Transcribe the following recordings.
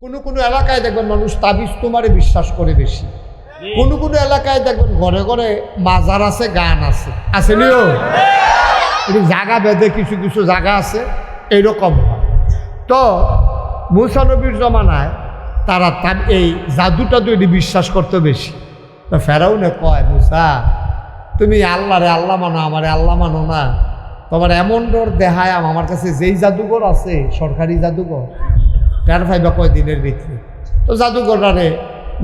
কোনো এলাকায় দেখবেন মানুষ তাবিজ তোমারে বিশ্বাস করে বেশি। কোনো এলাকায় দেখবেন ঘরে ঘরে মাজার আছে, গান আছে, আসেনিও একটু জায়গা বেঁধে কিছু কিছু জায়গা আছে, এইরকম হয়। তো মুসা নবীর জমানায় তারা এই জাদুটা তো এটি বিশ্বাস করতে বেশি। তো ফেরাউনে কয়, মুসা তুমি আল্লাহরে আল্লাহ মানো, আমারে আল্লাহ মানো না, তোমার এমন ডর দেখায় আমার কাছে যেই জাদুঘর আছে সরকারি জাদুঘর তার ভাইবা কয়দিনের ভিতরে। তো জাদুঘরারে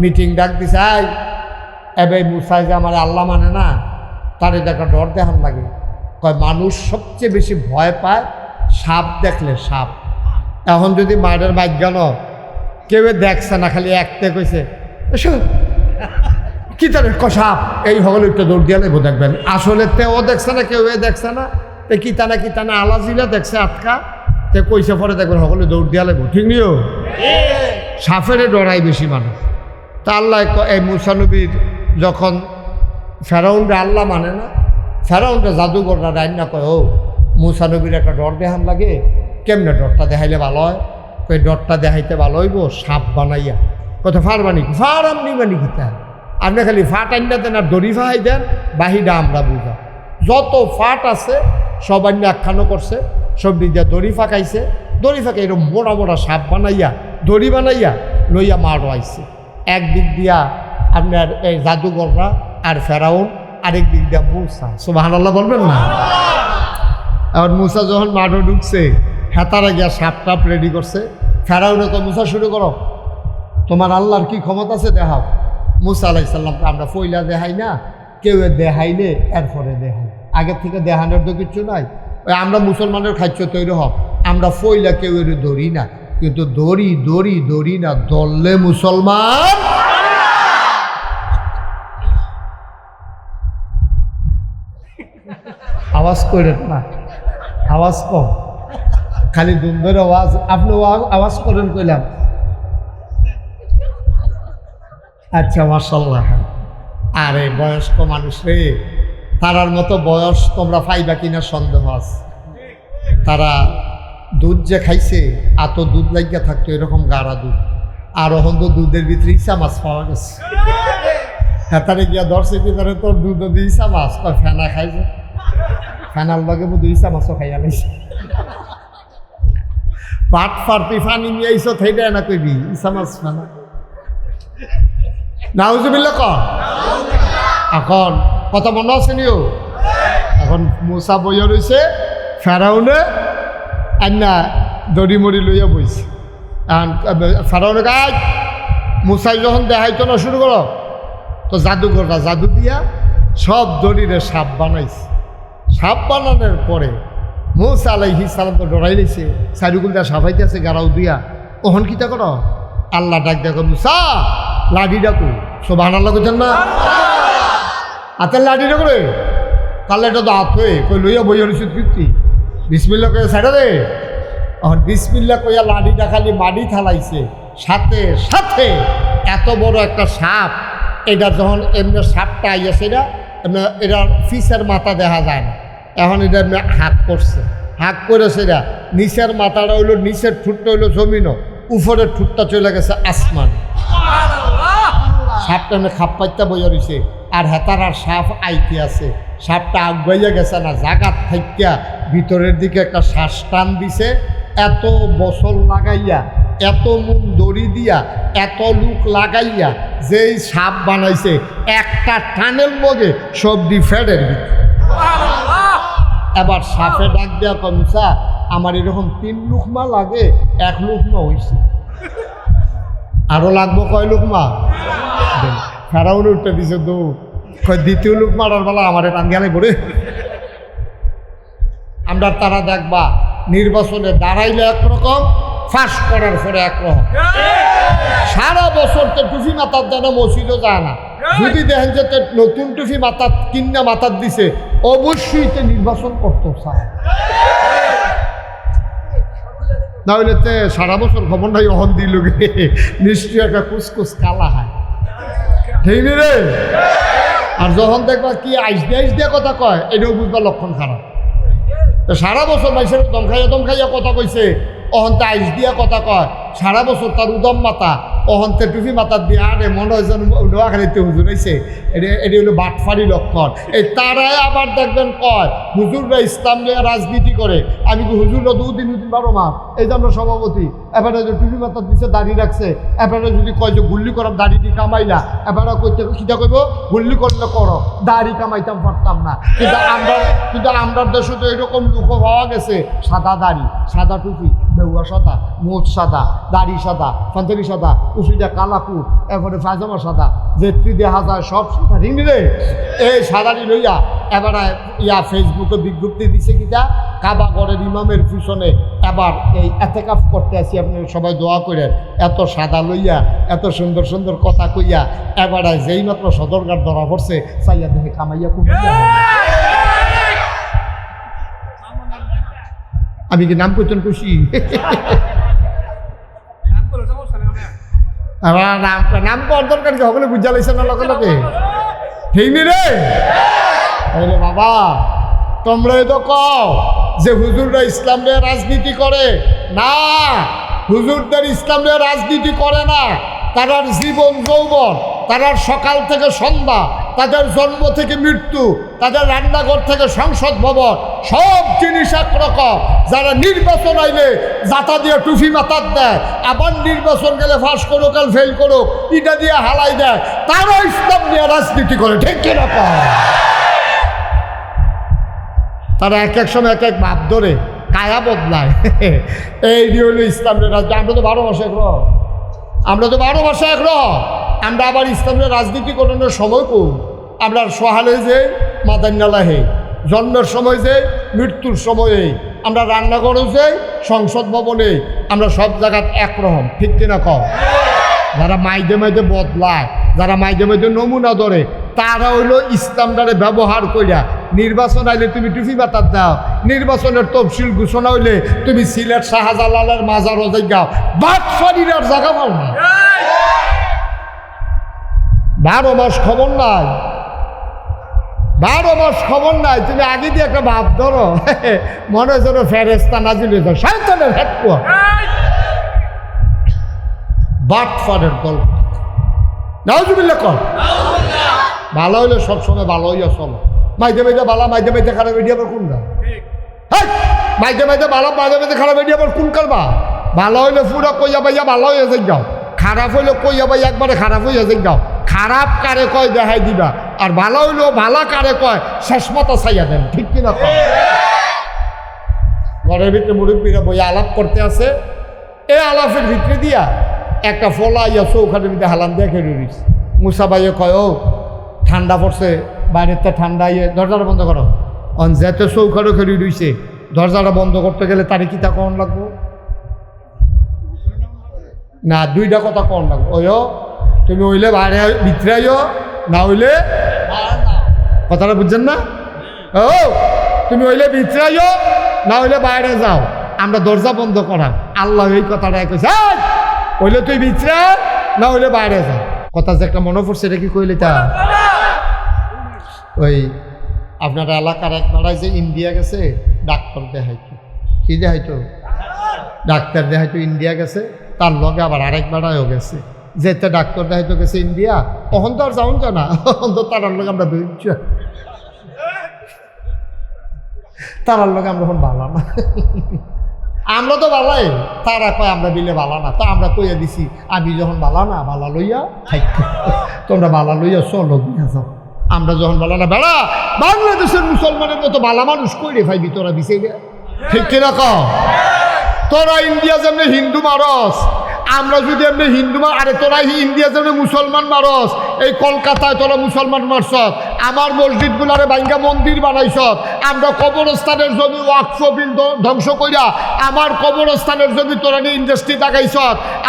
মিটিং ডাক দিছে, আই এবার মুসাই যে আমার আল্লাহ মানে না, তার একটা ডর দেখান লাগে। কয় মানুষ সবচেয়ে বেশি ভয় পায় সাপ দেখলে, সাপ। এখন যদি মায়ের মাইজ্ঞান কেউ দেখছে না, খালি একটা কইছে কি তার সাপ, এই হলে একটু দৌড় দিয়ে নেবো দেখবেন। আসলে তেও দেখছে না, কেউ দেখছে না, তে কিতানা আলাজিলা দেখছে আটকা, তে কইসে পরে দেখবেন সকলে দৌড় দিয়া লাগবো, ঠিক নিও। সাপেরে ডরাই বেশি মানুষ। তা আল্লাহ এই মুসা নবীর যখন ফেরাউনরা আল্লাহ মানে না, ফেরাউনরা জাদুঘররা রান্না কয়, ও মুসা নবীর একটা ডর দেখান লাগে, কেমনে ডরটা দেখাইলে ভালো হয়? ওই ডরটা দেখাইতে ভালো হইব সাপ বানাইয়া। কত ফার বানি, ফার আমনি বানি কিতা, আপনি খালি ফাট আইনা দেন আর দড়ি ফাহাই দেন, বাহিটা আমরা বুঝা। যত ফাট আছে সব আইনা একখানো করছে, সব দিয়া দড়ি ফাঁকাইছে, দড়ি ফাঁকাই এরকম মোড়া মোড়া সাপ বানাইয়া দড়ি বানাইয়া লইয়া মারো আইছে। একদিক দিয়া আপনার এই জাদুঘররা আর ফেরাউন, আরেক দিক দিয়া মুসা। সুবহানাল্লাহ বলবেন না? আর মুসা যখন মাঠে ঢুকছে, হেতারা গিয়া সাপ টাপ রেডি করছে। ফেরাউনে তো মুসা শুরু করো, তোমার আল্লাহর কি ক্ষমতা আছে দেখাও। মুসা আলাইহিস সালামকে আমরা ফইলা দেখাই না, কেউ দেখাইলে এরপরে দেখাই, আগের থেকে দেখানোর তো কিছু নাই। ওই আমরা মুসলমানের খাদ্য তৈরি হোক, আমরা ফইলা কেউ এর ধরি না, কিন্তু দড়ি দড়ি দড়ি না ধরলে মুসলমান। আওয়াজ করেন না, আওয়াজ কম, খালি দুন্দর আওয়াজ। আপনি আওয়াজ করেন কইলাম, আচ্ছা মাশাআল্লাহ। আরে বয়স্ক মানুষ রে, তারার মতো বয়স তোমরা পাইবা কিনা সন্দেহ আছে। তারা দুধ যে খাইছে, এত দুধ লাগিয়া থাকতো এরকম গাঢ়া দুধ, আর এখন তো দুধের ভিতরে ইসা মাছ পাওয়া গেছে। হেতারে গিয়া ধরছে কি ধরে, তোর দুধ দিয়ে ইসা মাছ, ফেনা খাইছে, ফেনার লগে বুধ ইসা মাছও খাইয়া লাইছে। পাট ফার্তি ফানি নিয়ে আইস থাইটা না কইবি ইসা মাছ ফেনা। নাউজুবিল্লাহ কর। এখন কথা মনে আছে নিও, এখন মুসা বইয়া রয়েছে, ফেরাউনে আন্না দড়ি মড়ি লইয়া বইছে। ফেরাউনে গাছ মুসাই যখন দেখাইতো না শুরু করো, তো জাদুঘরটা জাদু দিয়া সব দড়িরে সাপ বানাইছে। সাপ বানানোর পরে মুসা আলাইহিস সালাম তো ডরাই লইছে, চারিগুল দিয়া সাফাইতে আছে গাড়াও দিয়া। ওহন কিতা করো, আল্লাহ ডাক দেখো, মুসা লাঠি ডাকো। সুবহানাল্লাহ কইতেন না? হাতের লাঠিটা করে কালে এটা তো হাত হয়ে কই লইয়া বইয়া রয়েছে তৃপ্তি, বিসমিল্লাহ কইয়া ছাড়া দে। এখন বিসমিল্লাহ কইয়া লাঠিটা খালি মাটি থালাইছে, সাথে সাথে এত বড় একটা সাপ। এটা যখন এমনি সাপটা আইয়াছে, এটা ফিসের মাথা দেখা যায় না, এখন এটা এমনি হাত করছে, হাত করেছে। এটা নিচের মাথাটা হইলো, নিচের ঠুটটা হইলো জমিনও, উপরের ঠুটটা চলে গেছে আসমান। সাপটা এমনি খাপ পাইতে বইয়া রয়েছে, আর হেতার আর সাপ আইতে আছে। সাপটা আগাইয়া গেছে না, জাগাত থাইকা ভিতরের দিকে একটা শ্বাস টান দিছে। এত বছর লাগাইয়া, এত মুখ দড়ি দিয়া, এত লুক লাগাইয়া যেই সাপ বানাইছে, একটা টানের মগে সবজি ফেডের ভিতরে। এবার সাপে ডাক দেওয়া কমসা, আমার এরকম 3 লুকমা লাগে, 1 লুকমা হয়েছে, আরো লাগবো কয় লুকমা? ফেরাউন উঠতে দিছে দৌড়, দ্বিতীয় লোক মারার বেলা আমার টান গেলে পড়ে। আমরা তারা দেখবা নির্বাচনে দাঁড়াইলে একরকম, ফাঁস করার পরে একরকম। সারা বছর তো টুফি মাথার দেয় না, মসজিদও যায় না। যদি দেখেন যে নতুন টুফি মাথার কিনা মাথার দিছে, অবশ্যই তো নির্বাচন করতে চায়, না হইলে তে সারা বছর খবর নাই অহন দিল গে, নিশ্চয়ই একটা কুচকুচ কালা হয়, ঠিক রে? আর যখন দেখবা কি আইস দিয়ে কথা কয়, এটাও বুঝবা লক্ষণ খারাপ। তো সারা বছর মানুষের দম খাইয়া কইছে, অহন তো আইস দিয়া কথা কয়, সারা বছর তার উদম মাথা অহন্তে টুপি মাথার দিয়ে আরে মনে হয় যেন নোয়াখালীতে হুজুর হয়েছে। এটি হলো বাটফারি লক্ষণ। এই তারাই আবার দেখবেন কয় হুজুররা ইসলাম নিয়ে রাজনীতি করে। আমি কি হুজুররা 2 দিন 12 মাস, এই যে আমরা সভাপতি, এবারে যে টুপি মাথার দিচ্ছে দাড়ি রাখছে, এবারে যদি কয় যে গুল্লি করাম দাড়ি দিয়ে কামাইলা, এবারে কইতে কিটা কইব গুল্লি করলে করো, দাড়ি কামাইতাম পারতাম না। কিন্তু আমরা দেশে তো এরকম লোক পাওয়া গেছে, সাদা দাড়ি, সাদা টুপি, বেউয়া সাদা, মোচ সাদা, দাড়ি সাদা, পাঞ্জাবি সাদা, উফিদা কালাপুর, এরপরে পায়জামা সাদা, জেত্রী দেখা যায় সব সাদা রে। এই সাদারি লইয়া এবারে ফেসবুকে বিজ্ঞপ্তি দিছে কিটা কাবা ঘরের ইমামের পিছনে এবার এই এতেকাফ করতে আসি, আপনারা সবাই দোয়া করেন। এত সাদা লইয়া এত সুন্দর সুন্দর কথা কইয়া এবারে যেই মাত্র সদরঘাট ধরা পড়ছে চাইয়া দেখে কামাইয়া কুমিয়া। আমি কি নাম করতেন খুশি? নাম কর দরকার কি, সকলে বুঝা লাইছে না লোকে লোকে, ঠিক নি রে? বাবা তোমরা তো কও যে হুজুররা ইসলাম নিয়ে রাজনীতি করে না, হুজুরদের ইসলাম নিয়ে রাজনীতি করে না। তারার জীবন যৌবন, তারার সকাল থেকে সন্ধ্যা, তাদের জন্ম থেকে মৃত্যু, তাদের রান্নাঘর থেকে সংসদ ভবন, সব জিনিস একরকম। যারা নির্বাচন আইলে জাতা দিয়ে টুফি মাথার দেয়, আবার নির্বাচন গেলে ফাঁস করুক আর ফেল করুক ইটা দিয়ে হালাই দেয়, তারা ইসলাম নিয়ে রাজনীতি করে, ঠিক কিরকম? তারা এক এক সময় এক এক ভাব ধরে কায়া বদলায়। এই হলো ইসলামের রাজনীতি। আমরা তো 12 মাসে একরকম, আমরা তো 12 মাসে একরকম। আমরা আবার ইসলামের রাজনীতি করানোর সময় কম। আমরা সহালে যে মাদান্নালা হে, জন্মের সময় যে, মৃত্যুর সময়ে আমরা রান্নাঘরেও যাই, সংসদ ভবনে, আমরা সব জায়গায় একরকম, ঠিক কিনা কম? যারা মাইদে মাইদে বদলায়, যারা মাইদে মাইদে নমুনা ধরে, তারা হইল ইসলামটারে ব্যবহার কইরা নির্বাচন আইলে তুমি টুপি বাতার দাও, নির্বাচনের তফসিল ঘোষণা হইলে তুমি সিলেট শাহজালালের মাজার অজাই গাও, বাটফারিরার জায়গা পাও না। 12 মাস খবর নাই, 12 মাস খবর নাই। তুমি আগে দিয়ে একটা ভাব ধরো, মনে হয় যেন ফেরেস্তা নাজিল হয়েছে, শয়তানের হেডকোয়ার্টার, বাটফারের গল্প। নাউজুবিল্লাহ কর। ভালো হইলে সবসময় ভালো হইয়া চলো। মাইদে মাইদে বালা, মাইদে মাইদে খারাপ এটি আবার কোনটা? মাইদে মাইদে বালা, মাইদে মাইদে খারাপ এটি আবার কোন কারবা? ভালো হইলে পুরা কইয়া বাইয়া ভালো হইয়া যাই যাও, খারাপ হইলে কইয়া বাইয়া একবারে খারাপ হইয়া যাই যাও। খারাপ কারে কয় দেখাই দিবা, আর ভালো হইলেও ভালা কারে কয় শেষ মতো চাইয়া দেন, ঠিক কিনা? ঘরের ভিতরে মুরব্বীরা বইয়া আলাপ করতে আছে, এই আলাপের ভিতরে দিয়া একটা ফলা ইয়া চৌখাটের ভিতরে হালান দিয়ে খেয়ে রইস। মুসা ভাইয়ে কয়, ও ঠান্ডা পড়ছে, বাইরের তো ঠান্ডা, ইয়ে দরজাটা বন্ধ করো। যেতে চৌখাটও খেয়ে রইছে, দরজাটা বন্ধ করতে গেলে তারে কি তা কখন লাগবো না, 2টা কথা কখন লাগবো। ওইও তুমি হইলে বাইরে ভিতরে আইও, না হইলে কথাটা বুঝছেন না? ও তুমি হইলে ভিতরে আইও, না হইলে বাইরে যাও। আমরা দরজা বন্ধ করাম, আল্লাহ এই কথাটা কইছে, হইলে তুই ভিতরে, না হইলে বাইরে যা। কথা যে একটা মনে পড়ছে, এটা কি কইলে তা? ওই আপনার এলাকার এক বেড়ায় যে ইন্ডিয়া গেছে ডাক্তার দেখাইতো, কি দেখাইতো? ডাক্তার দেখাইতো, ইন্ডিয়া গেছে। তার লগে আবার আরেক বেড়ায়ও গেছে, যেতে ডাক্তার দেখাইতো গেছে ইন্ডিয়া। তখন তো আর যাওন জানা, তখন তো তারার লগে আমরা বেরোচ্ছি, তারার লগে আমরা এখন ভালো না। আমরা তো বালাই, তারা কয় আমরা বিলে বালা না, তা আমরা কইয়া দিছি আমি যখন বালা না, বালা লইয়া থাকতে, তোমরা বালা লইয়া চলো দিয়া যাও। আমরা যখন বালা না, বেড়া বাংলাদেশের মুসলমানের মতো বালা মানুষ কইরে ভাইবি তোরা বিছে গে, ঠিক কিনা কও? তোরা ইন্ডিয়া যেমনি হিন্দু মারস, আমরা যদি এমনি হিন্দু আরে তোরা ইন্ডিয়া যেমনি মুসলমান মারস, এই কলকাতায় তোরা মুসলমান মারস, আমার মসজিদগুলারে ভাঙ্গা মন্দির বানাইছ, আমরা কবরস্থানের জমি ওয়াকফ বিল ধ্বংস কইরা আমার কবরস্থানের জমি তোরা নিয়ে ইন্ডাস্ট্রি লাগাইছ,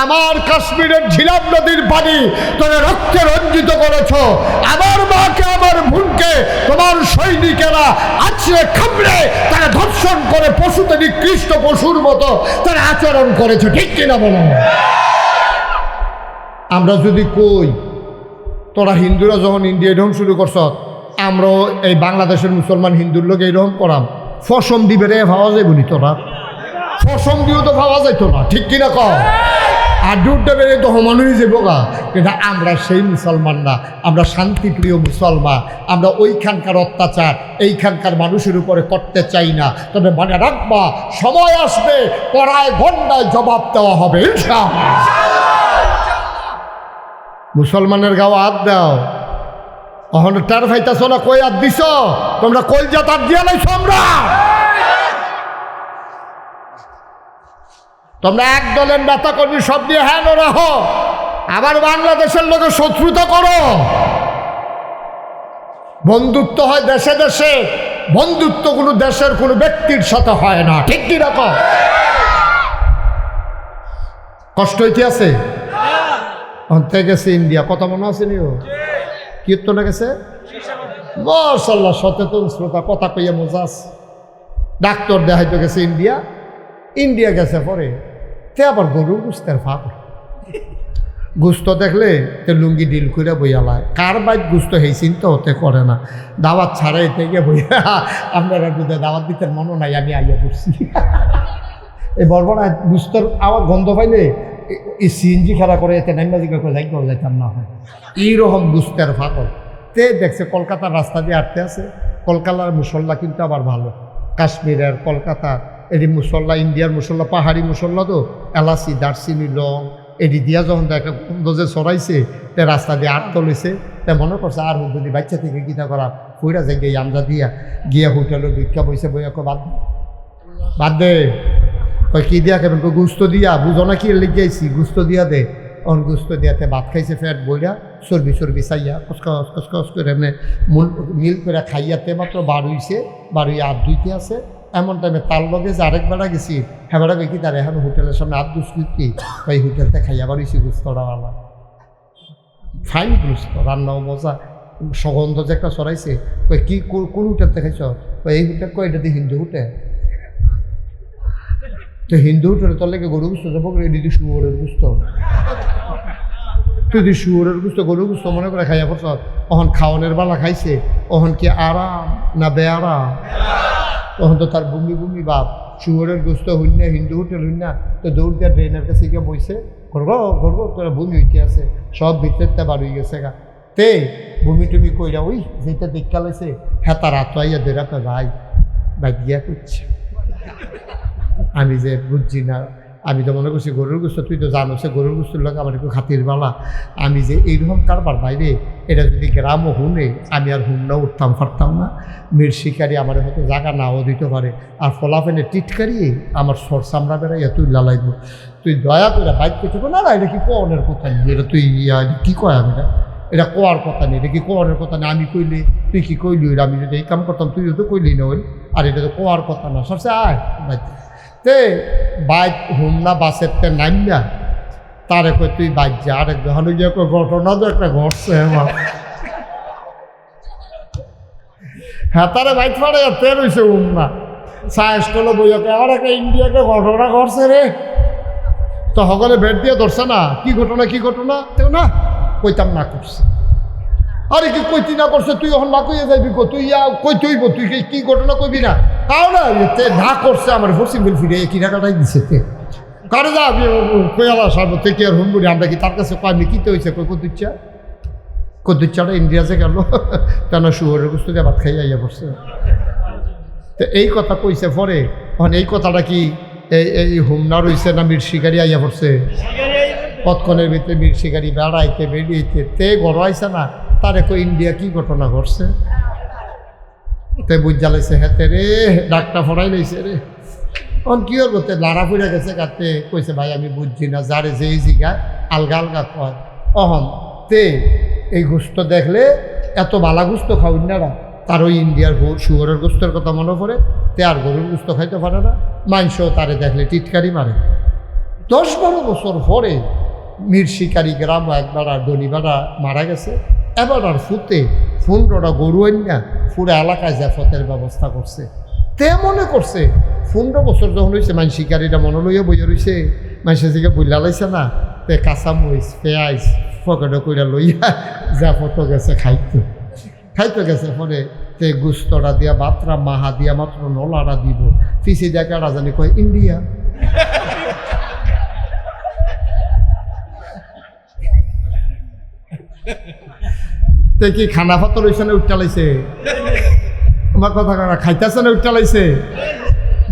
আমার কাশ্মীরের ঝিলাম নদীর পানি তোরা রক্তে রঞ্জিত করেছ, আমার মাকে আমার বোনকে তোমার সৈনিকেরা আছড়ে খামড়ে তারা ধর্ষণ করে পশুতে নিকৃষ্ট পশুর মতো তারা আচরণ করেছে, ঠিক কিনা বলো? আমরা যদি কই তোরা হিন্দুরা যখন ইন্ডিয়া এরকম শুরু করছ, আমরাও এই বাংলাদেশের মুসলমান হিন্দুর লোক এইরকম করাম, ফসম দিবে রে ভাবা যাইব নি? তোরা ফসম দিয়েও তো ভাবা যাইতো না, ঠিক কিনা কও? হাড্ডি উঠতে পেরে তো সমান হয়ে যাবো গা। কিন্তু আমরা সেই মুসলমান না, আমরা শান্তিপ্রিয় মুসলমান। আমরা ওইখানকার অত্যাচার এইখানকার মানুষের উপরে করতে চাই না। তবে মনে রাখবা, সময় আসবে পড়ায় ঘন্টায় জবাব দেওয়া হবে ইনশাআল্লাহ। মুসলমানের গাও হাত দাও। অহন টার ফাইতাছ না, কই হাত দিছ তোমরা? কই যা তার দিয়া নাই তোমরা এক দলের নেতা কর্মী সব দিয়ে হ্যাঁ রাখো, আবার বাংলাদেশের লোকের শত্রুতা করো। বন্ধুত্ব হয় দেশে দেশে, বন্ধুত্ব কোনো দেশের কোনো ব্যক্তির সাথে হয় না। ঠিক কি রকম? কষ্ট হইতে আছে। অন্তে গেছে ইন্ডিয়া, কথা মনে আছে নিও কীর্তনে গেছে। মাশাআল্লাহ, সচেতন শ্রোতা, কথা কইয়া মজা আছে। ডাক্তার দেখাইতে গেছে ইন্ডিয়া। ইন্ডিয়া গেছে পরে তে আবার গরু গুস্তের ফাঁক। গুস্ত দেখলে তে লুঙ্গি ডিল করে বইয়ালায়। কার বাইক গুস্ত হেই চিন্তা হতে করে না। দাওয়াত ছাড়াই থেকে বইয়া আপনারা দুধে দাওয়াত দিতে মনে নাই, আমি আইয়া পড়ছি। এই বর্বনা গুস্তর আবার গন্ধ পাইলে এই সিএনজি খেলা করে এতে নাইমাজিকা করে যাই করে যাইতাম না হয়। এইরকম গুস্তের ফাঁকল তে দেখছে কলকাতার রাস্তা দিয়ে হাঁটতে আছে। কলকাতার মুসল্লা কিন্তু আবার ভালো, কাশ্মীরের কলকাতার এটি মুসল্লা, ইন্ডিয়ার মুসল্লা, পাহাড়ি মুসল্লা তো এলাচি, দারচিনি, লং এটি দিয়া যখন দেখা গন্ধ যে ছড়াইছে তে রাস্তা দিয়ে আট তলেছে। তে মনে করছে আর যদি বাচ্চা থেকে গীতা করা ফুইরা যাই গিয়ে আমজা দিয়া গিয়া হোটেলে ভিক্ষা বইছে বইয়া বাদ দে। কই কি দিয়া কেমন? কই গুস্ত দিয়া। বুঝো না কি লিখিয়েছি? গুস্ত দিয়া দে। অন গুস্ত দিয়াতে ভাত খাইছে, ফ্যাট বইরা চর্বি চর্বি চাইয়া কসকস কসকস করে এমনি মিল করে খাইয়াতে মাত্র বার হইছে। বার হইয়া হাত ধুইতে আছে। এমন টাইমে তার লগে যে আরেক বেড়া গেছি, হ্যাঁ বেড়া কি তার এখন হোটেলের সামনে হাত দুষ্কৃতি ওই হোটেলতে খাইয়া বার হইছি। গুস্তরাওয়ালা ফাইন গুস্ত, রান্নাও মজা, সুগন্ধ যে একটা চড়াইছে। কই কি কোন হোটেলতে খাইছ? ওই এই হোটেল। কই এটা দিয়ে হিন্দু হোটেল। তো হিন্দু হোটেলে তোর লেগে গরু গুস্ত যাবো, এটি শুয়োরের গুস্ত। তুই যদি শুয়োরের গুস্ত গরু গুস্ত মনে করে খাইয়া পড়ছ, অহন খাওয়ানোর বেলা খাইছে, অহন কি আরাম না বেআরাম? তখন তো তার বমি বমি ভাব। শুয়োরের গোস্ত হইন না, হিন্দু হোটেল হইন না, তো দৌড় দিয়ে ড্রেনের কাছে গিয়ে বইছে, ঘরগো ঘরগো তোরা বমি হইতে আছে, সব ভিতরটা বার হয়ে গেছে গা। তে বমি টুমি কইরা ওই যেটা দেখা লাইছে হ্যাঁ তার হাত আইয়া দেরাতে ভাই ভাই গিয়া করছে। আমি যে বুঝছি না, আমি তো মনে করছি গরুর গোস্ত, তুই তো জানো সে গরুর গোস্তের লোক আমার একটু খাতির বালা। আমি যে এইরকম কারবার বাইরে, এটা যদি গ্রামও হুনে আমি আর হুমনা উঠতাম পারতাম না। মির শিকারি আমার হয়তো জায়গা নাও দিতে পারে, আর ফলাফেনে টিটকারি আমার সর চামড়া বেড়াইয়া তুই লালাইব। তুই দয়া করে বাইক করতে না, না এটা কি কোয়ানের কথা নেই, এটা তুই কী কয়? আমি এটা কোয়ার কথা নেই, এটা কি কোয়ানের কথা নেই। আমি কইলে তুই কি কইলি? আমি যদি এই কাম করতাম তুইও তো কইলি না, আর এটা তো কোয়ার কথা না। সবসে আয় বাইক তে বাইক হুমনা বাসের তে নাম না, তারে কই তুই বাইক যা। আরেক যখন গিয়ে ঘটনা তো একটা ঘটছে আমার। হ্যাঁ তারে বাইক ফাড়ে তের হয়েছে হুমনা সাইস্টল বইয়াকে আর একটা ইন্ডিয়াকে ঘটনা ঘটছে রে। তো সকলে বেড দিয়ে ধরছে না, কি ঘটনা কি ঘটনা তেও না কইতাম না করছে। আরে কি কইতি না করছে তুই এখন না কইয়া যাইবি, তুই কই তুইব, তুই কি ঘটনা কইবি না? তাও না না করছে আমার ফোর্সিং বিল ফিরে কি টাকাটাই দিছে তে কারে যা কইয়ালা সার্ব থেকে আর হুমবুড়ি আমরা কি তার কাছে কয়নি কিতে হয়েছে? কই কদ্দুচ্চাটা ইন্ডিয়াতে গেল কেন শুয়োরের গোস্ত দিয়ে ভাত খাইয়া আইয়া পড়ছে। তো এই কথা কইছে পরে, এখন এই কথাটা কি এই হুমনা রইছে না মির শিকারি আইয়া পড়ছে? কতক্ষণের ভিতরে মির শিকারি বেড়াইতে বেরিয়েতে তে গড়াইছে না, তারে কই ইন্ডিয়া কি ঘটনা ঘটছে? তে বুঝ জ্বালাইছে হেতে রে, ডাকটা ফড়াই লইছে রে। তখন কি হল তে লাড়া ফুড়ে গেছে কাতে, কইছে ভাই আমি বুঝছি না, যারে যেই জিগায় আলগা আলগা কয়। অহন তে এই গোস্ত দেখলে এত বালা গোস্ত খাওয়াই না, তার ওই ইন্ডিয়ার শুয়োরের গোস্তের কথা মনে পড়ে, তে আর গরুর গোস্ত খাইতে পারে না। মাংসও তারে দেখলে টিটকারি মারে। 10-12 বছর পরে মির শিকারি গ্রাম একবার আর দনিবাড়া মারা গেছে। এবার আর ফুতে 15টা গরু আইনা পুরো এলাকায় জাফতের ব্যবস্থা করছে। তে মনে করছে 15 বছর যখন হয়েছে মানুষ শিকারিটা মনে লইয়া বইয়া রয়েছে, মানুষের দিকে বইলা লাইছে না, তে কাঁচামরিচ পেঁয়াজ পকেটে কইরা লইয়া জাফত গেছে খাইতে গেছে। পরে তে গুস্তরা দিয়া বাতরা মাহা দিয়া মাত্র নলাটা দিব, পিছিয়ে দেখা রাজানি কয় ইন্ডিয়া। তে কি খানা পাতর হইছে না উঠটা লাইছে? আমার কথা করা খাইতেছে না উঠটা লাইছে?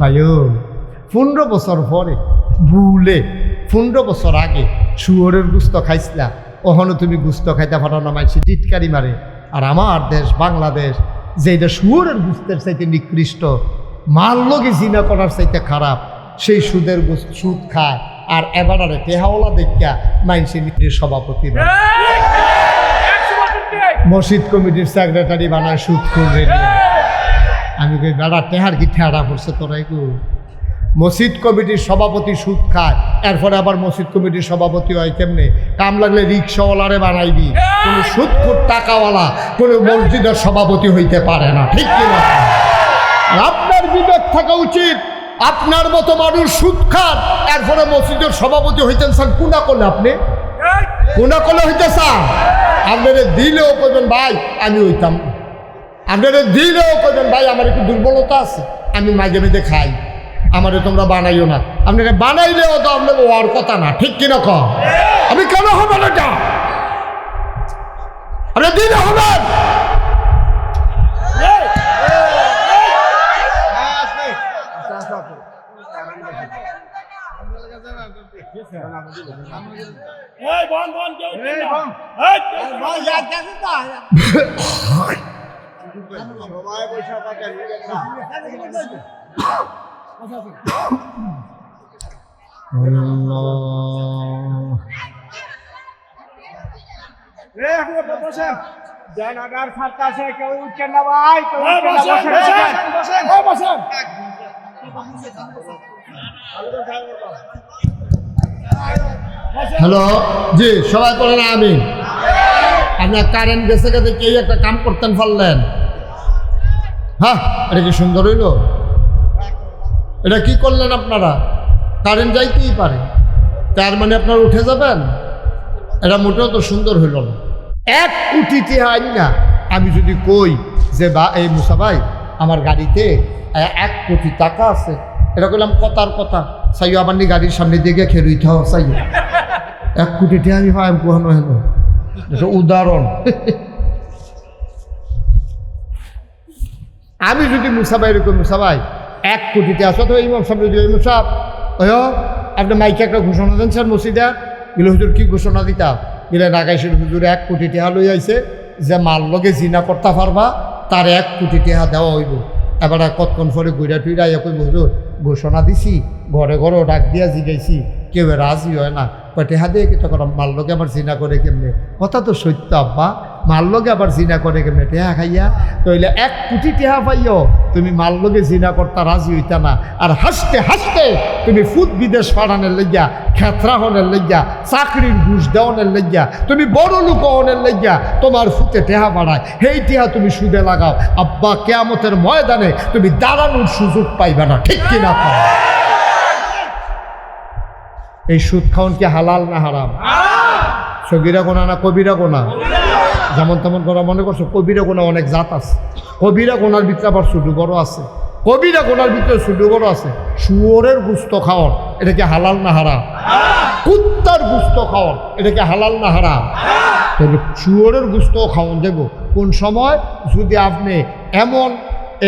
ভাইও 15 বছর পরে ভুলে 15 বছর আগে শুয়োরের গুস্ত খাইছিলা, ওখানে তুমি গুস্ত খাইতে পারো না, মানুষ টিটকারি মারে। আর আমার দেশ বাংলাদেশ যেটা শুয়োরের গুস্তের চাইতে নিকৃষ্ট, মার লগে জিনা করার চাইতে খারাপ, সেই সুদ খায়। আর এবারে টেহাওয়ালা দেখা মানুষের সভাপতি মসজিদ কমিটির সেক্রেটারি বানায় সুদ করে। আমি কই বেড়া টেহার কি ঠেড়া করছে তোরাই গো? মসজিদ কমিটির সভাপতি সুদ খায়, এরপরে আবার মসজিদ কমিটির সভাপতি হয় কেমনে? কাম লাগলে রিক্সাওয়ালারে বানাইবি, কোনো সুদখোর টাকাওয়ালা কোনো মসজিদের সভাপতি হইতে পারে না, ঠিক কিনা? আপনার বিবেক থাকা উচিত। আপনার মতো মানুষ সুদ খান, এরপরে মসজিদের সভাপতি হইতেন চান, কোনা করলে আপনি কোনা করলে হইতে চান? আপনাদের দিলেও কইবেন ভাই আমি হইতাম, আপনাদের দিলেও কইবেন ভাই আমার একটু দুর্বলতা আছে, আমি মাঝে মাঝে খাই, আমারে তোমরা বানাইও না। আপনাকে বানাইলেও তো আপনার হওয়ার কথা না, ঠিক কিনা কম? আমি কেন হবো না? এটা আপনার দিলে হবেন। হ্যালো, জি সবাই বলেন আমি। আপনার কারেন্ট গেছে গেছে কেউ একটা কাম করতেন পারলেন? হ্যাঁ, এটা কি সুন্দর হইল? এটা কি করলেন আপনারা? কারেন্ট যাইতেই পারে, তার মানে আপনারা উঠে যাবেন? এটা মোটেও তো সুন্দর হইল না। 1 কোটি টাকা না আমি যদি কই যে বা এই মুসা ভাই আমার গাড়িতে 1 কোটি টাকা আছে, এটা কইলাম কথার কথা, চাইও আমার নি গাড়ির সামনে দিকে খেলুইতে হোক চাইও 1 কোটি টাকা আমি পাই কোহানো হেন, এটা উদাহরণ। আমি যদি মুসা ভাই এরকম, মুসা ভাই 1 কোটি টাকা আছে, তো ইমাম সাহেব যদি ইমাম সাহেব আপনি মাইকে একটা ঘোষণা দেন স্যার মসজিদে, গেলে হুজুর কি ঘোষণা দিতাম? গেলে নাগাইশের হুজুর 1 কোটি টাকা লই আইছে, যে মাল লগে জিনা করতে পারবা তার 1 কোটি টাকা দেওয়া হইব। এবার কতক্ষণ পরে ঘুরা টুইরা কই হুজুর ঘোষণা দিছি, ঘরে ঘরেও ডাক দিয়া জিগাইছি, কেউ রাজি হয় না, টেহা দিয়ে কি তখন মাল লগে আবার জিনা করে কেমনে? কথা তো সত্য আব্বা, মাল লগে আবার জিনা করে কেমনে? টেহা খাইয়া তইলে 1 কোটি টেহা পাইও, তুমি মাল লগে জিনা করতা রাজি হইতা না, আর হাসতে হাসতে তুমি ফুট বিদেশ পাঠানোর লইয়া, খেতরা হনের লইয়া, চাকরির ঘুষ দেওয়ানের লইয়া, তুমি বড় লোক হনের লইয়া তোমার ফুটে টেহা বাড়ায়, সেই টেহা তুমি সুদে লাগাও। আব্বা কিয়ামতের ময়দানে তুমি দাঁড়ানোর সুযোগ পাইবা না, ঠিক কিনা? এই সুদ খাওয়ান কি হালাল না হারাম? সগীরা গোনা না কবিরা গোনা? যেমন তেমন করা মনে করছো? কবিরা গোনা অনেক জাত আছে, কবিরা গোনার ভিতরে আবার ছোট বড় আছে, কবিরা গোনার ভিতরে ছোট বড় আছে। শুয়োরের গুস্ত খাওয়ান এটা কি হালাল না হারাম? কুত্তার গুস্ত খাওয়ান এটা কি হালাল না হারাম? তাহলে শুয়োরের গুস্ত খাওয়ান যাব কোন সময়? যদি আপনি এমন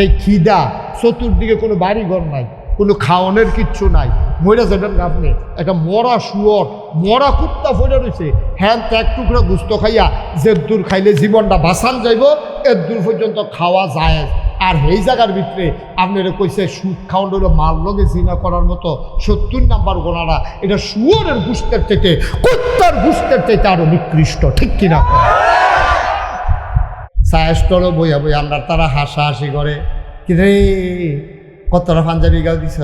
এই খিদা, চতুর্দিকে কোনো বাড়িঘর নাই, কোনো খাওয়ানোর কিচ্ছু নাই, মরে যাবেন আপনি, একটা মরা শুয়োর, মরা কুত্তা ফেলে রয়েছে, হ্যাঁ তো 1 টুকরা গুস্ত খাইয়া যে দূর খাইলে জীবনটা বাঁচান যাইব, এর দূর পর্যন্ত খাওয়া যায়। আর এই জায়গার ভিতরে আপনারা কইছে সুদ খাওয়ান হলো মাল লগে জিনা করার মতো 70 নাম্বার গোনাটা, এটা শুয়োরের গুস্তের চাইতে, কুত্তার গুস্তের চাইতে আরো নিকৃষ্ট, ঠিক কিনা? সায়স্টলও বইয়া বই আমরা তারা হাসাহাসি করে, কি রে কতটা পাঞ্জাবি গাও দিছ,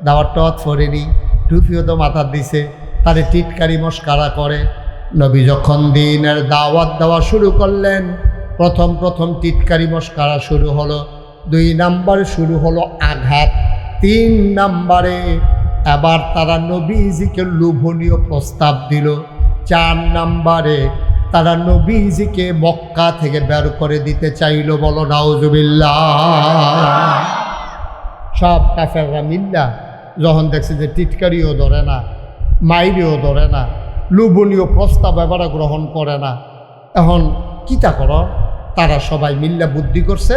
দাওয়ার টত ফরেনি, টুপিও তো মাথার দিছে, তারে টিটকারি মস্কারা করে। নবী যখন দিনের দাওয়াত দেওয়া শুরু করলেন, প্রথম টিটকারি মস্কারা শুরু হলো, 2 নাম্বারে শুরু হলো আঘাত, 3 নাম্বারে এবার তারা নবীজিকে লোভনীয় প্রস্তাব দিল, 4 নাম্বারে তারা নবীজিকে মক্কা থেকে বের করে দিতে চাইল। বলো নাউজুবিল্লাহ। সব কাফেররা মিল্লা যখন দেখছে যে টিটকারিও ধরে না, মাইরিও ধরে না, লোভনীয় প্রস্তাব এবারে গ্রহণ করে না, এখন কিতা কর, তারা সবাই মিল্লা বুদ্ধি করছে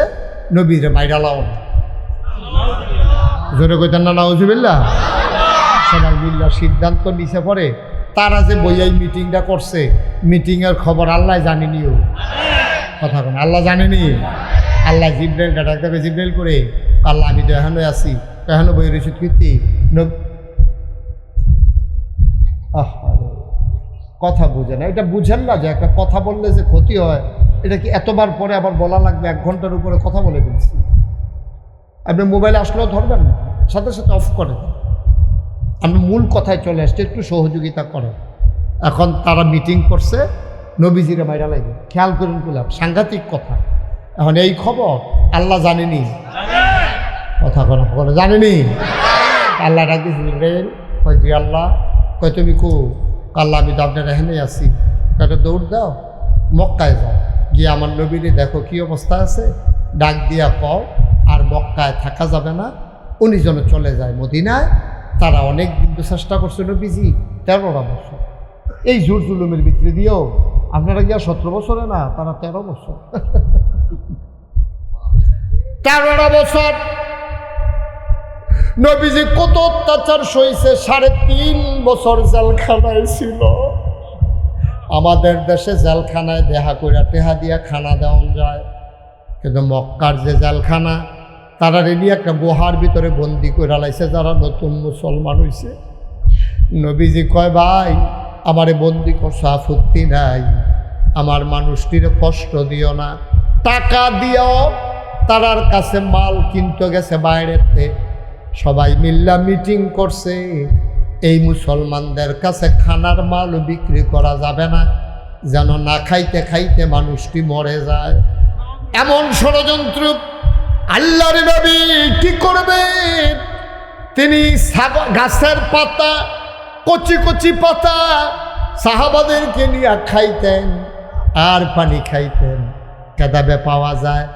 নবীরে মাইরা লাও না। জোরে কইতেন না নাউজুবিল্লাহ। সবাই মিল্লা সিদ্ধান্ত নিছে পরে তারা যে বইয়াই মিটিংটা করছে, মিটিংয়ের খবর আল্লাহ জানেনিও। কথা কোন আল্লাহ জানেনি? আল্লাহ জিব্রাইলটা ডাক দেবে, জিব্রাইল করে আল্লাহ আমি তো এখনো আছি, এখনো বই রসিদ কীর্তি কথা বুঝে না। এটা বুঝেন না যে একটা কথা বললে যে ক্ষতি হয়, এটা কি এতবার পরে আবার বলা লাগবে? 1 ঘন্টার উপরে কথা বলে ফেলছি। আপনি মোবাইলে আসলেও ধরবেন না, সাথে সাথে অফ করে দেন। আপনি মূল কথায় চলে আসছে, একটু সহযোগিতা করেন। এখন তারা মিটিং করছে নবীজিরে মাইরা লাগে। খেয়াল করুন কুলাব, সাংঘাতিক কথা। এখন এই খবর আল্লাহ জানেনি, কথা কোনো খবর জানেনি। আল্লাহ ডাক দিয়েছি জিবরাইল, কয় জি আল্লাহ। কয় তুমি কো? আল্লাহ আমি তো আপনার এখানেই আছি। একটা দৌড় দাও, মক্কায় যাও, গিয়ে আমার নবীরে দেখো কি অবস্থা আছে, ডাক দিয়া কও আর মক্কায় থাকা যাবে না, উনি যেন চলে যায় মদিনায়। তারা অনেক দিন তো চেষ্টা করছে নবীজি, 13টা বছর এই জোর জুলুমের ভিতরে দিয়েও। আপনারা গিয়া 17 বছরে না, তারা 13 বছর 13টা বছর নবীজি কত অত্যাচার সইছে। 3.5 বছর জেলখানায় ছিল। আমাদের দেশে জেলখানায় দেহা কইরা টেহা দিয়া খানা দেওয়া যায়, কিন্তু মক্কার যে জেলখানা, তারা রেডি একটা গুহার ভিতরে বন্দি করে লাইছে যারা নতুন মুসলমান হয়েছে। নবীজি কয় ভাই আমারে বন্দি করছো, আপত্তি নাই, আমার মানুষটির কষ্ট দিও না, টাকা দিও। তারার কাছে মাল কিনতে গেছে বাইরেতে, সবাই মিল্লা মিটিং করছে এই মুসলমানদের কাছে খানার মাল বিক্রি করা যাবে না, যেন না খাইতে খাইতে মানুষটি মরে যায়। এমন ষড়যন্ত্র আল্লাহর নবী কি করবেন? তিনি গাছের পাতা, কচি কচি পাতা সাহাবাদেরকে নিয়ে খাইতেন আর পানি খাইতেন। কেদাবে পাওয়া যায়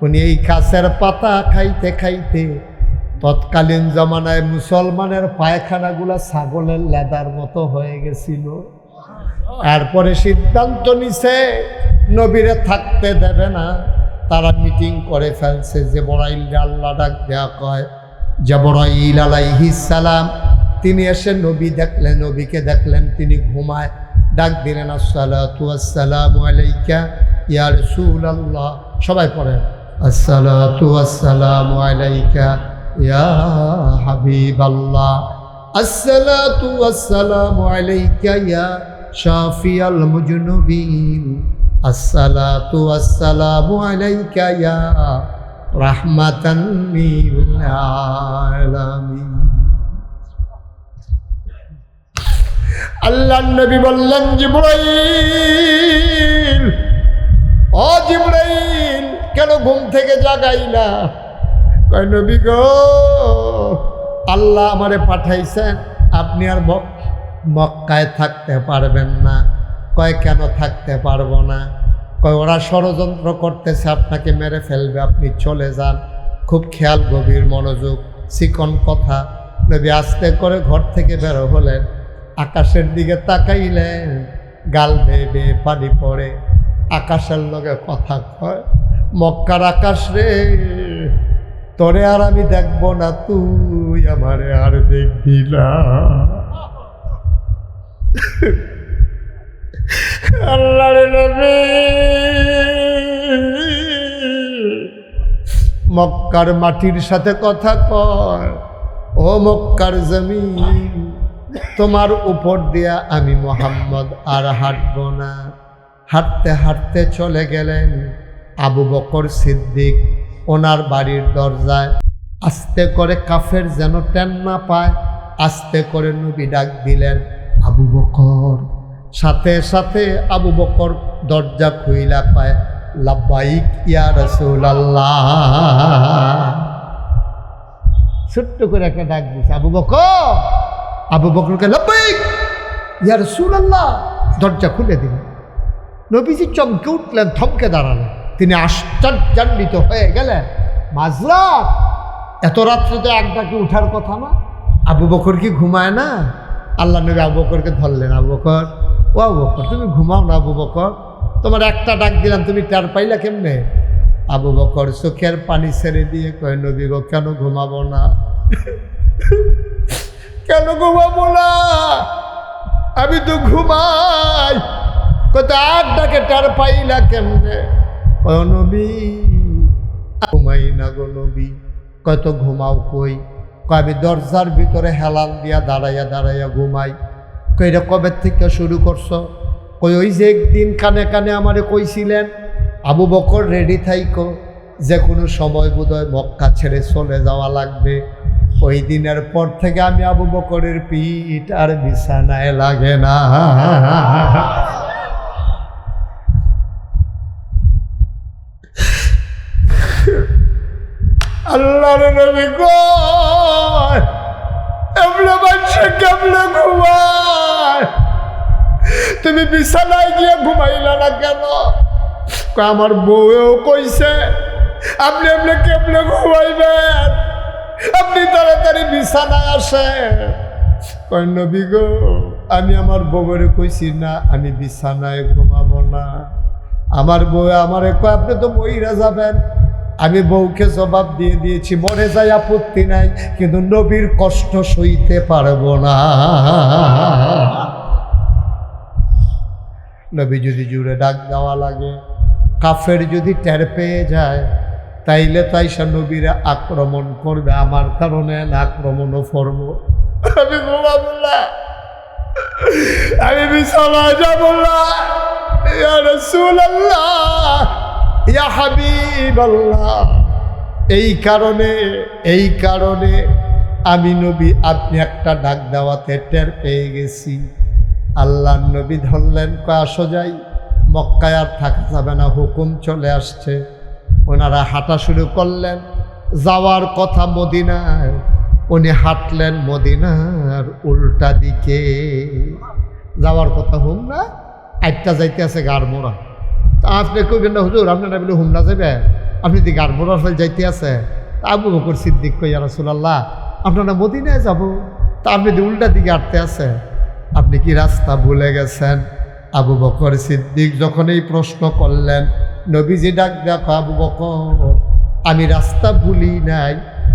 উনি এই গাছের পাতা খাইতে খাইতে তৎকালীন জমানায় মুসলমানের পায়খানাগুলা ছাগলের লেদার মতো হয়ে গেছিল। এরপরে সিদ্ধান্ত নিছে নবীরে থাকতে দেবে না। তারা মিটিং করে ফেলছে। জিবরাইল আল্লাহ ডাক দেয়া কয়, জিবরাইল আলাইহিস সালাম তিনি এসে নবী দেখলেন, নবীকে দেখলেন তিনি ঘুমায়। ডাক দিলেন আসসালাতু ওয়াসসালামু আলাইকা ইয়া রাসূলুল্লাহ। সবাই পড়েন আসসালাতু ওয়াসসালামু আলাইকা ইয়া হাবিবাল্লাহ, আসসালাতু ওয়াসসালামু আলাইকা ইয়া শাফিয়াল মুজনুবিন, আসসালাতু ওয়াসসালামু আলাইকা ইয়া রাহমাতান লিল আলামিন। আল্লাহর নবী বললেন জিবরাইল, ও জিবরাইল কেন ঘুম থেকে জাগাইলা? কয় নবী গো, আল্লাহ আমারে পাঠাইছেন, আপনি আর মক্কায় থাকতে পারবেন না। কয় কেন থাকতে পারবো না? কয় ওরা ষড়যন্ত্র করতেছে, আপনাকে মেরে ফেলবে, আপনি চলে যান। খুব খেয়াল, গভীর মনোযোগ, চিকন কথা। নবী আস্তে করে ঘর থেকে বেরো হলেন, আকাশের দিকে তাকাইলেন, গাল বেয়ে বেয়ে পানি পড়ে। আকাশের লগে কথা কয়, মক্কার আকাশ রে, তোরে আর আমি দেখবো না, তুই আমারে আর দেখবি না। আল্লাহর নবী মক্কার মাটির সাথে কথা কয়, ও মক্কার জমিন, তোমার উপর দিয়া আমি মুহাম্মদ আর হাঁটব না। হাঁটতে হাঁটতে চলে গেলেন আবু বকর সিদ্দিক ওনার বাড়ির দরজায়। আস্তে করে কাফের যেন টেন না পায়, আস্তে করে নবী ডাক দিলেন আবু বকর। সাথে সাথে আবু বকর দরজা খুইলা পায়, লাব্বাইক ইয়া রাসূলুল্লাহ। ছোট্ট করে একটা ডাক দিছে, আবু বকর। আবু বকরকে লাব্বাইক ইয়া রাসূলুল্লাহ, দরজা খুলে দিলেন। নবীজি চমকে উঠলেন, থমকে দাঁড়ালেন। তিনি আশ্চর্যান্বিত হয়ে গেলেন, মাঝরাত, এত রাত্রে তো এক ডাকে উঠার কথা না। আবু বকর কি ঘুমায় না? আল্লাহ নবী আবু বকরকে ধরলেন, আবু বকর, ও আবু বকর তুমি ঘুমাও না? আবু বকর, তোমার একটা ডাক দিলাম, তুমি টের পাইলা কেমনে? আবু বকর চোখের পানি ছেড়ে দিয়ে কয়, নবী গো, কেন ঘুমাবো না? কেন ঘুমাবো না? আমি তো ঘুমাই। কত আর ডাকে টের পাইলা কেমনে? কয়, নবী ঘুমাই না গো নবী। কত ঘুমাও কই? কয়, আমি দরজার ভিতরে হেলান দিয়া দাঁড়াইয়া দাঁড়াইয়া ঘুমাই। কই, এটা কবে থেকে শুরু করছো? কই, ওই যে একদিন কানে কানে আমারে কইছিলেন, আবু বকর রেডি থাইকো, যে কোনো সময় বোধহয় মক্কা ছেড়ে চলে যাওয়া লাগবে। ওই দিনের পর থেকে আমি আবু বকরের পিঠ আর বিছানায় লাগে না। আল্লাহর নবী কয়, এমনে মানুষে কেমনে ঘুমায়? তুমি বিছানায় গিয়ে ঘুমাইলা না কেন? আমার বউও কইছে আপনি এমনি কেমনে ঘুমাইবেন, আপনি তাড়াতাড়ি বিছানায় আসেন। কয়, নবী গো, আমি আমার বউরে কইছি না আমি বিছানায় ঘুমাবো না। আমার বউ আমারে কয়, আপনি তো মইরা যাবেন। আমি বউকে জবাব দিয়ে দিয়েছি, মরে যাই আপত্তি নাই, কিন্তু নবীর কষ্ট সইতে পারবো না। নবী যদি জুড়ে ডাক দেওয়া লাগে, কাফের যদি টের পেয়ে যায়, তাইলে তাই সে নবীরা আক্রমণ করবে, আমার কারণে আক্রমণও করবো। আমি ঘুমাবো না, আমি বিছানায় যাব না। ইয়া রাসূলুল্লাহ, ইয়া হাবিবাল্লাহ, এই কারণে আমি নবী আপনি একটা ডাক দেওয়াতে টের পেয়ে গেছি। আল্লাহর নবী ধরলেন, কয়, আসো যাই, মক্কায় আর থাকা যাবে না, হুকুম চলে আসছে। ওনারা হাঁটা শুরু করলেন, যাওয়ার কথা মদিনায়, উনি হাঁটলেন মদিনার উল্টা দিকে। যাওয়ার কথা হুমনা, আটটা যাইতে আছে গাড়মোড়া। তা আপনি কইবেন না, হুজুর আপনারা বলে হুমনা যাবে, আপনি দি গাড়মোড়ার ফেল যাইতে আছে। তা আবু বকর সিদ্দিক কই, ইয়া রাসূলুল্লাহ, আপনারা মদিনায় যাব, তা আপনি দি উল্টা দিকে হাঁটতে আছে, আপনি কি রাস্তা ভুলে গেছেন? আবু বকর সিদ্দিক যখন এই প্রশ্ন করলেন, নবীজি ডাক দেখো, আবু বকর, আমি রাস্তা ভুলি নাই,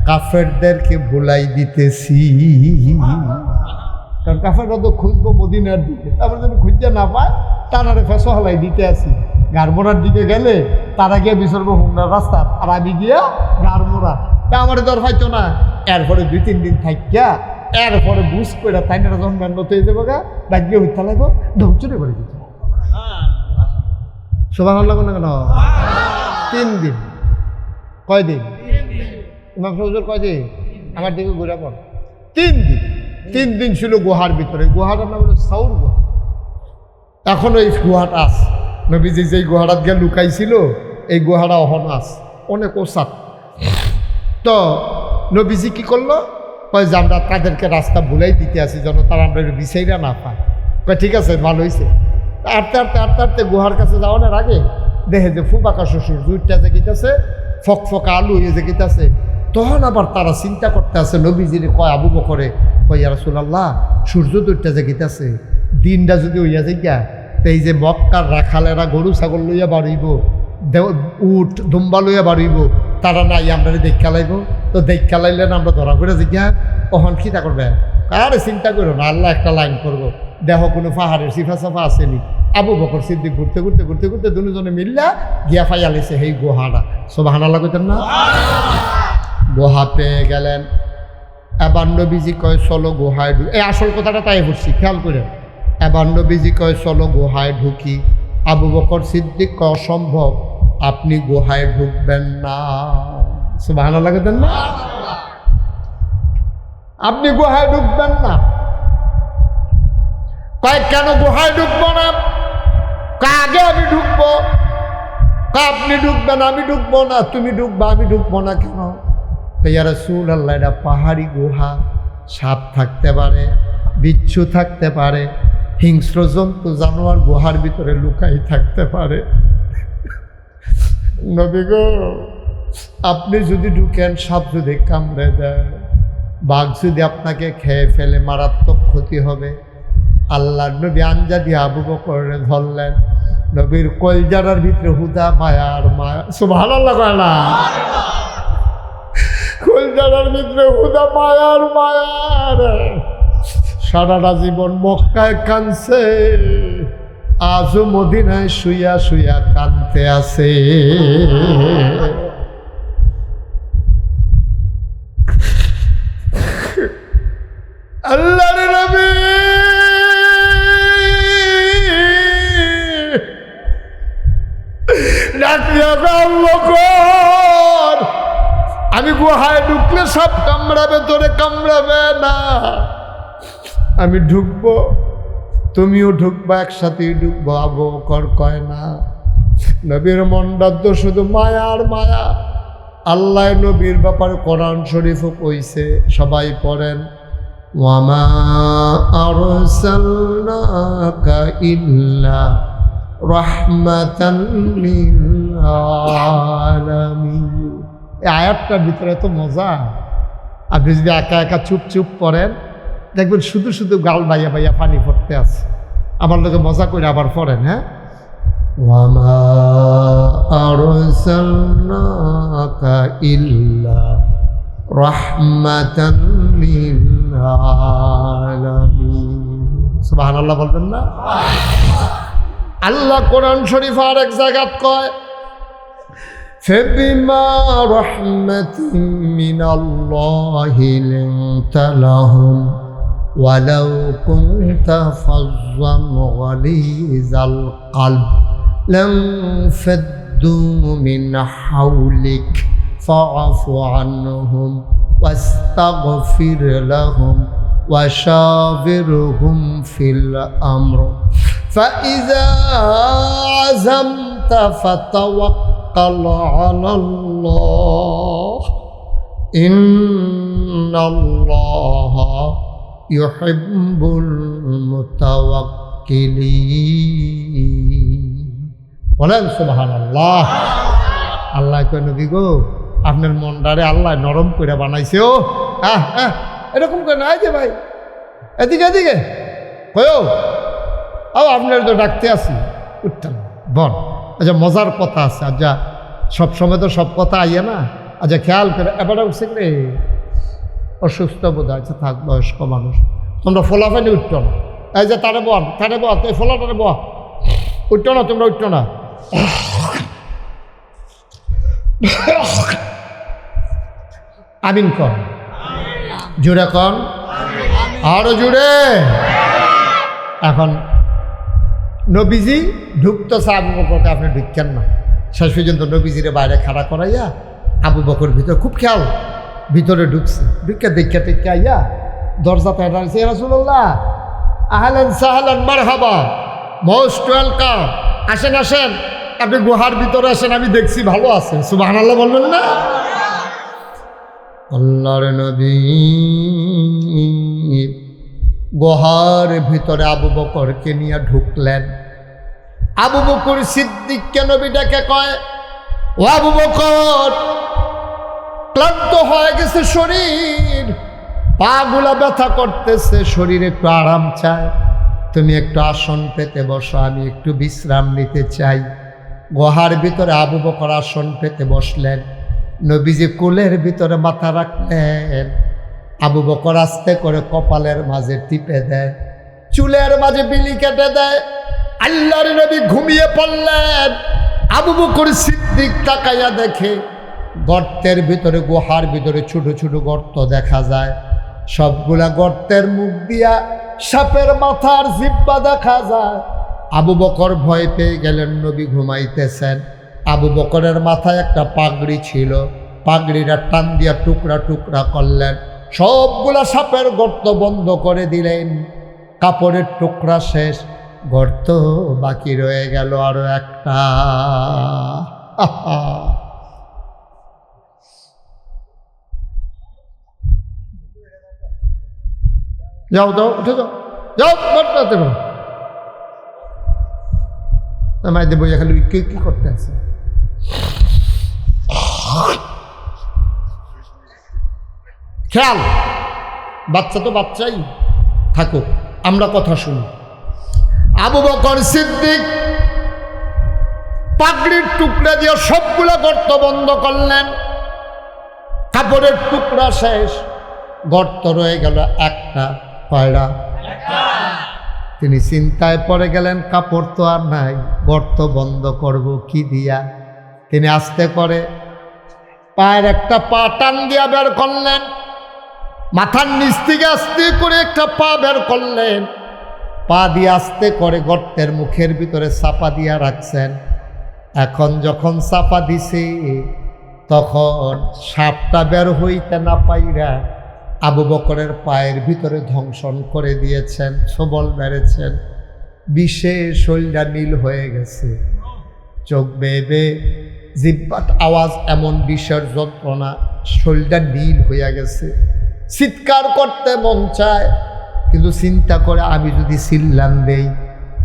কাফেরদেরকে ভুলাই দিতেছি। কারণ কাফেররা তো খুঁজবো মদিনার দিকে, তারপরে যদি খুঁজতে না পায় তারারে ফেসো হলাই দিতে আসি। গাড়মোড়ার দিকে গেলে তারা গিয়ে বিসর্গ হুমনার রাস্তা, আর আমি গিয়া গাড়মোড়া। তা আমার দর পাইতো না। এরপরে 2-3 দিন থাকিয়া এরপরে বুঝ করে তাই না, যখন মেন্নত হয়ে যাবো গা, ডাকিয়ে হইতে লাগবো, ঢুকচুরে করে দিত। সুবহানাল্লাহ না কেন? 3 দিন। কয়দিন? ইমাম সাহেব কয়দিন? আমার দিকে ঘুরে পড়। 3 দিন। 3 দিন ছিল গুহার ভিতরে। গুহাটার নাম হলো সাউর গুহা। এখনো এই গুহাটা আছে। নবীজি যেই গুহাটাত গিয়ে লুকাইছিল, এই গুহাটা অহনো আছে, অনেক ওসাত। তো নবীজি কি করলো? কয় যে আমরা তাদেরকে রাস্তা ভুলাই দিতে আসি, যেন তারা আমরা বিষয়টা না পায়। কয় ঠিক আছে, ভালো হয়েছে। আটতে গুহার কাছে যাওয়ানোর আগে দেখে যে ফুবাকা শ্বশুর দুইটা জেগিতেছে, ফকফকা আলু হয়ে জেগিতেছে। তখন আবার তারা চিন্তা করতে আছে, নবীজির কয় আবু বকরে, কয়, ইয়া রাসূলুল্লাহ, সূর্য দুইটা জেগিতেছে, দিনটা যদি হইয়া যাইয়া, তো এই যে মক্কার রাখালেরা গরু ছাগল লইয়া বাড়িব, উট দুম্বা লইয়া বাড়িব, তারা নাই আমরা দেখা লাইব, তো দেখা লাইলে আমরা ধরা করে জিজ্ঞা কখন খিতা করবে? আরে চিন্তা করো না, আল্লাহ একটা লাইন করবো, দেহ কোনো পাহাড়ের সিফা সাফা আসেনি। আবু বকর সিদ্দিক ঘুরতে ঘুরতে ঘুরতে ঘুরতে দুজনে মিল্লা গিয়া ফাইয়া লেছে সেই গুহাটা। সুবহানাল্লাহ কইতেন না? গুহা পেয়ে গেলেন। এবার নবীজি কয়, চলো গুহায় ঢুকি। এই আসল কথাটা তাই বলছি, খেয়াল করে। এবার নবীজি কয়, চলো গুহায় ঢুকি। আবু বকর সিদ্দিক কয়, অসম্ভব, আপনি গুহায় ঢুকবেন না। সুবহানাল্লাহ কইতেন না? আপনি গুহায় ঢুকবেন না। কয়, কেন গুহায় ঢুকবো না? আগে আমি ঢুকবো। আপনি ঢুকবেন, আমি ঢুকবো না। তুমি ঢুকবা, আমি ঢুকবো না কেন? ইয়া রাসূলুল্লাহ, এটা পাহাড়ি গুহা, সাপ থাকতে পারে, বিচ্ছু থাকতে পারে, হিংস্র জন্তু জানোয়ার গুহার ভিতরে লুকাই থাকতে পারে। নবী গো, আপনি যদি ঢুকেন, সাপ যদি কামড়ে দেয়, বাঘ যদি আপনাকে খেয়ে ফেলে, মারাত্মক ক্ষতি হবে। আল্লাহর নবী আঞ্জা দিয়ে আবু বকরকে ধরলেন, নবীর কলজারার ভিতরে হুদা মায়ার মায়া, সুবহানাল্লাহ কয় না? কলজারার ভিতরে হুদা মায়ার মায়ার, সারাটা জীবন মক্কায় কানছে, আজও মদিনায় শুইয়া শুইয়া কানতে আছে। আল্লাহর নবী আমি গুহায় ঢুকলে সব কামড়াবে, তোরে কামড়াবে না। আমি ঢুকবো, তুমিও ঢুকবা, একসাথেই ঢুকবো। আবু বকর কয় না। নবীর মনটা তো শুধু মায়ার মায়া। আল্লাহ নবীর ব্যাপারে কোরআন শরীফও কইছে, সবাই পড়েন, ওয়ামা আরসালনাকা ইল্লা রাহমাতান লিল আলামিন। এই আয়াতটার ভিতরে তো মজা। আপনি যদি একা একা চুপ চুপ পড়েন, দেখবেন শুধু শুধু গাল বাইয়া বাইয়া পানি পড়তে আছে। আমার লোকে মজা করে আবার পড়েন, হ্যাঁ, ওয়ামা আরসালনাকা ইল্লা রাহমাতান লিল আলামিন। সুবহানাল্লাহ বলবেন না? আল্লাহ কোরআন শরীফ আর এক জায়গাত কয়, فبما رحمة من الله لنت لهم ولو كنت فظا غليظ القلب لانفضوا من حولك فاعف عنهم واستغفر لهم وشاورهم في الأمر فإذا عزمت فتوكل على الله إن الله يحب المتوكلين। বলেন সুবহানাল্লাহ। আল্লাহ কয়, নবী গো, আপনার মনটারে আল্লাহ নরম করে বানাইছে। ও এরকম করে না, যে ভাই এদিকে এদিকে কয়ও, আপনার তো ডাকতে আসি, উঠতাম বল। আচ্ছা, মজার কথা আছে। আচ্ছা, সবসময় তো সব কথা আইয়া না। আচ্ছা, খেয়াল করে এবারে উঠছে রে, অসুস্থ বোধ হয়। আচ্ছা থাক, বয়স্ক মানুষ, তোমরা ফোলাফানি উঠতো না। এই যে তারে বল, তুই ফোলাটারে বল, উঠতো না, তোমরা উঠতো না। আমিন কর, জুড়ে কন, আরো জুড়ে। এখন নবীজি ঢুকতেছে, আবু বকরকে আপনি ঢুকছেন না। শেষ পর্যন্ত নবীজিরে বাইরে খাড়া করাইয়া আবু বকর ভিতরে খুব খেয়াল ভিতরে ঢুকছে। ঢুকে দেখে টেকে আইয়া দরজাতে দাঁড়িয়েছে, রাসূলুল্লাহ আহলান সাহলান মারহাবা, মোস্ট ওয়েলকাম, আসেন আসেন, আপনি গুহার ভিতরে আসেন, আমি দেখছি ভালো আছেন। সুবহানাল্লাহ বলবেন না? আল্লাহর নবী গুহার ভিতরে আবু বকরকে নিয়ে ঢুকলেন। আবু বকর সিদ্দিককে নবী ডেকে কয়, ও আবু বকর, ক্লান্ত হয়ে গেছে শরীর, পাগুলা ব্যথা করতেছে, শরীরে একটু আরাম চায়, তুমি একটু আসন পেতে বসো, আমি একটু বিশ্রাম নিতে চাই। গুহার ভিতরে আবু বকর আসন পেতে বসলেন। নবীজি কোলের ভিতরে মাথা রাখলেন। আবু বকর আস্তে করে কপালের মাঝে টিপে দেয়, চুলের মাঝে বিলি কেটে দেয়। আল্লাহর নবী ঘুমিয়ে পড়লেন। আবু বকর সিদ্দিক তাকাইয়া দেখে গর্তের ভিতরে, গুহার ভিতরে ছোট ছোট গর্ত দেখা যায়। সবগুলা গর্তের মুখ দিয়া সাপের মাথার জিব্বা দেখা যায়। আবু বকর ভয় পেয়ে গেলেন, নবী ঘুমাইতেছেন। আবু বকরের মাথায় একটা পাগড়ি ছিল, পাগড়িটা টান দিয়া টুকরা টুকরা করলেন, সবগুলা সাপের গর্ত বন্ধ করে দিলেন। কাপড়ের টুকরা শেষ, গর্ত বাকি রয়ে গেল আরো একটা। যাও যাও, উঠে যাও, যাও, গর্ততে মাইদে বইয়া খালি কি কি করতে আছে। খেয়াল, বাচ্চা তো বাচ্চাই থাকুক, আমরা কথা শুনি। আবু বকর সিদ্দিক পাগড়ির টুকরা দিয়ে সবগুলা গর্ত বন্ধ করলেন। কাপড়ের টুকরা শেষ, গর্ত রয়ে গেল একটা। কয়টা? তিনি চিন্তায় পড়ে গেলেন, কাপড় তো আর নাই, গর্ত বন্ধ করব কি দিয়া? তিনি আস্তে করে পায়ের একটা পা টান দিয়া বের করলেন, মাথার নিচ থেকে আস্তে করে একটা পা বের করলেন, পা দিয়ে আস্তে করে গর্তের মুখের ভিতরে চাপা দিয়া রাখছেন। এখন যখন চাপা দিছে তখন সাপটা বের হইতে না পাইরা আবু বকরের পায়ের ভিতরে ধ্বংসন করে দিয়েছেন, সবল মেরেছেন। বিষে শরীরটা নীল হয়ে গেছে, চোখ বেয়ে জিব্বাত আওয়াজ, এমন বিষের যন্ত্রণা, শরীরটা নীল হইয়া গেছে। চিৎকার করতে মন চায়, কিন্তু চিন্তা করে আমি যদি চিল্লান দেই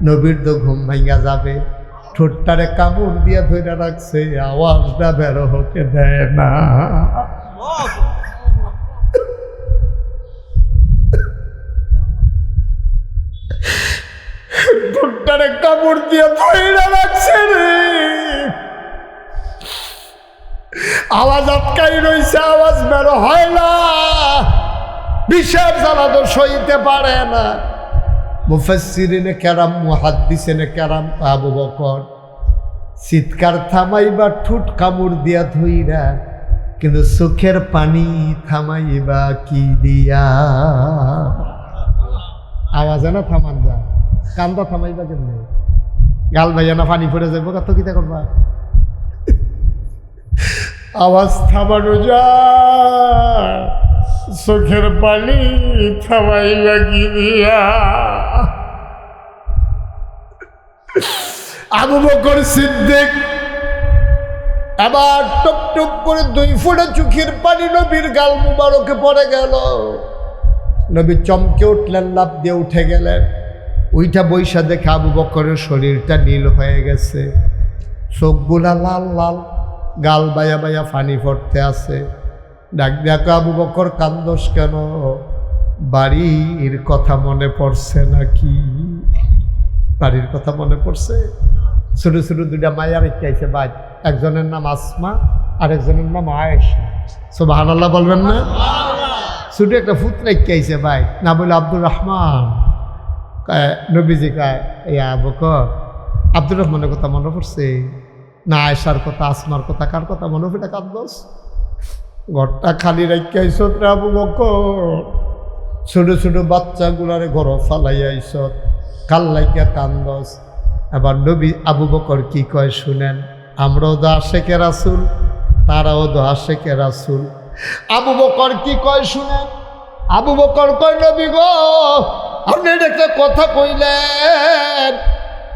নবীর তো ঘুম ভাঙা যাবে। ঠোঁটটারে কামড় দিয়ে ধরে রাখছে, আওয়াজটা বের হতে দেয় না। ঠোঁটটারে কামড় দিয়ে ধরে রাখছে রে, আওয়াজ আটকাই রয়েছে, আওয়াজ বের হয় না। বিষের জ্বালা তো সইতে পারে না। মুফাসসিরিনে কেরাম, মুহাদ্দিসিনে কেরাম, আবু বকর চিৎকার থামাইবা ঠোঁট কামড় দিয়া ধইরা, কিন্তু চোখের পানি থামাইবা কি দিয়া? আওয়াজ না থামান যা, কান্দা থামাইবা কেমনে? গাল ভাইয়া না পানি পড়ে যাবো, কত কিতা করবা? আওয়াজ থামানো যায়, চোখের পানি থামাইবা কি দিয়া? আবু বকর সিদ্দিক আবার টপ টপ করে 2 ফোঁটা চোখের পানি নবীর গাল মুবারকে পড়ে গেল। নবী চমকে উঠলেন, লাফ দিয়ে উঠে গেলেন। ওইটা বৈশা দেখে আবু বকরের শরীরটা নীল হয়ে গেছে, চোখগুলা লাল লাল, গাল বায়া বায়া পানি পড়তে আছে। ডাক দেখো, আবু বকর কান্দোস কেন? বাড়ির কথা মনে পড়ছে নাকি? বাড়ির কথা মনে পড়ছে? ছোট ছোট 2টা মায়া রেখে আইছে ভাই, একজনের নাম আসমা আর একজনের নাম আয়েশা। সুবহানাল্লাহ বলবেন না? ছোট একটা ফুত রেখে আইছে ভাই, না বলে আব্দুর রহমান। নবীজি কয়, ইয়া আবু বকর, আব্দুর রহমানের কথা মনে পড়ছে না? আয়েশার কথা, আসমার কথা, কার কথা মনে পড়ে কান্দোস? ঘরটা খালি রেখে আইস রে আবু বকর, ছোট ছোট বাচ্চাগুলারে ঘর ফালাই আইস, কাল লাইকা কান্দস। আবার নবী আবু বকর কি কয় শুনেন, আমরাও তো আশেকে রাসূল, তারাও তো আশেকে রাসূল। আবু বকর কি কয় শুনেন, আবু বকর কয়, নবী গো, আপনি একটা কথা কইলেন,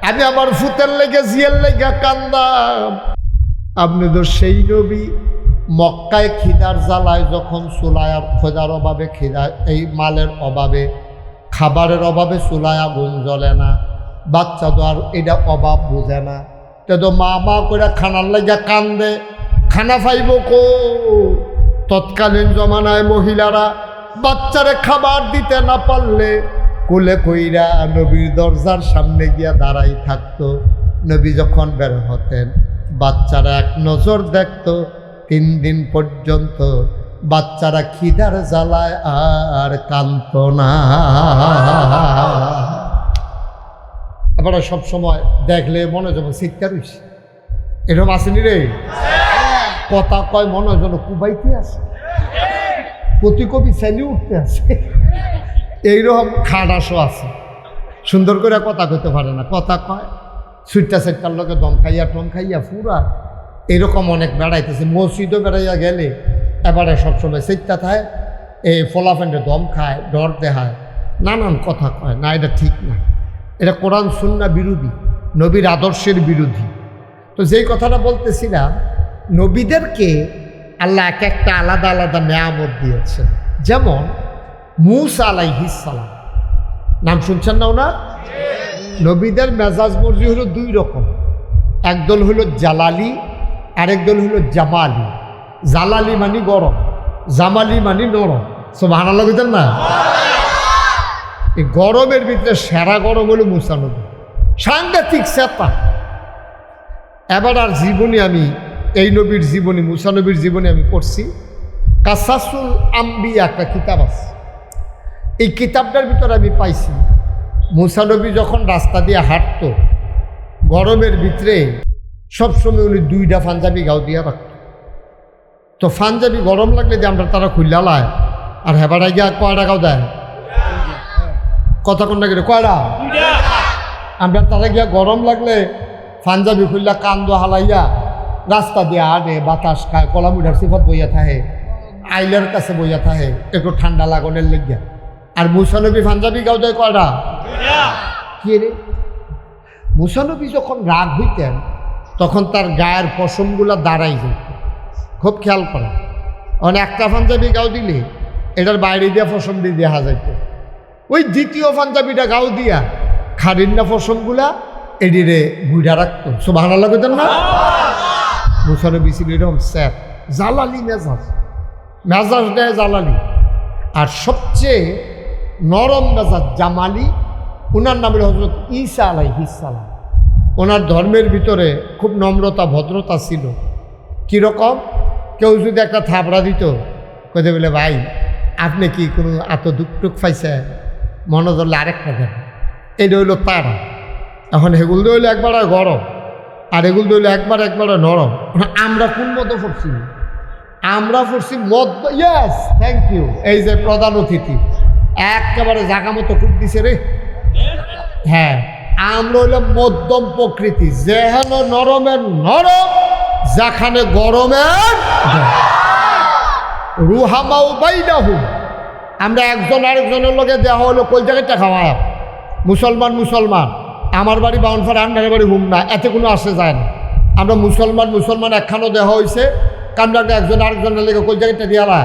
আমি আমার ফুতের লেগে জিয়ের লেগে কান্দাম। আপনি তো সেই নবী, মক্কায় খিদার জ্বালায় যখন চুলায় খোঁজার অভাবে, খিদা এই মালের অভাবে, খাবারের অভাবে চুলায় আগুন জ্বলে না, বাচ্চা তো আর এটা অভাব বুঝে না, তে তো মা মা করে খানার লেগে কান্দে, খানা পাইব কো? তৎকালীন জমানায় মহিলারা বাচ্চারে খাবার দিতে না পারলে কোলে কইরা নবীর দরজার সামনে গিয়া দাঁড়াই থাকতো। নবী যখন বের হতেন বাচ্চারা এক নজর দেখত। 3 দিন পর্যন্ত বাচ্চারা খিদার জ্বালায় আর কাঁদত না। এবারে সব সময় দেখলে মনে যেন শিক্ষা রয়েছে, এরকম আসেনি রে? কথা কয় মনে যেন কুবাইতে আছে, প্রতি কবি ফেলি উঠতে আছে, এইরকম খাডাসও আছে। সুন্দর করে কথা কইতে পারে না, কথা কয় সুইটটা সেটটার লোকে দম খাইয়া টম খাইয়া পুরা এরকম অনেক বেড়াইতেছে। মসজিদও বেড়াইয়া গেলে এবারে সবসময় সেটটা থাকে, এই ফলাফেন্ডে দম খায়, ডর দেখায়, নানান কথা কয়। না, এটা ঠিক না, এটা কোরআন সুন্নাহ বিরোধী, নবীর আদর্শের বিরোধী। তো যেই কথাটা বলতেছিলাম, নবীদেরকে আল্লাহ এক একটা আলাদা আলাদা নেয়ামত দিয়েছে। যেমন মূসা আলাইহিস সালাম, নাম শুনছেন না ওনার? নবীদের মেজাজ মর্জি হলো 2 রকম, একদল হলো জালালি, আরেক দল হলো জামালি। জালালি মানে গরম, জামালি মানে নরম। সুবহানাল্লাহ বুঝলেন না? এই গরমের ভিতরে সেরা গরম হলো মূসা নবী, সাংঘাতিক চেতা। এবার আর জীবনী আমি এই নবীর জীবনী মুসা নবীর জীবনী আমি পড়ছি। কাসাসুল আম্বিয়া একটা কিতাব আছে, এই কিতাবটার ভিতরে আমি পাইছি মুসা নবী যখন রাস্তা দিয়ে হাঁটত গরমের ভিতরে সবসময় উনি 2টা পাঞ্জাবি গাও দিয়া রাখত। তো পাঞ্জাবি গরম লাগলে যে আমরা তারা খুললা লায় আর হেবাড়াই গিয়া কয়টা গাও দেয় কথা কোনটা গেলে কয়টা আমরা তারা গিয়া গরম লাগলে পাঞ্জাবি খুললা কান্দ হালাইয়া রাস্তা দিয়ে আনে বাতাস খায় কলামুঠার সিফত বইয়া থাকে আইলার কাছে বইয়া থাকে একটু ঠান্ডা লাগানোর লেগিয়া। আর মুসা নবী পাঞ্জাবি গাও দেয় কয়টা কি রে? মুসা নবী যখন রাগ হইতেন তখন তার গায়ের পশমগুলা দাঁড়াই যেত, খুব খেয়াল করে। মানে একটা পাঞ্জাবি গাও দিলে এটার বাইরে দিয়া পশম দিয়ে দেখা যাইত, ওই দ্বিতীয় পাঞ্জাবিটা গাও দিয়া খারিন্না পশমগুলা এডিরে বুঝা রাখতো। সুবহানাল্লাহ কইতেন না? মুসা নবী ছিল এরকম স্যার জালালি মেজাজ দেয় জালালি। আর সবচেয়ে নরম মেজাজ জামালি ওনার নাম হল হযরত ঈসা আলাইহিস সালাম। ওনার ধর্মের ভিতরে খুব নম্রতা ভদ্রতা ছিল। কীরকম? কেউ যদি একটা থাবড়া দিত কইতে বলে ভাই আপনি কি কোনো এত দুঃখ টুক পাইছেন, মনে ধরলে আরেকটা দেন। এটা হইল তারা। এখন এগুলো হইলো একবারে গরম আর এগুলো হইলো একবারে নরম। আমরা কোন মতো পড়ছি? আমরা পড়ছি মধ্য। Yes, thank you. এই যে প্রধান অতিথি একেবারে জাগা মতো খুব দিছে রে। হ্যাঁ, আমরা হইলাম মধ্যম প্রকৃতি, যেহেন নরমের নরম, যেখানে গরমের রুহামাউ বাইনাহুম। আমরা একজন আরেকজনের লগে দেওয়া হলো কই জায়গাটা খাওয়া মুসলমান আমার বাড়ি বাউনফার আন্ডারের বাড়ি হুম না, এতে কোনো আসে যায় না। আমরা মুসলমান একখানো দেওয়া হয়েছে কারণ একজন আরেকজনের লেগে কই জায়গাটা দিয়ালা।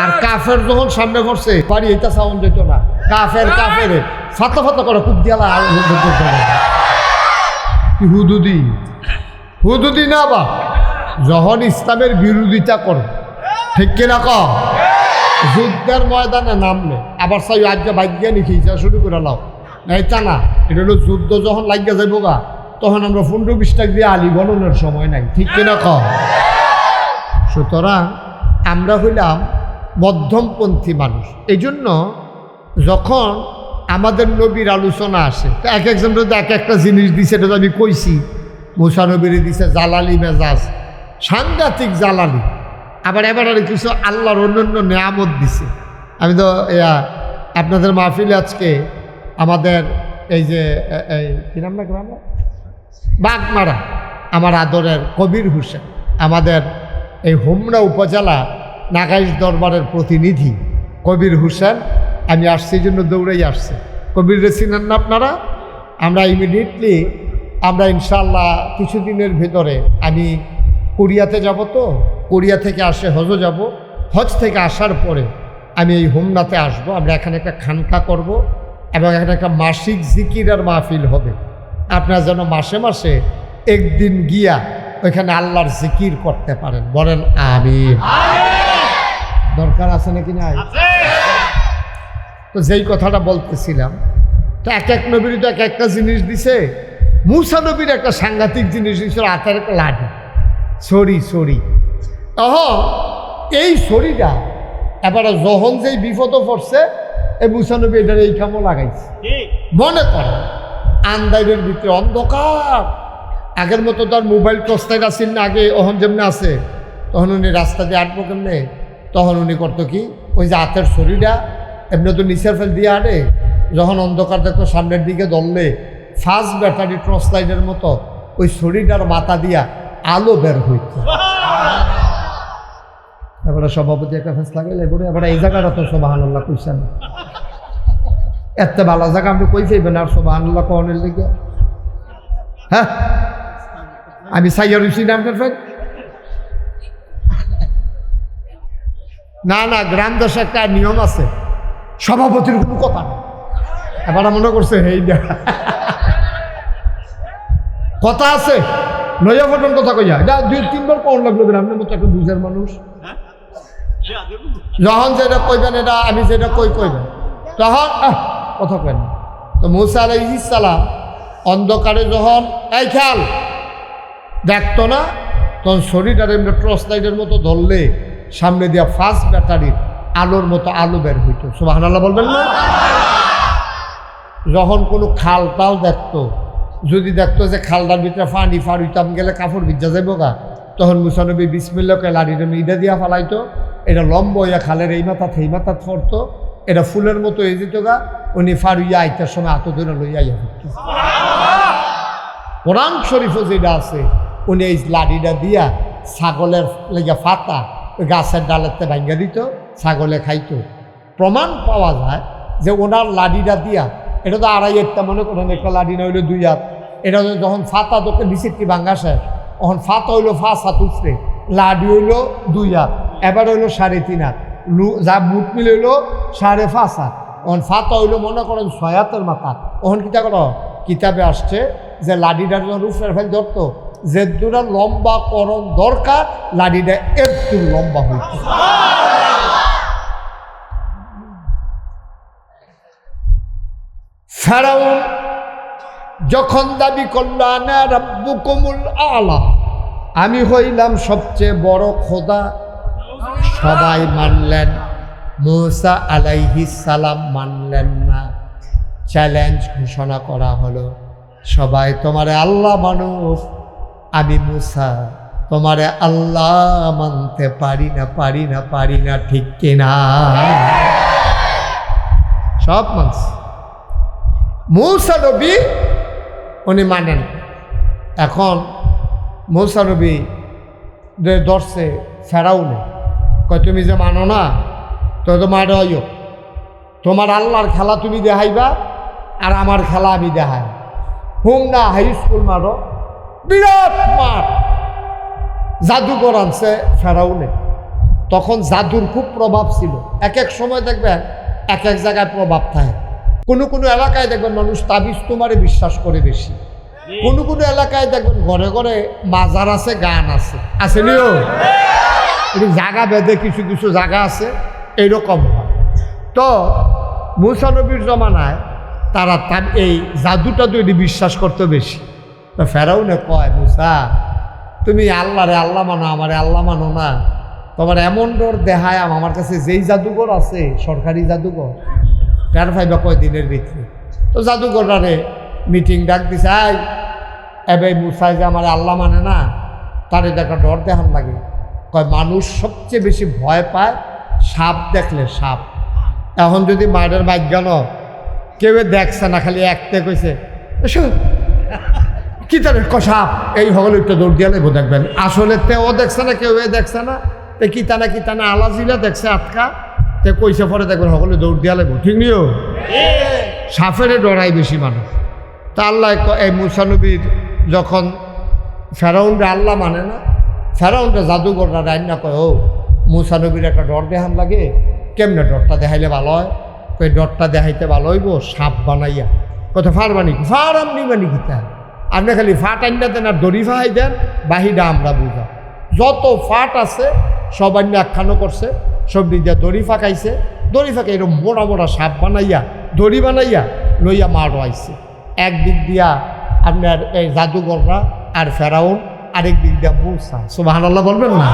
আর কাফের যখন সামনে পড়ছে বাড়ি এটা সাউন্ড যেত না, কাফের ফাতা করে খুব দিয়ালা। হুদুদি না বা যখন ইসলামের বিরোধিতা করো, ঠিক কিনা ক যুদ্ধের ময়দানে নামলে আবার সাই আজ বাইক নিখেইছা শুরু করে লাও এটা না। এটা হলো যুদ্ধ যখন লাগিয়া যাইব গা তখন আমরা 15-20 টাকা দিয়ে আলী গণনের সময় নাই, ঠিক কিনা ক। সুতরাং আমরা হইলাম মধ্যমপন্থী মানুষ। এই জন্য যখন আমাদের নবীর আলোচনা আসে এক একজন এক একটা জিনিস দিছে, এটা তো আমি কইছি। মুসা নবীর দিছে জালালি মেজাজ, সাংঘাতিক জালালি। আবার কিছু আল্লাহর অন্যান্য নেয়ামত দিছে। আমি তো আপনাদের মাহফিলে আজকে আমাদের এই যে কি নাম না বাগমারা আমার আদরের কবির হোসেন, আমাদের এই হোমনা উপজেলা নাগাইশ দরবারের প্রতিনিধি কবির হোসেন, আমি আসছি এই জন্য দৌড়াই আসছে। কবির চিনেন না আপনারা? আমরা ইমিডিয়েটলি আমরা ইনশাল্লাহ কিছুদিনের ভেতরে আমি কোরিয়াতে যাব। তো কোরিয়া থেকে আসে হজ যাব, হজ থেকে আসার পরে আমি এই হোমনাতে আসব। আমরা এখানে একটা খানকা করব এবং এখানে একটা মাসিক জিকির আর মাহফিল হবে। আপনারা যেন মাসে মাসে একদিন গিয়া ওইখানে আল্লাহর জিকির করতে পারেন, বলেন আমিন। দরকার আছে নাকি নাই? তো যেই কথাটা বলতেছিলাম, তো এক নবীর তো একটা জিনিস দিছে। মুসা নবীর একটা সাংঘাতিক জিনিস দিছিল, হাতের একটা লাঠি, ছড়ি। এই ছড়িটা এবারে যখন যেই বিপদও পড়ছে এই মুসা নবী এটার এই কামও লাগাইছে। মনে করে আন্দাইরের ভিতরে অন্ধকার, আগের মতো তার মোবাইল টর্চলাইট আসেন না আগে, ওহন যেমনি আছে তখন উনি রাস্তা দিয়ে আটবো কেমনে, তখন উনি করতো কি ওই যে হাতের ছড়িটা এমনি তো নিচের ফেল দিয়ে আটে, যখন অন্ধকার দেখতো সামনের দিকে ধরলে ফাস্ট ব্যাটারি টর্চলাইটের মতো ওই ছড়িটার মাথা দিয়া আলো বের হইত। এবারে সভাপতি একটা ফেস লাগাইলে এবারে এই জায়গাটা তো সুবহানাল্লাহ কইছেন, এত ভালো জায়গা আপনি কই যাইবেন আর সুবহানাল্লাহ কনের দিকে। হ্যাঁ, আমি সাইয়ার হইছি না আপনার ফেক না গ্রাম দেশে একটা নিয়ম আছে, সভাপতির কোনো কথা নেই। এবার মনে করছে এই কথা আছে নয়া ফটন কথা কইয়া, এটা 2-3 বার কোন লাগলো আপনার মতো একটা বুঝার মানুষ। যখন যেটা কইবেন এটা আমি যেটা কইবেন তখন কথা কেন। তো মুসা আলাইহিস সালাম অন্ধকারে যখন এই খেয়াল দেখতো না, তখন শরীরটার এমনি টর্চ লাইটের মতো ধরলে সামনে দিয়া ফাস্ট ব্যাটারির আলোর মতো আলো বের হইতো। সুবহানাল্লাহ বলবেন না? যখন কোনো খাল টাল দেখতো, যদি দেখতো যে খালটার ভিতরে পানি ফার হইতাম গেলে কাপড় ভিজা যাইব গা, তখন মুসা নবী বিসমিল্লাহকে লাড়িটা ইটা দিয়া ফালাইতো। এটা লম্বা হইয়া খালের এই মাথা সেই মাথা ফরতো, এটা ফুলের মতো হয়ে যেত গা। উনি ফার হইয়া আইতার সময় হাত ধরে লইয়া ইয়া করতো। কোরআন শরীফও যেটা আছে, উনি এই লাড়িটা দিয়া ছাগলের লেগে ফাতা গাছের ডালেতে ভাঙ্গা দিত, ছাগলে খাইতো। প্রমাণ পাওয়া যায় যে ওনার লাড়িটা দিয়া, এটা তো 2.5 মনে করেন, একটা লাড়ি না হইলো 2 হাত। এটা যখন ফাতা তোকে বিচিত্রি ভাঙ্গা শেষ, তখন ফাতা হইলো 5 হাত উঠছে, লাড়ি হইলো 2 হাত, এবার হইলো 3.5 হাত, যা মুঠ মিলে হইলো 5.5 হাত। তখন ফাতা হইলো মনে করেন 6 হাতের মাথা। তখন কিতা করো, কিতাবে আসছে যে লাড়িটা যখন উপরের ফেল ধরতো, যে দুটা লম্বা করণ দরকার, লাড়িটা একটু লম্বা হইতো। ফেরাউন যখন দাবি করল আনা রাব্বুকুমুল আলা, আমি হইলাম সবচেয়ে বড় খোদা, সবাই মানলেন। মূসা আলাইহিস সালাম মানলেন না। চ্যালেঞ্জ ঘোষণা করা হলো, সবাই তোমারে আল্লাহ মানুষ। আমি মূসা তোমারে আল্লাহ মানতে পারি না, পারি না, পারি না, ঠিক কিনা? সব মানছে। মূসা নবী উনি মানেন। এখন মূসা নবী ধরছে ফেরাউনে, কয় তুমি যে মানো না, তো তোমার হইও, তোমার আল্লাহর খেলা তুমি দেখাইবা আর আমার খেলা আমি দেখাই। হুম না হাই স্কুল মারো, বিরাট মাঠ, জাদুঘর আনছে ফেরাউনে। তখন জাদুর খুব প্রভাব ছিল। এক এক সময় দেখবেন এক এক জায়গায় প্রভাব থাকে। কোনো কোনো এলাকায় দেখবেন মানুষ তাবিজ তোমারে বিশ্বাস করে বেশি। কোনো কোনো এলাকায় দেখবেন ঘরে ঘরে মাজার আছে, গান আছে, আছে নিও জায়গা বেঁধে কিছু কিছু জায়গা আছে, এইরকম হয়। তো মূসা নবীর জমানায় তারা এই জাদুটা তৈরি বিশ্বাস করতে বেশি। তো ফেরাউনে কয়, মূসা তুমি আল্লাহরে আল্লাহ মানো, আমারে আল্লাহ মানো না, তোমার এমন ডর দেখায় আমার কাছে যেই জাদুঘর আছে, সরকারি জাদুঘর, টার ফাইবা কয়দিনের ভিতরে। তো জাদুঘরারে মিটিং ডাক দিছে, আই এবার মূসায় যে আমার আল্লাহ মানে না, তার একটা ডর দেখান লাগে। কয় মানুষ সবচেয়ে বেশি ভয় পায় সাপ দেখলে, সাপ। এখন যদি মায়ের বাইজ্ঞান কেউ দেখছে না, খালি একটা কইছে কি তাদের সাপ, এই হলে একটু দৌড় দিয়ে লাগবো দেখবেন। আসলে তেও দেখছে না, কেউ দেখছে না, তো কি তানা আলাজিলা দেখছে আটকা, তে কইসে পরে দেখবেন সকলে দৌড় দিয়া লাগবো, ঠিক নিও। সাপেরে ডরাই বেশি মানুষ। তা আল্লাহ এই মূসা নবীর যখন ফেরাউনরা আল্লাহ মানে না, ফেরাউনরা জাদুঘররা রান্না কয়, ও মূসা নবীর একটা ডর দেখান লাগে, কেমনে ডরটা দেখাইলে ভালো হয়? কই ডরটা দেখাইতে ভালো হইব সাপ বানাইয়া। কত ফার বানি, ফার আমনি বানি কিতা, আপনি খালি ফাট আইনা দেন আর দড়ি ফাহাই দেন, বাহিটা আমরা বুঝা। যত ফাট আছে সব আইনে একখানো করছে, সব দিক দিয়া দড়ি ফাঁকাইছে, দড়ি ফাঁকাই এরকম বড় বড় সাপ বানাইয়া দড়ি বানাইয়া লইয়া মার আইছে। একদিক দিয়া আপনার এই জাদুঘররা আর ফেরাউন, আরেক দিক দিয়া মূসা। সুবহানাল্লাহ বলবেন না?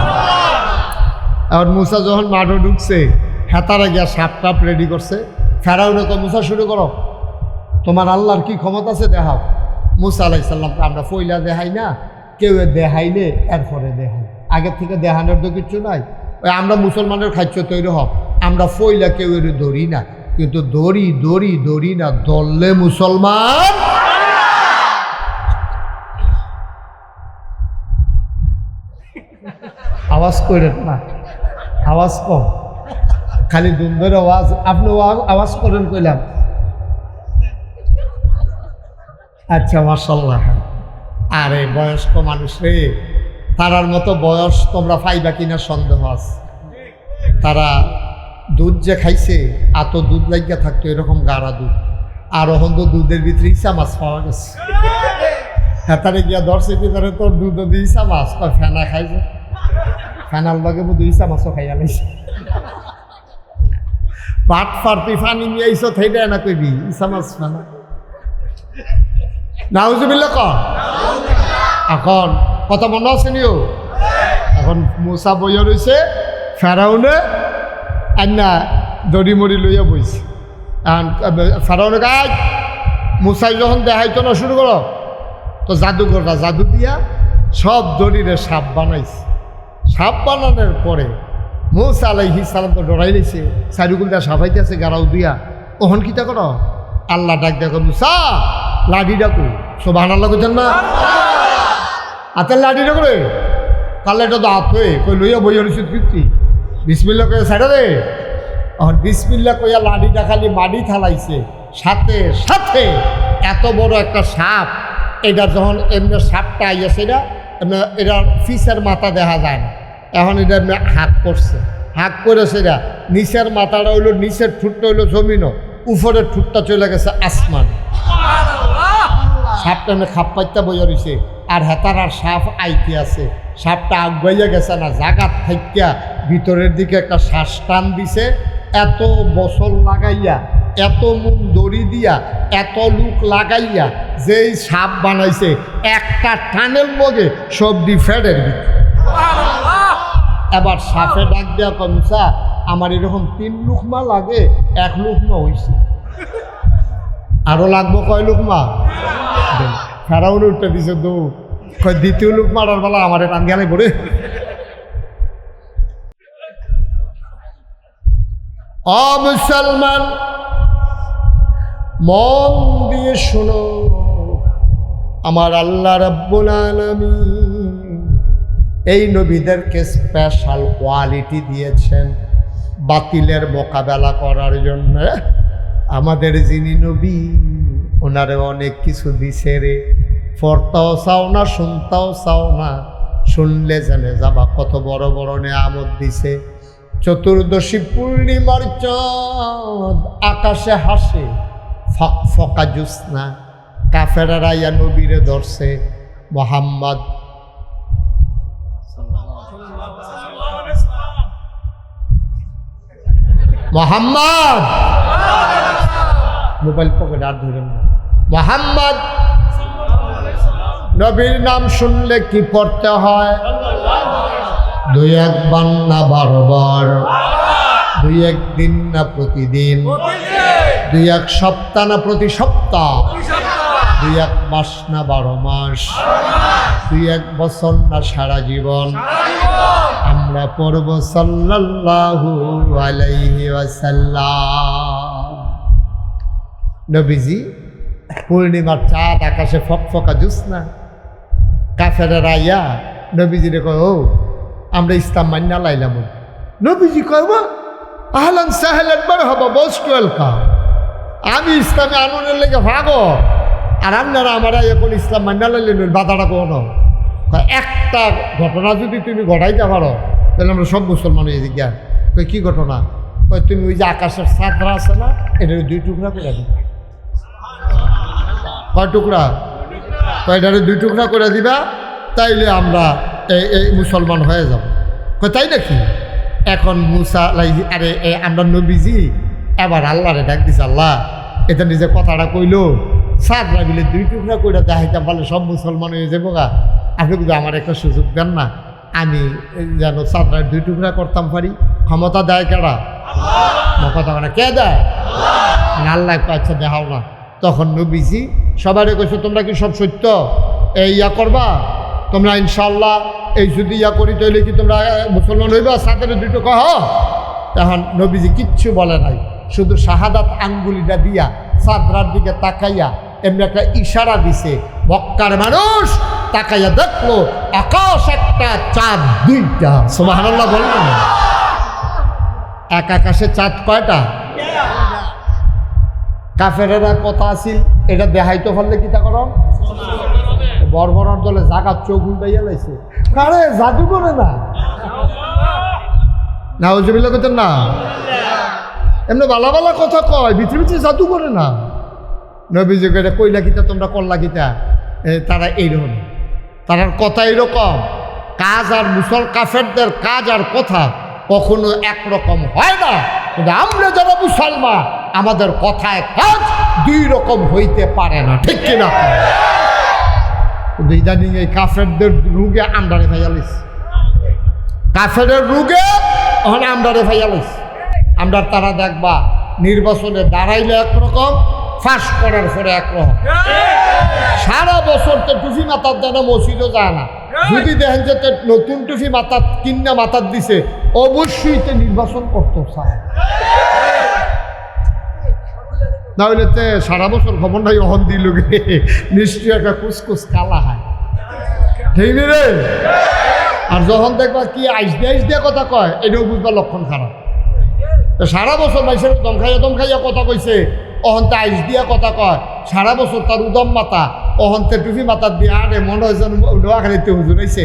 আর মূসা যখন মাঠে ঢুকছে, হেতারা গিয়া সাপ টাপ রেডি করছে। ফেরাউনে তো মূসা শুরু করো, তোমার আল্লাহর কি ক্ষমতা আছে দেখাও। মূসা আলাইহিস সালামকে আমরা ফইলা দেখাই না, কেউ দেখাইলে এরপরে দেখাই, আগের থেকে দেখানোর তো কিছু নাই। ওই আমরা মুসলমানের খাদ্য তৈরি হব, আমরা ফইলা কেউ এর ধরি না, কিন্তু দড়ি দড়ি দড়ি না, ধরলে মুসলমান। আওয়াজ করেন না, আওয়াজ কম, খালি দুন্দর আওয়াজ। আপনি আওয়াজ করেন কইলাম, আচ্ছা মাশাআল্লাহ। আরে বয়স্ক মানুষ রে, তারার মতো বয়স তোমরা পাইবা কিনা সন্দেহ আছে। তারা দুধ যে খাইছে, এত দুধ লাগিয়া থাকতো এরকম গাঢ়া দুধ, আর এখন তো দুধের ভিতরে ইসা মাছ পাওয়া গেছে। হেতারে গিয়া ধরছে কি ধরে, তোর দুধ দিয়ে ইসা মাছ, ফেনা খাইছে, ফেনার লগে বুধ ইসা মাছও খাইয়া লাইছে। পাট ফার্তি ফানি নিয়ে আইসো, থাইটা না কইবি ইসা মাছ ফেনা। নাউজুবিল্লাহ ক। এখন কথা মনে আছে নিও। এখন মুসা বইয়া রয়েছে, ফেরাউনে আন্না দড়ি মড়ি লইয়া বইছে। এখন ফেরাউনে কাজ মুসাই যখন দেখাইতো না শুরু করো, তো জাদুঘরটা জাদু দিয়া সব দড়িরে সাপ বানাইছে। সাপ বানানোর পরে মুসা আলাইহিস সালাম তো ডরাই নিছে, চারিগুল দিয়া সাফাইতে আছে গারাও দিয়া। ওহন কিতা করো, আল্লাহ ডাক দেখো, মুসা লাঠি ডাকু। সুবহানাল্লাহ কইতেন না? হাতের লাঠি ডাকরে কালে এটা তো হাত হয়ে কই লইয়া বইয়া রয়েছে তৃপ্তি বিসমিল্লা কইয়া ছাড়া দে। এখন বিসমিল্লা কইয়া লাঠিটা খালি মাটি থালাইছে, সাথে সাথে এত বড় একটা সাপ। এটা যখন এমনি সাপটা আইয়াছে, এটা ফিসের মাথা দেখা যায় না। এখন এটা হাক করছে, হাক করেছে এটা নিচের মাথাটা হইলো, নিচের ঠুটটা হইলো জমিনও, উপরের ঠুটটা চলে গেছে আসমান। সাপটা এমনি খাপ পাইতে বইয়া রয়েছে, আর হেতার আর সাপ আইতে আছে। সাপটা আগাইয়া গেছে না, জাগাত থাইকা ভিতরের দিকে একটা শ্বাস টান দিছে। এত বছর লাগাইয়া, এত মুখ দড়ি দিয়া, এত লুক লাগাইয়া যেই সাপ বানাইছে, একটা টানের মগে সবজি ফেডের ভিতরে। এবার সাপে ডাক দেওয়া কমসা, আমার এরকম 3 লুকমা লাগে, 1 লুকমা হয়েছে, আরো লাগবো কয় লুকমা? ফেরাউন উঠতে দিছে দৌড়, কয় দ্বিতীয় লুকমা আর বেলা আমার টান গেলে পড়ে। মুসলমান মন দিয়ে শোনো, আমার আল্লাহ রাব্বুল আলামিন এই নবীদেরকে স্পেশাল কোয়ালিটি দিয়েছেন বাতিলের মোকাবেলা করার জন্য। আমাদের যিনি নবী, ওনারে অনেক কিছু দিছে রে, পড়তাও চাও না, শুনতাও চাও না, শুনলে জেনে যাবা কত বড় বড় নেয়ামত দিছে। চতুর্দশী পূর্ণিমার চাঁদ আকাশে হাসে, ফকা জুসনা, কাফেরারা ইয়া নবীরে ধরছে। মোহাম্মদ মোহাম্মদ মোবাইল পকেট আর ধরেন না। মোহাম্মদ নবীর নাম শুনলে কি পড়তে হয়? 2-1 বার না 12 বার, 2-1 দিন না প্রতিদিন, 2-1 সপ্তাহ না প্রতি সপ্তাহ, 2-1 মাস না 12 মাস, 2-1 বছর না সারা জীবন। আমরা পড়ব সাল্লাল্লাহু আলাইহি ওয়াসাল্লাম। নবীজি পূর্ণিমার চাঁদ আকাশে ফকফকা জুসনা, কাফেরেরা আইয়া নবীজিরে কয়, ও আমরা ইসলাম মান্না লাইলাম। নবীজি কয়, আহলান সাহলান মারহাবা, মোস্ট ওয়েলকাম, আমি ইসলামে আনন্দের লেগে ভাগো, আর আপনারা আমরা এখন ইসলাম মান্না লাইলেন, বাধাটা কোনো একটা ঘটনা যদি তুমি ঘটাইতে পারো তাহলে আমরা সব মুসলমান হয়ে গিয়া। কই কি ঘটনা? কই তুমি ওই যে আকাশের ছাত্রা আছে না, এটার 2 টুকরা করে দিবা। কয় টুকরা? কয়টারে 2 টুকরা করে দিবা, তাইলে আমরা এই মুসলমান হয়ে যাব। কয় তাই নাকি? এখন মুসা আরে আমরা নবীজি এবার আল্লাহরে ডাক দিছে, আল্লাহ এটা নিজে কথাটা কইলো, ছাত্রা মিলে 2 টুকরা করে দেখাইতে পারলে সব মুসলমান হয়ে যাবো গা। আপনি কিন্তু আমার একটা সুযোগ দেন না, আমি যেন ছাত্রার 2 টুকরা করতাম পারি। ক্ষমতা দেয় কেডা? কথা মানে কে দেয়? আল্লাহ আচ্ছা দেখাও না। তখন নবীজি সবাই কইছে, তোমরা কি সব সত্য এই ইয়া করবা? তোমরা ইনশাল্লাহ এই যদি ইয়া করি তাহলে কি তোমরা মুসলমান হইবা? সাথে 2 টুকরা হ। তখন নবীজি কিচ্ছু বলে নাই, শুধু শাহাদাত আঙ্গুলিটা দিয়া ছাত্রার দিকে তাকাইয়া এমনি একটা ইশারা দিছে। মক্কার মানুষ তাকাইয়া দেখলো আকাশ একটা, চাঁদ 2টা। সুবহানাল্লাহ বললেন। এক আকাশে চাঁদ কয়টা? কাফেরেরা কথা আছিল, এটা দেখাইতে পারলে কিতা করো? বর্বরর দলে জাগাত চোখ উল্টাইয়া লাইছে, আরে জাদু করে না, নাউজুবিল্লাহ করতেন না, এমনি বালা বালা কথা কয়, ভিতরে ভিতরে জাদু করে না। নবীজি এটা কইলা কিতা, তোমরা করলা কিতা? তারা এইরকম, তার কথা এইরকম। কাজ আর কাফেরদের কাজ আর কথা কখনো একরকম হয় না, কিন্তু আমরা যারা মুসলমান আমাদের কথায় কাজ 2 রকম হইতে পারে না, ঠিক কিনা? কিন্তু ইদানিং এই কাফেরদের রোগে আমরারে ফাইয়ালিস, কাফেরের রোগে ওখানে আমরারে ফাইয়ালিস। আমরা তারা দেখবা নির্বাচনে দাঁড়াইলে একরকম, ফাঁস করার পরে একরকম। সারা বছর তো টুফি মাথার দেয় না, মসজিদও যায় না। যদি দেখেন যে নতুন টুফি মাথার কিনা মাথার দিছে, অবশ্যই তো নির্বাচন করতে চায়, নাহলে তে সারা বছর খবর নাই অহন দিল গে, নিশ্চয়ই একটা কুচকুচ কালা হয়, ঠিক নি রে? আর যখন দেখবা কি আইস দিয়ে কথা কয়, এটাও বুঝবা লক্ষণ খারাপ। সারা বছর মানুষের দম খাইয়া কথা কইছে, অহন্তে আইস দিয়া কথা কয়, সারা বছর তার উদম মাতা, অহন্তে টুফি মাতার দিয়ে আরে মনে হয় যেন নোয়াখালীতে হুজুর হয়েছে।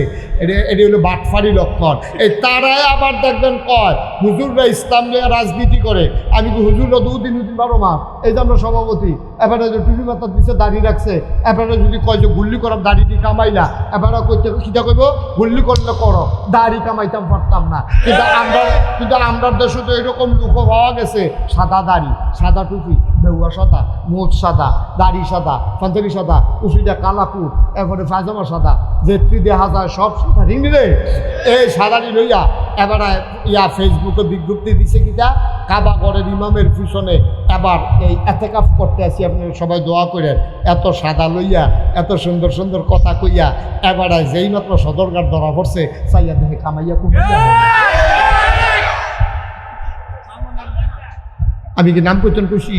এটি হলো বাটফারি লক্ষণ। এই তারাই আবার দেখবেন কয় হুজুররা ইসলাম নিয়ে রাজনীতি করে। আমি কি হুজুররা 2 দিন 12 মাস, এই যে আমরা সভাপতি, এবারে যে টুফি মাতার দিচ্ছে দাঁড়িয়ে রাখছে, এবারে যদি কয় যে গুল্লি করার দাড়িটি কামাইলা, এবারে কইতে কিটা কইব গুল্লি করলে করো, দাড়ি কামাইতাম পারতাম না। কিন্তু আমরা দেশে তো এরকম লোক পাওয়া গেছে, সাদা দাড়ি, সাদা টুপি, বেউয়া সাদা, মোচ সাদা, দাড়ি সাদা, পাঞ্জাবি সাদা, উফিদা কালাকুট, এরপরে পায়জামা সাদা, জেত্রি দেখা যায় সব সাদা, ঠিক রে? এই সাদাটি লইয়া এবার ফেসবুকে বিজ্ঞপ্তি দিছে কিটা, কাবা গড়ের ইমামের পিছনে এবার এই এতেকাফ করতে আসি, আপনারা সবাই দোয়া করেন। এত সাদা লইয়া, এত সুন্দর সুন্দর কথা কইয়া, এবার যেই মাত্র সদরঘাট ধরা পড়ছে, চাইয়া দেখে কামাইয়া কুমিয়া। আমি কি নাম করতেন খুশি?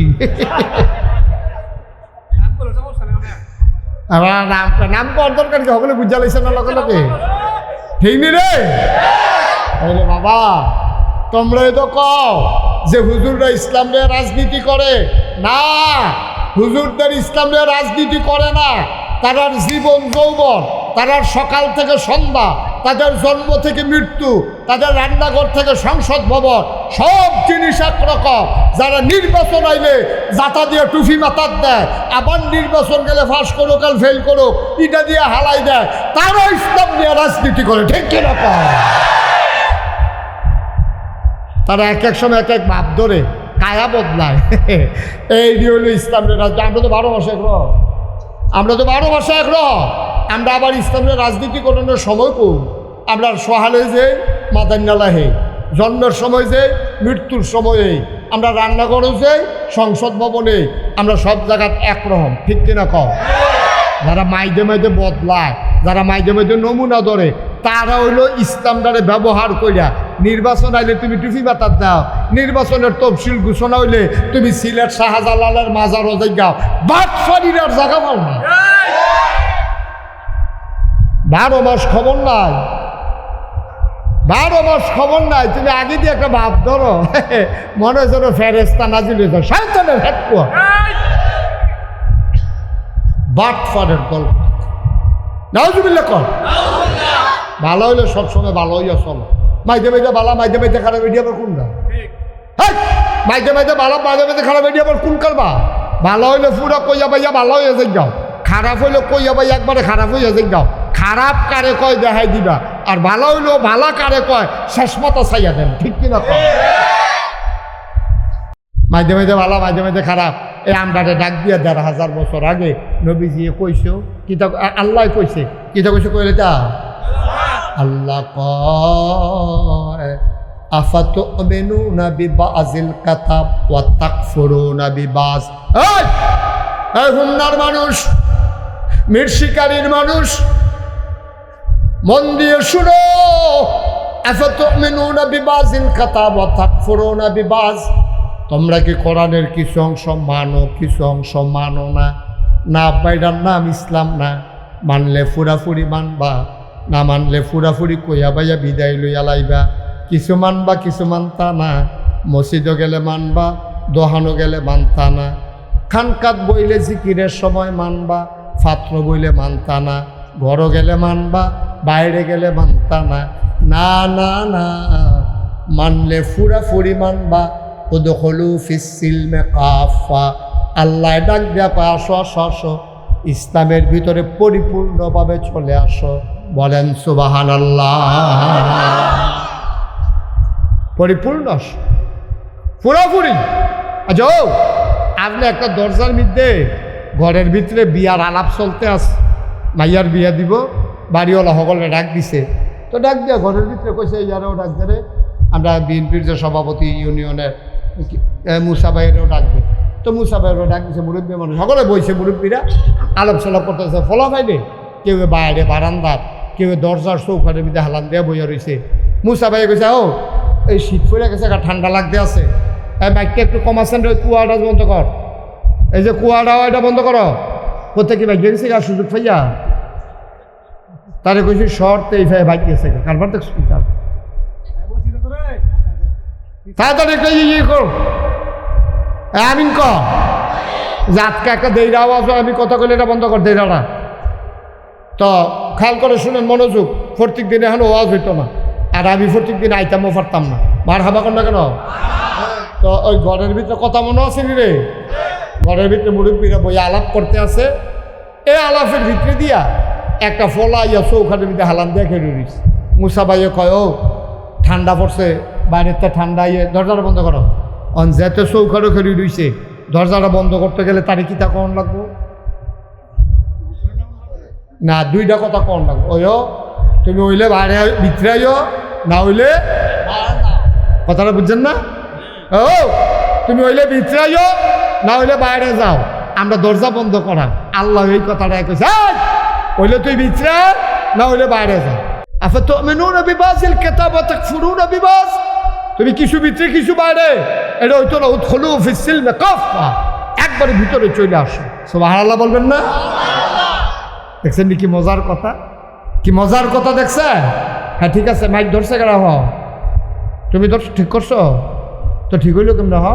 নাম করার দরকার কি, সকলে বুঝা লাইছে না লগে লগে, ঠিক নি রে? তাহলে বাবা তোমরা তো কও যে হুজুররা ইসলাম নিয়ে রাজনীতি করে না, হুজুরদের ইসলাম নিয়ে রাজনীতি করে না। তাদের জীবন যৌবন, তাদের সকাল থেকে সন্ধ্যা, তাদের জন্ম থেকে মৃত্যু, তাদের রান্নাঘর থেকে সংসদ ভবন, সব জিনিস একরকম। যারা নির্বাচন আইলে জাতা দিয়ে টুফি মাথার দেয়, আবার নির্বাচন গেলে ফাঁস করুক আর ফেল করুক ইটা দিয়ে হালাই দেয়, তারা ইসলাম নিয়ে রাজনীতি করে, ঠিক কিরকম? তারা এক এক সময় এক এক ভাব ধরে কায়া বদলায়। এই হলো ইসলামের রাজনীতি। আমরা তো 12 মাসে একরকম, আমরা তো 12 মাসে একরকম। আমরা আবার ইসলামের রাজনীতি করানোর সময় কম। আমরা সহালে যে মাদান্নালা হে, জন্মের সময় যে, মৃত্যুর সময়ে, আমরা রান্নাঘরে যে, সংসদ ভবনে, আমরা সব জায়গায় একরকম, ঠিক কিনা কম? যারা মাইদে মাইদে বদলায়, যারা মাইদে মাইদে নমুনা ধরে, তারা হইলো ইসলামটারে ব্যবহার করিয়া নির্বাচন আইলে তুমি টুপি মাতার দাও, নির্বাচনের তফসিল ঘোষণা হইলে তুমি সিলেট শাহজালালের মাজার অজাই গাও, বাটফারির আর জায়গা পাও না। 12 মাস খবর নাই, 12 মাস খবর নাই। তুমি আগে দিয়ে একটা ভাব ধরো, মনে হয় যেন ফেরেস্তা নাজিল হয়ে যায়, শয়তানের হেডকুয়া। বাটফারের গল্প নাউজুবিল্লাহ কর। ভালো হইলে সবসময় ভালো হইয়া চলো। মাইদে মাইদে বালা, মাইদে মাইদে খারাপ এটি আবার কোনটা? হ্যাঁ, মাইদে মাইদে বালা, মাইদে মাইদে খারাপ এটি আবার কোন কারবা? ভালো হইলে পুরা কইয়া পাইয়া ভালো হয়ে যাই যাও, খারাপ হইলে কইয়া পাইয়া একবারে খারাপ হইয়া যাই যাও। খারাপ কারে কয় দেখাই দিবা, আর ভালো হইলেও ভালা কারে কয় শেষ মতো চাইয়া দেন, ঠিক কিনা? মাইদে মাইদে ভালো, মাইদে মাইদে খারাপ। এই আমরাটা ডাক দিয়া 1500 বছর আগে নবীজি কইছো, কিতা আল্লাহ কইছে, কিতা কইছে কইলে তা আল্লাহ কয় আফাতুমিনুনা বিবাযিল কাতাব ওয়া তাকফুরুনা বিবায। এই হুমনার মানুষ, মির শিকারীর মানুষ, মন দিয়ে শুনো। আফাতুমিনুনা বিবাযিল কাতাব ওয়া তাকফুরুনা বিবায। তোমরা কি কোরআনের কিছু অংশ মানো, কিছু অংশ মানো না? না বাইরার নাম ইসলাম না, মানলে ফুরাফুরি মানবা, না মানলে ফুরাফুরি কইয়া বাইয়া বিদায় লইয়া লাইবা। কিছু মানবা, কিছু মানতা না। মসজিদও গেলে মানবা, দোহানো গেলে মানতা না। খানকাত বইলে জিকিরের সময় মানবা, ফাত্র বইলে মানতা না। ঘরও গেলে মানবা, বাইরে গেলে মানতা না। না না না, মানলে ফুরাফুরি মানবা। উদখুলু ফিস সিলমে কাফা। আল্লাহ ডাক দিয়া আসো আসো আসো, ইসলামের ভিতরে পরিপূর্ণভাবে চলে আসো। বলেন সুবহানাল্লাহ। পরিপূর্ণ পুরোপুরি। আচ্ছা, আপনি একটা দরজার মধ্যে ঘরের ভিতরে বিয়ার আলাপ চলতে আছে, মাইয়ার বিয়া দিব, বাড়িওয়ালা সকলে ডাক দিছে। তো ডাক দিয়া ঘরের ভিতরে কইছে ইয়ারেও ডাক ধরে, আমরা বিএনপির যে সভাপতি ইউনিয়নের মুসা ভাইয়েরও ডাকবে। তো মুসা ভাইয়েরও ডাক দিছে, মুরব্বী মানুষ সকলে বইছে, মুরব্বীরা আলাপ সালাপ করতেছে। ফলা ভাইলে কেউ বাইরে বারান্দার, কেউ দরজার চৌকাঠের মধ্যে হালান দেওয়া বইয়া রয়েছে। মুসা ভাই কইছে, ও এই শীত পড়ে গেছে, ঠান্ডা লাগতে আছে, বাইকটা একটু কমাচ্ছেন, ওই কুয়াটা বন্ধ কর, এই যে কুয়াটা এটা বন্ধ করো। কোথায় কি বাইক গেছে আর সুযোগ পাইয়া তারে কইছি শর্ট এই ভাই বাইক গেছে কারবার দেখছি তার তাড়াতাড়ি একটা ইয়ে কর, আমিন কর, জাতকে একটা দেইরা আওয়াজ হয়, আমি কথা কইলে এটা বন্ধ কর দেইরাটা। তো খেয়াল করে শুনেন, মনোযোগ, প্রত্যেক দিন এখন আওয়াজ হইতো না, আর আমি প্রত্যেক দিন আইতামও পারতাম না, মার হাবা কর না কেন। তো ওই ঘরের ভিতরে কথা মনে আছে নি রে, ঘরের ভিতরে মুরব্বীরা বই আলাপ করতে আছে, এই আলাপের ভিতরে দিয়া একটা ফলা ইয়া চৌখাটের ভিতরে হালান দিয়া খেয়ে রইস। মুসা ভাইয়ে কয়, ও ঠান্ডা পড়ছে, বাইরের তো ঠান্ডা, ইয়ে দরজাটা বন্ধ করো। অন যেতে চৌখাটও খেয়ে রইছে, দরজাটা বন্ধ করতে গেলে তারে কিতা কন লাগবো না, দুইটা কথা কন লাগবো। ওইও তুমি হইলে বাইরে ভিতরে আইও, না হইলে কথাটা বুঝছেন না, ও তুমি হইলে ভিতরে আইও, না হইলে বাইরে যাও, আমরা দরজা বন্ধ করা। আল্লাহ এই কথাটা কইছে, হইলে তুই ভিতরে, না হইলে বাইরে যাও। আফাতুমিনুনা বিবাযিল কিতাব ওয়া তাকফুরুনা বিবায, তুমি কিছু ভিতরে কিছু বাইরে, এটা হইতো না। উদখুলু ফিস সিলমি কাফা, একবারে ভিতরে চলে আসো। সুবহানাল্লাহ বলবেন না? দেখছেন কি মজার কথা, কি মজার কথা দেখছেন? হ্যাঁ ঠিক আছে, মাইক ধরছে কেন, হ তুমি ধর ঠিক করছো তো, ঠিক হইলো কেমন হ,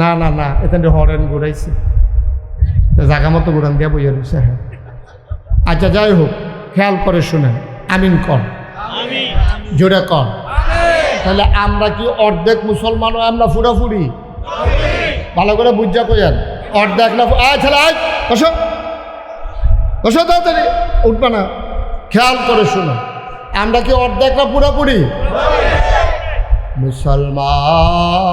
না না না, এখানে হরেন ঘুরাইছে, জায়গা মতো ঘুরান দিয়া বইয়া রয়েছে। হ্যাঁ আচ্ছা যাই হোক, খেয়াল করে শুনেন, আমিন কর, জোরে কর। তাহলে আমরা কি অর্ধেক মুসলমান, আমরা ফুরাফুরি? ভালো করে বুঝা কইয়ান, অর্ধেক না। ছেলে আয় বসো, বসো তাড়াতাড়ি, উঠবে না। খেয়াল করে শুনো, আমরা কি অর্ধেক না পুরাপুরি মুসলমান?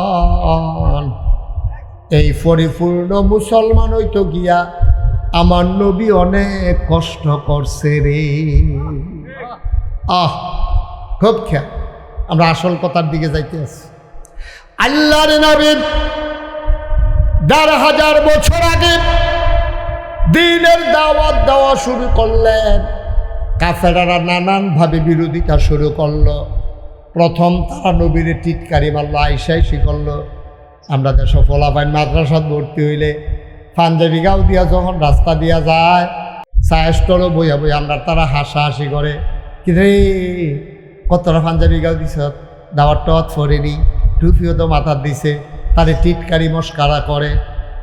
এই পরিপূর্ণ মুসলমান হইতো গিয়া আমার নবী অনেক কষ্ট করছে রে। খুব খেয়াল, আমরা আসল কথার দিকে যাইতে আছি। আল্লাহর নবী ১,৫০০ বছর আগে দ্বীনের দাওয়াত দেওয়া শুরু করলেন। কাফেররা নানানভাবে বিরোধিতা শুরু করলো। প্রথম তারা নবীরে টিটকারি মারল, আইসাইসি করলো। আমরা দেশে ফলাফাইন মাদ্রাসাত ভর্তি হইলে পাঞ্জাবি গাও দিয়া যখন রাস্তা দিয়া যায়, সায়েস্টরও বইয়া বই আমরা তারা হাসাহাসি করে, কিন্তু কতটা পাঞ্জাবি গাও দিছ, দাওয়াত টাওয়াত ফরেনি, টুপিও তো মাথার দিছে, তারে টিটকারি মস্কারা করে।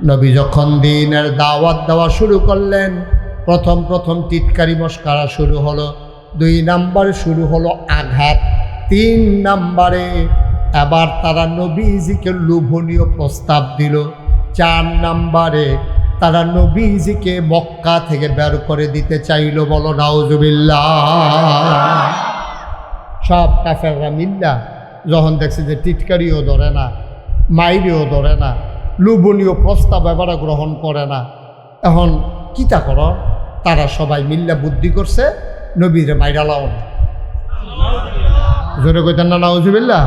নবী যখন দ্বীনের দাওয়াত দেওয়া শুরু করলেন, প্রথম টিটকারি মস্কারা শুরু হলো। ২ নাম্বারে শুরু হলো আঘাত। ৩ নাম্বারে এবার তারা নবীজিকে লোভনীয় প্রস্তাব দিল। ৪ নাম্বারে তারা নবীজিকে মক্কা থেকে বের করে দিতে চাইল। বলো নাউজুবিল্লাহ। সব কাফেররা মিল্লা যখন দেখছে যে টিটকারিও ধরে না, মাইরিও ধরে না, লোভনীয় প্রস্তাব এবারে গ্রহণ করে না, এখন কিতা কর, তারা সবাই মিল্লা বুদ্ধি করছে নবীরে মাইরা লাও না। জোরে কইতেন না নাউজুবিল্লাহ?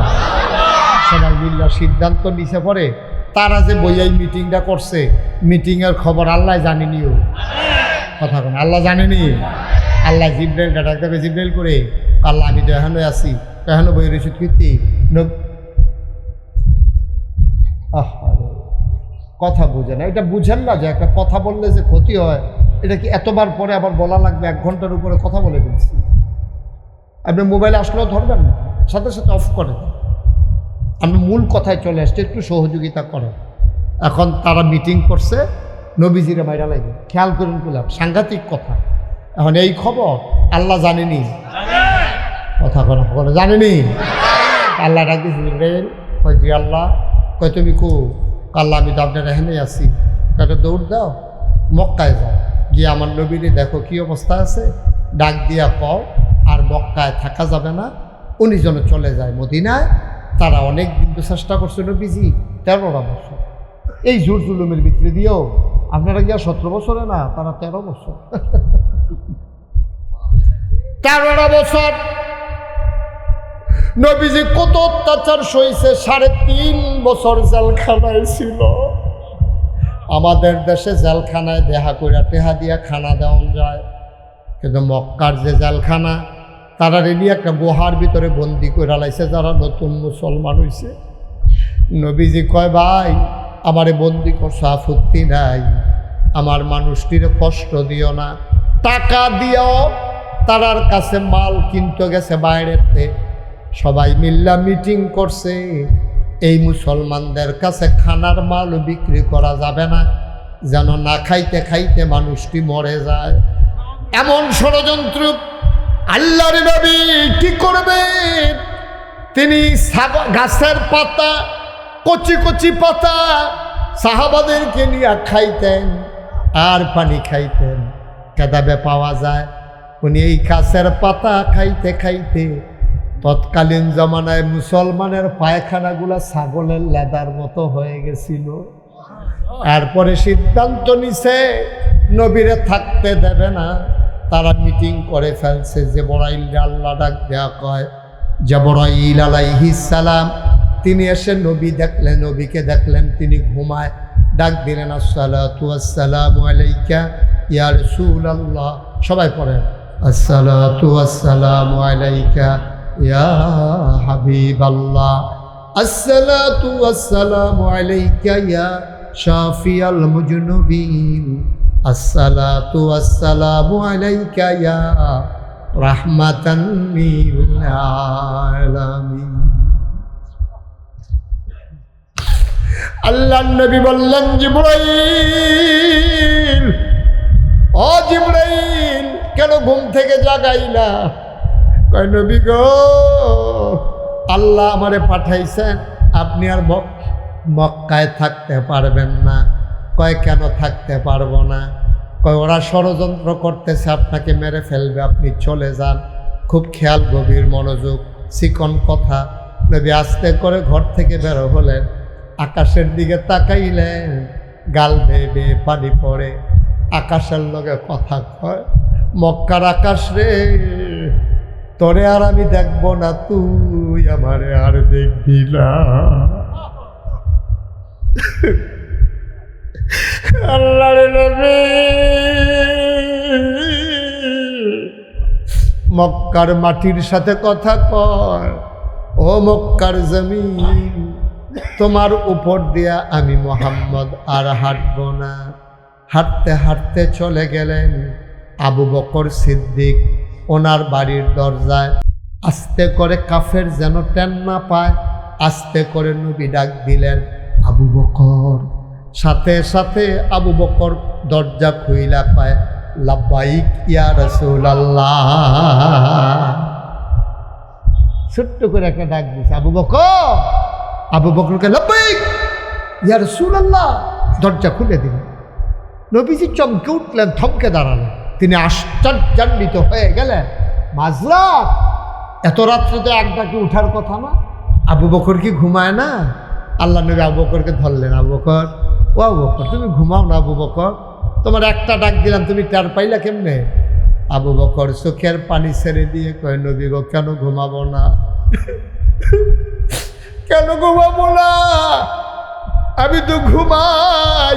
সবাই মিল্লা সিদ্ধান্ত নিছে পরে তারা যে বইয়াই মিটিংটা করছে, মিটিংয়ের খবর আল্লাহ জানেনিও। কথা কোন আল্লাহ জানেনি? আল্লাহ জিব্রাইলটা ডাক দেবে, জিব্রাইল করে আল্লাহ আমি তো এখনো আছি, এখনো বই রয়েছে কীর্তি কথা বুঝে না। এটা বুঝেন না যে একটা কথা বললে যে ক্ষতি হয়, এটা কি এতবার পরে আবার বলা লাগবে? 1 ঘন্টার উপরে কথা বলে ফেলছি। আপনি মোবাইলে আসলেও ধরবেন না, সাথে সাথে অফ করে দেন। আমি মূল কথায় চলে আসছি, একটু সহযোগিতা করেন। এখন তারা মিটিং করছে নবীজিরে মাইরা লাগবে। খেয়াল করুন কুলাম, সাংঘাতিক কথা। এখন এই খবর আল্লাহ জানেনি, কথা কোনো জানেনি। আল্লাহ ডাকি কয় জি আল্লাহ, কয় তুমি কো? আল্লাহ আমি তো আপনার এখানে আছি। একটা দৌড় দাও, মক্কায় যাও, গিয়ে আমার নবীরে দেখো কি অবস্থা আছে, ডাক দিয়া কও আর মক্কায় থাকা যাবে না, উনি যেন চলে যায় মদিনায়। তারা অনেক দিন তো চেষ্টা করছে নবীজি, 13টা বছর এই জোর জুলুমের ভিতরে দিয়েও আপনারা গিয়া 17 বছরে না, তারা 13 বছর 13 বছর নবীজি কত অত্যাচার সইছে। 3.5 বছর জেলখানায় ছিল। আমাদের দেশে জেলখানায় দেখা করে টেহা দিয়া খানা দেওয়া যায়, কিন্তু মক্কার যে জেলখানা, তারা রেডি একটা গুহার ভিতরে বন্দি করে লাইছে যারা নতুন মুসলমান হইছে। নবীজি কয়, ভাই আমারে বন্দি করছো, আপত্তি নাই, আমার মানুষটির কষ্ট দিও না। টাকা দিও। তারার কাছে মাল কিনতে গেছে বাইরেতে, সবাই মিল্লা মিটিং করছে, এই মুসলমানদের কাছে খানার মাল বিক্রি করা যাবে না, যেন না খাইতে খাইতে মানুষটি মরে যায়। এমন ষড়যন্ত্র। আল্লাহর নবী কি করবে? তিনি গাছের পাতা, কচি কচি পাতা সাহাবাদেরকে নিয়ে খাইতেন আর পানি খাইতেন। কেদাবে পাওয়া যায় উনি এই গাছের পাতা খাইতে খাইতে তৎকালীন জমানায় মুসলমানের পায়খানাগুলা ছাগলের লেদার মতো হয়ে গেছিল। এরপরে সিদ্ধান্ত নিছে নবীরে থাকতে দেবে না। তারা মিটিং করে ফেলছে। জিবরাইল আল্লাহ ডাক দেয়া কয়, জিবরাইল আলাইহিস সালাম তিনি এসে নবী দেখলেন, নবীকে দেখলেন তিনি ঘুমায়। ডাক দিলেন, আসসালাতু ওয়াসসালামু আলাইকা ইয়া রাসূলুল্লাহ। সবাই পড়েন, আসসালাতু ওয়াসসালামু আলাইকা ইয়া হাবিবাল্লাহ, আসসালাতু ওয়াসসালামু আলাইকা ইয়া শাফিয়াল মুজনুবিন, আসসালাতু ওয়াসসালামু আলাইকা ইয়া রাহমাতান লিল আলামিন। আল্লাহর নবী বললেন, জিবরাইল, ও জিবরাইল, কেন ঘুম থেকে জাগাইলা? কয়, নবী গো, আল্লাহ আমারে পাঠাইছেন, আপনি আর মক্কায় থাকতে পারবেন না। কয়, কেন থাকতে পারবো না? কয়, ওরা ষড়যন্ত্র করতেছে, আপনাকে মেরে ফেলবে, আপনি চলে যান। খুব খেয়াল, গভীর মনোযোগ, চিকন কথা। নবী আস্তে করে ঘর থেকে বের হলেন, আকাশের দিকে তাকাইলেন, গাল বেয়ে বেয়ে পানি পড়ে। আকাশের লগে কথা কয়, মক্কার আকাশ রে, তোরে আর আমি দেখবো না, তুই আমারে আর দেখবি না। আল্লাহর নবী মক্কার মাটির সাথে কথা কয়, ও মক্কার জমিন, তোমার উপর দিয়া আমি মুহাম্মদ আর হাঁটব না। হাঁটতে হাঁটতে চলে গেলেন আবু বকর সিদ্দিক ওনার বাড়ির দরজায়। আস্তে করে কাফের যেন টেন না পায়, আস্তে করে নবী ডাক দিলেন, আবু বকর। সাথে সাথে আবু বকর দরজা খুইলা পায়, লাব্বাইক ইয়া রাসূলুল্লাহ। ছোট্ট করে একটা ডাক দিছে, আবু বকর। আবু বকরকে লাব্বাইক ইয়া রাসূলুল্লাহ, দরজা খুলে দিলেন। নবীজি চমকে উঠলেন, থমকে দাঁড়ালেন। তিনি আশ্চর্যান্বিত হয়ে গেলেন, মাঝরাত, এত রাত্রে তো এক ডাকে উঠার কথা না। আবু বকর কি ঘুমায় না? আল্লাহ নবী আবু বকরকে ধরলেন, আবু বকর, ও আবু বকর, তুমি ঘুমাও না আবু বকর? তোমার একটা ডাক দিলাম, তুমি টের পাইলা কেমনে? আবু বকর চোখের পানি ছেড়ে দিয়ে কয়, নবী গো, কেন ঘুমাবো না? কেন ঘুমাবো না? আমি তো ঘুমাই।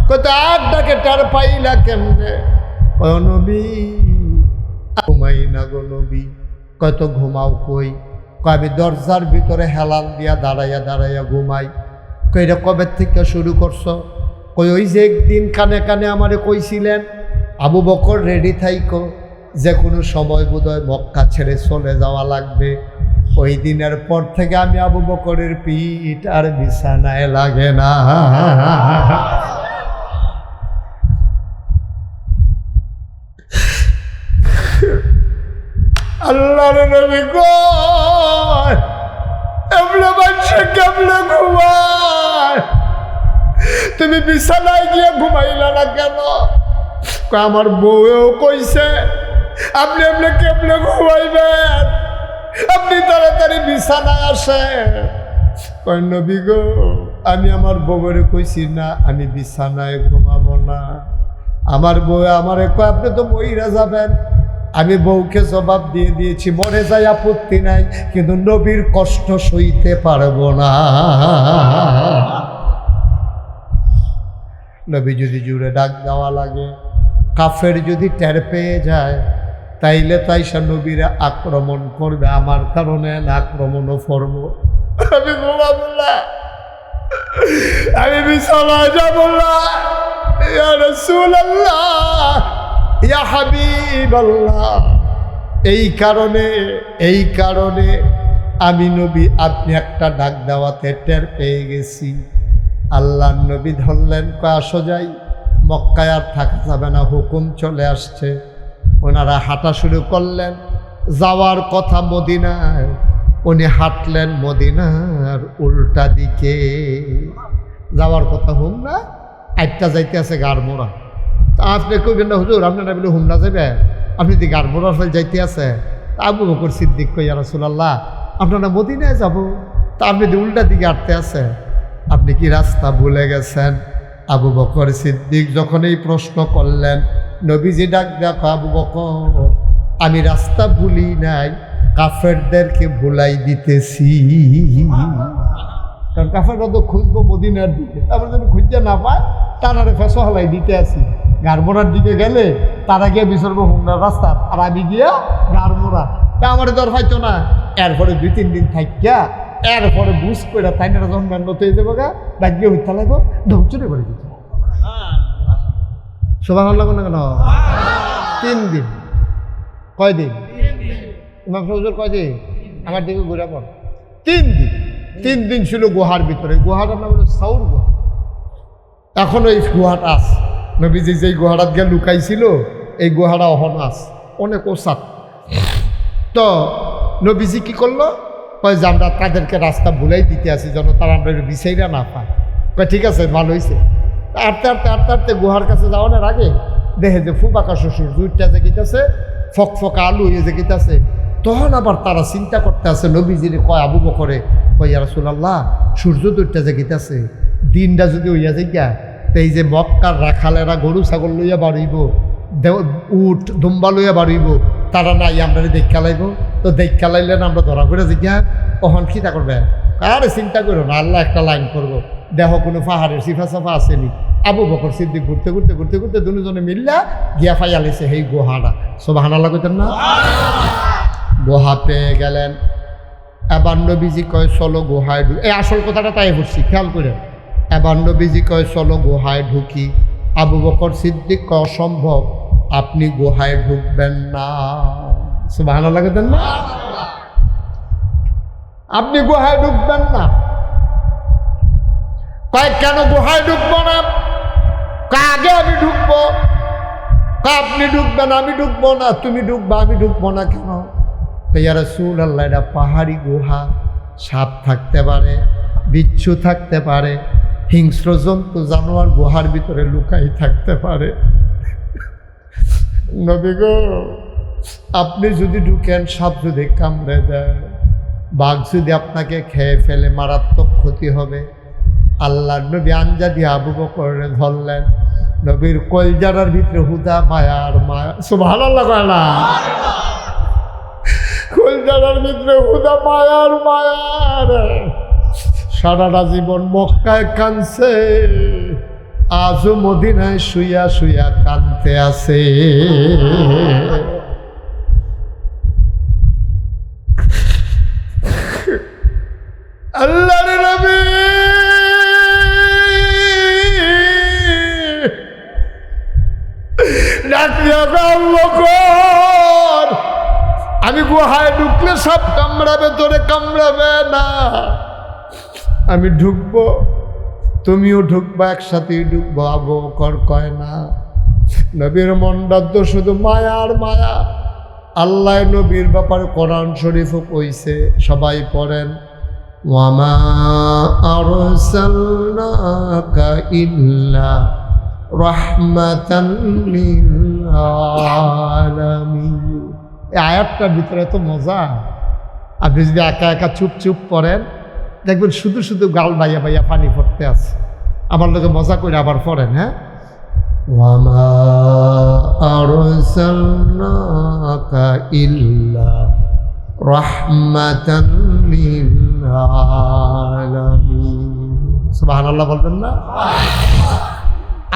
কত আর ডাকে টের পাইলা কেমনে? কয়, নবী ঘুমাই না গো নবী। কত ঘুমাও কই? কয়, আমি দরজার ভিতরে হেলান দিয়া দাঁড়াইয়া দাঁড়াইয়া ঘুমাই। কই, এটা কবে থেকে শুরু করছো? কই, ওই যে একদিন কানে কানে আমারে কইছিলেন, আবু বকর রেডি থাইকো, যে কোনো সময় বোধহয় মক্কা ছেড়ে চলে যাওয়া লাগবে। ওই দিনের পর থেকে আমি আবু বকরের পিঠ আর বিছানায় লাগে না। আল্লাহর নবী কয়, এমনে মানুষে কেমনে ঘুমায়? তুমি বিছানায় গিয়ে ঘুমাইলা না কেন? আমার বউও কইছে, আপনি এমনি কেমনে ঘুমাইবেন? আপনি তাড়াতাড়ি বিছানায় আসেন। কয়, নবী গো, আমি আমার বউয়ের কইছি না আমি বিছানায় ঘুমাবো না। আমার বউ আমারে কয় আপনি তো মইরা যাবেন। আমি বউকে জবাব দিয়ে দিয়েছি মরে যাই আপত্তি নাই, কিন্তু নবীর কষ্ট সইতে পারবো না। নবী যদি জুড়ে ডাক দেওয়া লাগে, কাফের যদি টের পেয়ে যায়, তাইলে তাইসা নবীরা আক্রমণ করবে, আমার কারণে আক্রমণও করব। আমি ঘুমাবো না, আমি বিছানায় যাবো না। ইয়া রাসূলুল্লাহ, ইয়া হাবিবাল্লাহ, এই কারণে আমি নবী আপনি একটা ডাক দেওয়াতে টের পেয়ে গেছি। আল্লাহ নবী ধরলেন, কয় আসো যাই, মক্কায় আর থাকা যাবে না, হুকুম চলে আসছে। ওনারা হাঁটা শুরু করলেন, যাওয়ার কথা মদিনায়, উনি হাঁটলেন মদিনার উল্টা দিকে। যাওয়ার কথা হুম না, একটা যাইতে আছে গাড়মোড়া। তা আপনি কইবেন না হুজুর আপনার না বলে হুম না যাবে, আপনি দি গাড়মোড়ার ফেল যাইতে আছে। তা আবু বকর সিদ্দিক কই ইয়া রাসূলুল্লাহ আপনারা মদিনায় যাব, তা আপনি দি উল্টা দিকে হাঁটতে আছে, আপনি কি রাস্তা ভুলে গেছেন? আবু বকর সিদ্দিক যখন এই প্রশ্ন করলেন, নবীজি ডাক দেখো, আবু বকর আমি রাস্তা ভুলি নাই, কাফেরদেরকে ভুলাই দিতেছি। কারণ কাফেররা তো খুঁজবো মদিনার দিকে, তারপরে যদি খুঁজতে না পায় তারারে ফেসো হালাই দিতে আসি। গাড়মোড়ার দিকে গেলে তারা গিয়ে বিসর্ব হুমরার রাস্তা, আর আমি গিয়া গাড়মোড়া। তা আমার দর হয়তো না। এরপরে 2-3 দিন থাকিয়া এরপরে বুঝ করে তাই না যখন মেন্নত হয়ে যাবো গা, ডাকিয়ে হইতে লাগবো, ঢোকচুরে করে দিত। সুবহানাল্লাহ না কেন? 3 দিন। কয় দিন? ইমাম হুজুর কয় দিন? আমার দিকে ঘুরে পড়। 3 দিন। 3 দিন ছিল গুহার ভিতরে। গুহাটার নাম হলো সাউর গুহা। এখনো এই গুহাটা আছে। নবীজি যেই গুহাটা গিয়ে লুকাইছিল এই গুহাটা অহনো আছে, অনেক ওসাত। তো নবীজি কি করলো, কয় যে আমরা তাদেরকে রাস্তা ভুলাই দিতে আসি যেন তারা আমরা বিষয়টা না পায়। কয় ঠিক আছে, ভালো হয়েছে। আটতে গুহার কাছে যাওয়ানোর আগে দেখে যে ফুবাকা শ্বশুর জুইটা জেগিতেছে, ফকফকা আলু হয়ে জেগিতেছে। তখন আবার তারা চিন্তা করতে আছে, নবীজির কয় আবু বকরে, কয় ইয়া রাসূলুল্লাহ সূর্য দুইটা জেগিতেছে, দিনটা যদি হইয়া যাইয়া, তো এই যে মক্কার রাখালেরা গরু ছাগল লইয়া বাড়িব, উট দুম্বা লইয়া বাড়িব, তারা নাই আমরা দেখা লাইব, তো দেখা লাইলে না আমরা ধরা করে জিজ্ঞা কখন খিতা করবে। আরে চিন্তা করো না, আল্লাহ একটা লাইন করবো, দেহ কোনো পাহাড়ের সিফা সাফা আসেনি। আবু বকর সিদ্দিক ঘুরতে দুজনে মিল্লা গিয়া ফাইয়া লেছে সেই গুহাটা। সুবহানাল্লাহ কইতেন না? গুহা পেয়ে গেলেন। এবার নবীজি কয় চলো গুহায় ঢুকি। এই আসল কথাটা তাই বলছি, খেয়াল করে। এবার নবীজি কয় চলো গুহায় ঢুকি। আবু বকর সিদ্দিক কয় অসম্ভব, আপনি গুহায় ঢুকবেন না। সুবহানাল্লাহ কইতেন না? আপনি গুহায় ঢুকবেন না। কয় কেন গুহায় ঢুকবো না? আগে আমি ঢুকবো। আপনি ঢুকবেন, আমি ঢুকবো না। তুমি ঢুকবা, আমি ঢুকবো না কেন? ইয়া রাসূলুল্লাহ এটা পাহাড়ি গুহা, সাপ থাকতে পারে, বিচ্ছু থাকতে পারে, হিংস্র জন্তু জানোয়ার গুহার ভিতরে লুকাই থাকতে পারে। নবী গো আপনি যদি ঢুকেন, সাপ যদি কামড়ে দেয়, বাঘ যদি আপনাকে খেয়ে ফেলে, মারাত্মক ক্ষতি হবে। আল্লাহর নবী আঞ্জা দিয়ে আবু বকরে ধরলেন। নবীর কলজারার ভিতরে হুদা মায়ার মায়া। সুবহানাল্লাহ কয় না? কলজারার ভিতরে হুদা মায়ার মায়ার। সারাটা জীবন মক্কায় কানছে, আজও মদিনায় শুইয়া শুইয়া কানতে আছে। আল্লাহর নবী আমি গুহায় ঢুকলে সব কামড়াবে, তোরে কামড়াবে না। আমি ঢুকবো, তুমিও ঢুকবা, একসাথেই ঢুকবো। আবু বকর কয় না। নবীর মনডাদ্দ শুধু মায়ার মায়া। আল্লাহ নবীর ব্যাপারে কোরআন শরীফও কইছে, সবাই পড়েন, ওয়ামা আরসালনাকা ইল্লা রাহমাতান লিল আলামিন। এই আয়াতটার ভিতরে এত মজা। আপনি যদি একা একা চুপ চুপ পড়েন, দেখবেন শুধু শুধু গাল বাইয়া বাইয়া পানি পড়তে আছে। আমার লোকে মজা করে আবার পড়েন, হ্যাঁ, ওয়ামা আরসালনাকা ইল্লা রাহমাতান লিল আলামিন। সুবহানাল্লাহ বলবেন না?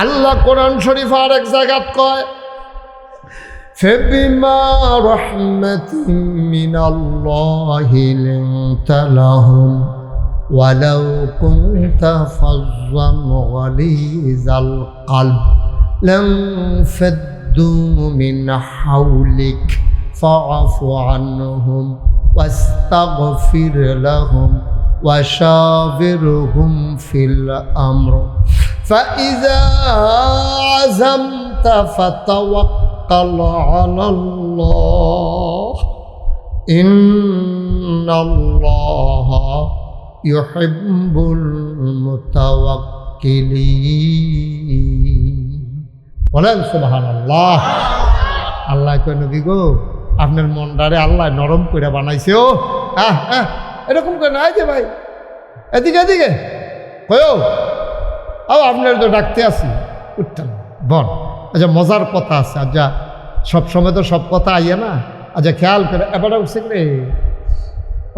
আল্লাহ কোরআন শরীফ আর এক জায়গাত কয় فبما رحمة من الله لنت لهم ولو كنت فظا غليظ القلب لانفضوا من حولك فاعف عنهم واستغفر لهم وشاورهم في الأمر فإذا عزمت فتوكل على الله إن الله يحب المتوكلين বলেন সুবহানাল্লাহ। আল্লাহ কয় নবী গো আপনার মনটারে আল্লাহ নরম করে বানাইছে। ও এরকম করে নাই যে ভাই এদিকে এদিকে কয়ো আপনার তো ডাকতে আসি উঠতাম বল। আচ্ছা মজার কথা আছে, আচ্ছা সবসময় তো সব কথা আইয়া না, আচ্ছা খেয়াল করে এবারে উঠছে রে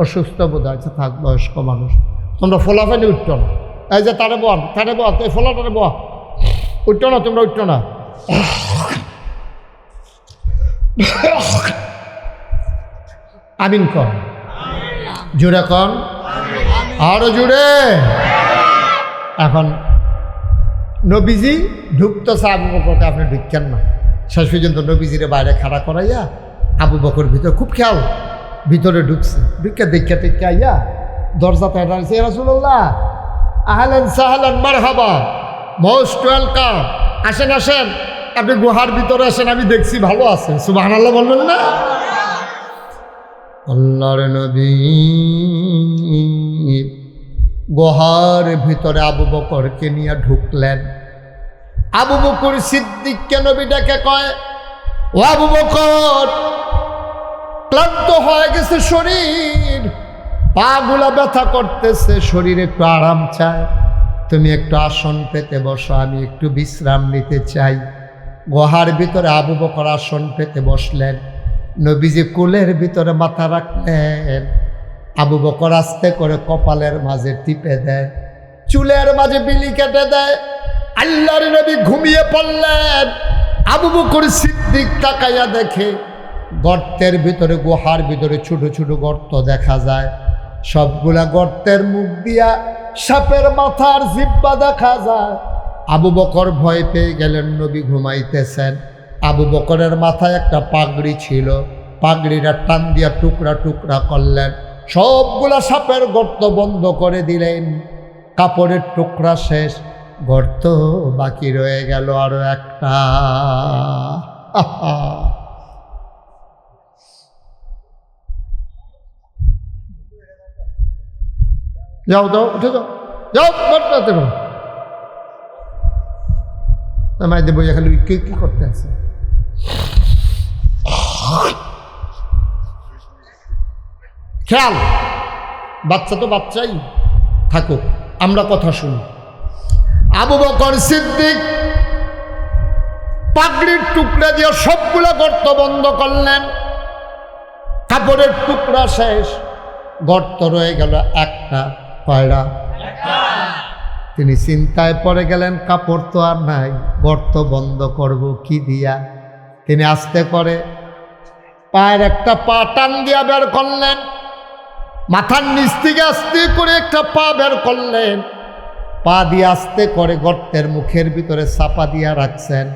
অসুস্থ বোধ হয়, আচ্ছা থাক বয়স্ক মানুষ, তোমরা ফোলা ফেলে উঠতো না, এই যে তারে বল এই ফোলাটারে বল, উঠতো না তোমরা উঠতো না। আমিন কর, জুড়ে কন, আরো জুড়ে। এখন নবীজি ঢুকতেছে আবু বকরকে, আপনি ঢুকছেন না, শেষ পর্যন্ত নবীজিরে বাইরে খাড়া করাইয়া আবু বকর ভিতরে খুব খেয়াল ভিতরে ঢুকছে, ঢুকে দেখা টেকে আইয়া দরজাতে দাঁড়িয়েছে, ইয়া রাসূলুল্লাহ আহলান সাহলান মারহাবা, মোস্ট ওয়েলকাম, আসেন আসেন, আপনি গুহার ভিতরে আসেন, আমি দেখছি ভালো আছে। সুবহানাল্লাহ বললেন না? আল্লাহর নবী গুহার ভিতরে আবু বকরকে নিয়ে ঢুকলেন। আবু বকর সিদ্দিককে নবী ডেকে কয়, ও আবু বকর, ক্লান্ত হয়ে গেছে শরীর, পা গুলা ব্যথা করতেছে, শরীরে একটু আরাম চায়, তুমি একটু আসন পেতে বসো, আমি একটু বিশ্রাম নিতে চাই। গুহার ভিতরে আবু বকর আসন পেতে বসলেন, নবীজি কোলের ভিতরে মাথা রাখলেন। আবু বকর আস্তে করে কপালের মাঝে টিপে দেয়, চুলের মাঝে বিলি কেটে দেয়। আল্লাহর নবী ঘুমিয়ে পড়লেন। আবু বকর সিদ্দিক তাকাইয়া দেখে গর্তের ভিতরে, গুহার ভিতরে ছোট ছোট গর্ত দেখা যায়, সবগুলা গর্তের মুখ দিয়া সাপের মাথার জিব্বা দেখা যায়। আবু বকর ভয় পেয়ে গেলেন, নবী ঘুমাইতেছেন। আবু বকরের মাথায় একটা পাগড়ি ছিল, পাগড়িটা টান দিয়া টুকরা টুকরা করলেন, সবগুলা সাপের গর্ত বন্ধ করে দিলেন। কাপড়ের টুকরা শেষ, গর্ত বাকি রয়ে গেল আরো একটা। যাও যাও উঠে যাও, যাও গর্তাতে মাইদে বইয়া খালি কি কি করতে আছে। খেয়াল, বাচ্চা তো বাচ্চাই থাকুক, আমরা কথা শুনি। আবু বকর সিদ্দিক পাগড়ির টুকরা দিয়ে সবগুলা গর্ত বন্ধ করলেন, কাপড়ের টুকরা শেষ, গর্ত রয়ে গেল একটা। কয়টা? তিনি চিন্তায় পড়ে গেলেন, কাপড় তো আর নাই, গর্ত বন্ধ করব কি দিয়া। তিনি আস্তে করে পায়ের একটা পা টান দিয়া বের করলেন, মাথার নিচ থেকে আস্তে করে একটা পা বের করলেন, পা দিয়ে আস্তে করে গর্তের মুখের ভিতরে চাপা দিয়া রাখছেন।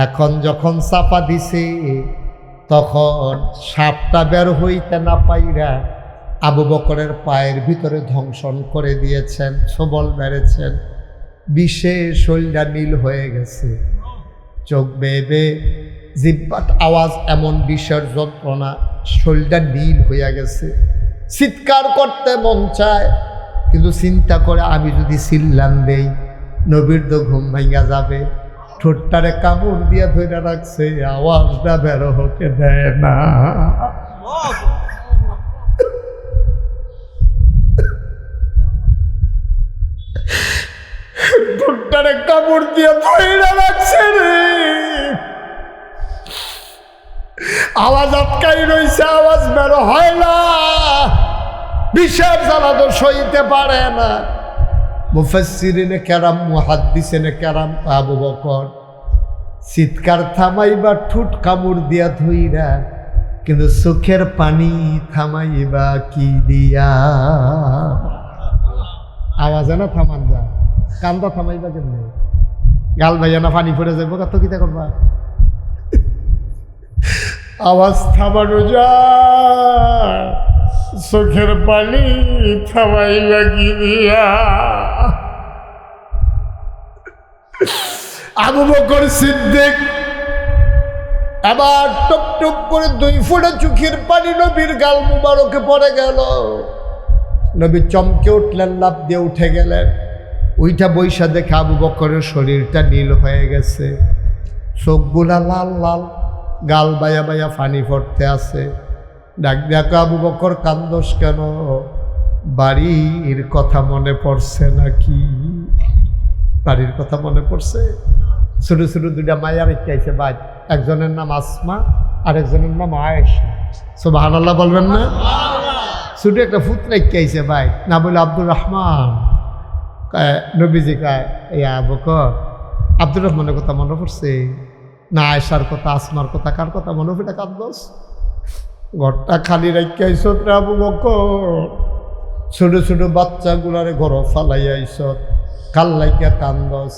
এখন যখন চাপা দিছে, তখন সাপটা বের হইতে না পাইরা আবু বকরের পায়ের ভিতরে ধ্বংসন করে দিয়েছেন, সবল মেরেছেন। বিষে শরীরটা নীল হয়ে গেছে, চোখ বেয়ে জিব্বাট আওয়াজ, এমন বিষের যন্ত্রণা, শরীরটা নীল হইয়া গেছে। চিৎকার করতে মন চায়, কিন্তু চিন্তা করে আমি যদি চিল্লান দেই নবীর তো ঘুম ভাঙা যাবে। ঠোঁটটারে কামড় দিয়া ধরে রাখছে, আওয়াজটা বেরো হতে দেয় না। ঠোঁটটারে কাপড় দিয়ে ধইরা রাখছে রে। আওয়াজ আটকাই রইছে, আওয়াজ বের হয় না, বিষের জ্বালা তো সইতে পারে না। মুফাসসিরিনে কেরাম, মুহাদ্দিসিনে কেরাম, আবু বকর চিৎকার থামাইবা ঠোঁট কামড় দিয়া ধইরা, কিন্তু চোখের পানি থামাইবা কি দিয়া? আওয়াজে না থামান যা, কান্দা থামাইবা কেমনে? গাল ভাইয়া না পানি পড়ে যাইব, কত কিতা করবা? আওয়াজ থামানো যায়, চোখের পানি থামাইবা কি দিয়া? আবু বকর সিদ্দিক আবার টপ টপ করে 2 ফোঁটা চোখের পানি নবীর গাল মুবারকে পড়ে গেল। নবী চমকে উঠলেন, লাফ দিয়ে উঠে গেলেন। ওইটা বৈশা দেখে আবু বকরের শরীরটা নীল হয়ে গেছে, চোখগুলা লাল লাল, গাল বায়া বায়া পানি পড়তে আছে। ডাক দেখো, আবু বকর কান্দোস কেন? বাড়ির কথা মনে পড়ছে নাকি? বাড়ির কথা মনে পড়ছে? ছোট ছোট 2টা মায়া রেখে আইছে ভাই, একজনের নাম আসমা আর একজনের নাম আয়েশা। সুবহানাল্লাহ বলবেন না? ছোট একটা ফুত রেখে আইছে ভাই, না বলে আব্দুর রহমান। নবীজি কায়, এই আবু বকর আব্দুর রহমানের কথা মনে পড়ছে না? আয়েশার কথা, আসমার কথা, কার কথা মনে পড়ে কান্দোস? ঘরটা খালি রেখে আইস আবু বকর, ছোট ছোট বাচ্চাগুলারে ঘর ফালাই আইস, কাল লাগিয়া কান্দোস।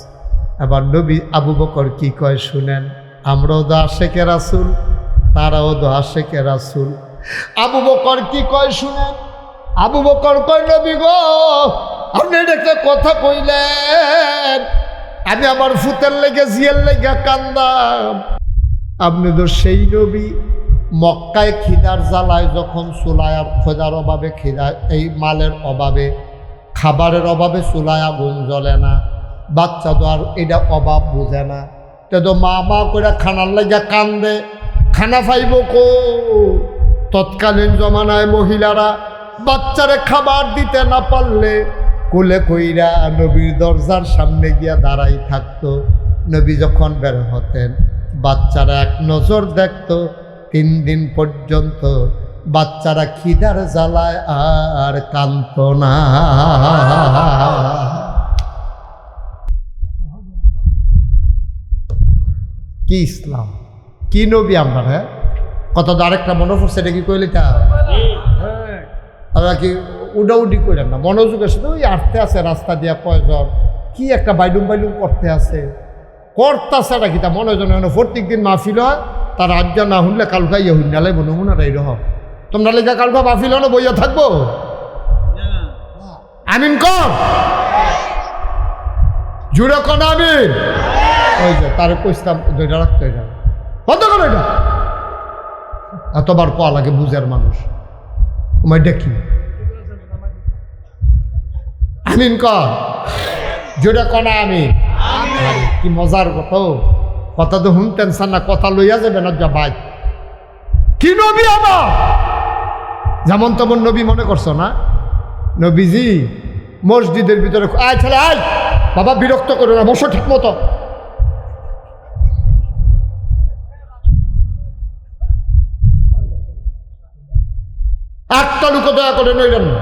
এবার নবী আবু বকর কি কয় শুনেন, আমরাও তো আশেকে রাসূল, তারাও তো আশেকে রাসূল। আবু বকর কি কয় শুনেন। আবু বকর কয়, নবী গো, আপনি একটা কথা কইলেন, আমি আমার ফুতের লেগে জিয়ের লেগে কান্দাম। আপনি তো সেই নবী, মক্কায় খিদার জ্বালায় যখন চুলায়, খোঁজার অভাবে, খিদা এই মালের অভাবে, খাবারের অভাবে চুলায় আগুন জ্বলে না, বাচ্চা তো আর এটা অভাব বুঝে না, তো মা মা করে খানার লেগে কান্দে, খানা পাইব কো? তৎকালীন জমানায় মহিলারা বাচ্চারে খাবার দিতে না পারলে কোলে কইরা নবীর দরজার সামনে গিয়া দাঁড়াই থাকতো। নবী যখন বের হতেন, বাচ্চারা এক নজর দেখতো। 3 দিন পর্যন্ত বাচ্চারা খিদার জ্বালায় আর কান্ত না। কি ইসলাম, কি নবী আমরা! হ্যাঁ, কত আরেকটা মনে পড়ছে, এটা কি কইলে তা আমরা কি উডাউডি করেন না, মনোযোগের সাথে ওই আটতে আছে রাস্তা দিয়া কয়জন, কি একটা বাইলুম বাইলুম করতে আছে, করতেছে নাকি তা মনে হয়। প্রত্যেক দিন মাহফিল হয়, তার আজ্ঞা না শুনলে কালকা ইয়ে হইন নালে নমুনাটা এইরকম। তোমরা লেখা কালকা মাহফিল হলে বইয়া থাকবো? আমিন কর, জুড়ে কন আমিন। ওই যে তারে কইতাম দুইটা রাখতে, এটা বন্ধ করো, এটা এতবার কয়া লাগে বুঝার মানুষ। তোমার দেখি আমিন কর, জুড়ে কনা আমিন। কি মজার কথা তো শুনতেন না, কথা লইয়া যাবে না যা ভাই। কি নবী আমার, যেমন তেমন নবী মনে করছো না? নবীজি মসজিদের ভিতরে, আয় ছেলে আয়, বাবা বিরক্ত করো না, বসো ঠিক মতো। একটা লোক দয়া করে নইলেন না।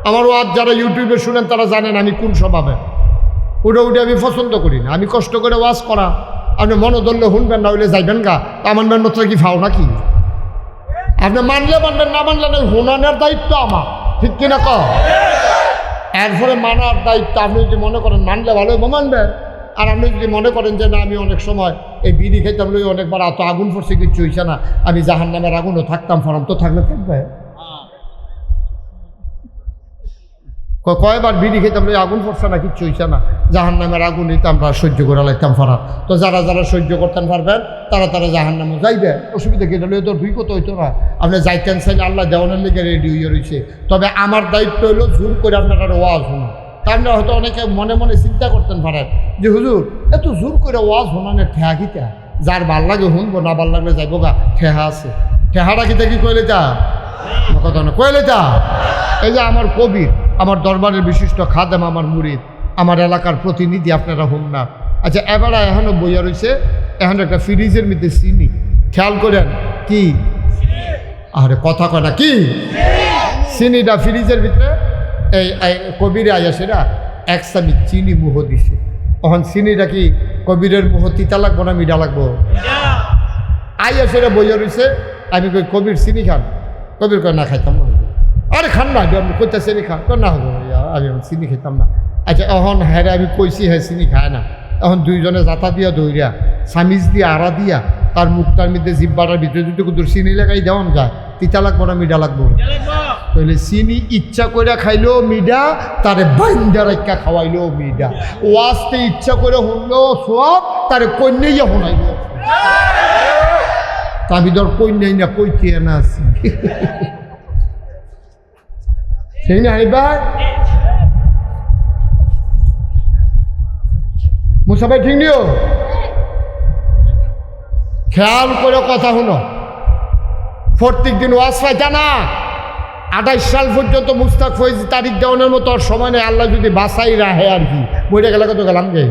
আমার ওয়াজ যারা ইউটিউবে শুনেন তারা জানেন আমি কোন স্বভাবে। উঠে আমি পছন্দ করি না। আমি কষ্ট করে ওয়াজ করা, আপনি মনে ধরলে শুনবেন, না হইলে যাইবেন গা। আমার মেহনত কি ফাও নাকি? আপনি মানলে মানবেন, না মানলে না, হুনানের দায়িত্ব আমার, ঠিক কিনা ক? এরপরে মানার দায়িত্ব। আপনি যদি মনে করেন মানলে ভালো মানবেন, আর আপনি যদি মনে করেন যে না আমি অনেক সময় এই বিড়ি খাইতাম, অনেকবার এত আগুন পড়ছে কিচ্ছু হইছে না, আমি জাহান্নামের আগুনও থাকতাম, ফারাম তো থাকলে থাকবে। কয়বার বিড়ি খেতাম, আগুন পড়ছে না, কিচ্ছু হইছে না, জাহান্নামের আগুন হইতে আমরা সহ্য করে লাইতাম ফারাম। তো যারা যারা সহ্য করতেন পারবেন তারা তারা জাহান্নামে যাইবে, অসুবিধা কি? তাহলে তোর কত হইতো না। আপনি যাইতেন চাইলে আল্লাহ দেওয়ানের লেগে রেডি হয়ে রয়েছে। তবে আমার দায়িত্ব হলো জোর করে আপনার ওয়াজ শোনা। তার না হয়তো অনেকে মনে মনে চিন্তা করতেন পারেন যে হুজুর এত জোর করে ওয়াজ শোনানের ঠেহা কিতা? যার ভাল লাগে শুনবো, না ভাল লাগলে যাইব গা, ঠেহা আছে। ঠেহাটা কিতা কি কইলে তা কথা না কইলে তা। এই যে আমার কবির, আমার দরবারের বিশিষ্ট খাদেম, আমার মুরিদ, আমার এলাকার প্রতিনিধি আপনারা হন না। আচ্ছা এবারে এখনও বইয়া রয়েছে, এখন একটা ফ্রিজের মধ্যে চিনি, খেয়াল করেন কি, আরে কথা কয় না কি, চিনিটা ফ্রিজের ভিতরে এই কবিরে আয়া সেটা এক চামচ চিনি মুহ দিছে। তখন চিনিটা কি কবিরের মুহ তিতা লাগবো না মিঠা লাগবো? আইয়া সেটা বইয়া রয়েছে। আমি কই কবির চিনি খান? কবির কয় না খাইতাম না। আরে খান না, আমি কইতা চিনি খান? না হবো আমি চিনি খেতাম না। আচ্ছা এখন হ্যাঁ আমি কইছি হ্যাঁ চিনি খায় না। এখন দুইজনে জাতা দিয়া দৌড়িয়া সামিজ দিয়া আড়া দিয়া তার মুখটার মধ্যে জিব্বাটার ভিতরে যদি কুদুর চিনি লাগাই দেওয়ান যায়, তিতা লাগবো না মিঠা লাগবো? তাহলে চিনি ইচ্ছা করে খাইলেও মিডা, তারে বাইন্দা রাখা খাওয়াইলেও মিডা। ওয়াজতে ইচ্ছা করে শুনলেও সব, তারে কন্যাইয়া শোনাইল। আমি ধর কন্যাই না কইতে না আছি সেই না এবার মুসা ভাই ঠিক নিও, খেয়াল করে কথা শুনো। প্রত্যেক দিন ওয়াজ পাইতা না। 28 সাল পর্যন্ত মুস্তাক ফৈজ তারিখ দেওয়ানোর মতো আর সময় নেই। আল্লাহ যদি বাসাই রাহে আর কি, বইটা গেলে কত গেলাম গে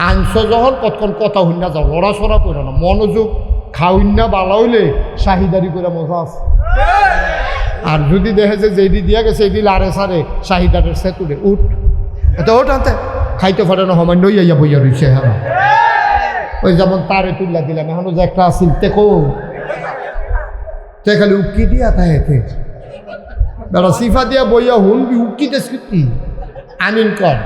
আংশ যখন কতক্ষণ কথা হইনা যাও, লড়াচড়া করে না, মনোযোগ খাওইনা বালা হইলে শাহিদারি করে মজা আছে। আর যদি দেখে যে যেটি দিয়া গেছে এটি লারে সারে শাহিদারের সেতুরে উঠ, এটা ওঠ আনতে খাইতে পারে না, সময় নই আইয়া বইয়া রয়েছে। হ্যাঁ ওই যেমন তারে তুল্লা দিলাম, এখনো যে একটা আসিল তেকো তে খালি উকি দিয়া তাহেতে বেড়া সিফা দিয়া বইয়া হুনবি উকিতে স্মৃতি আমিন কর।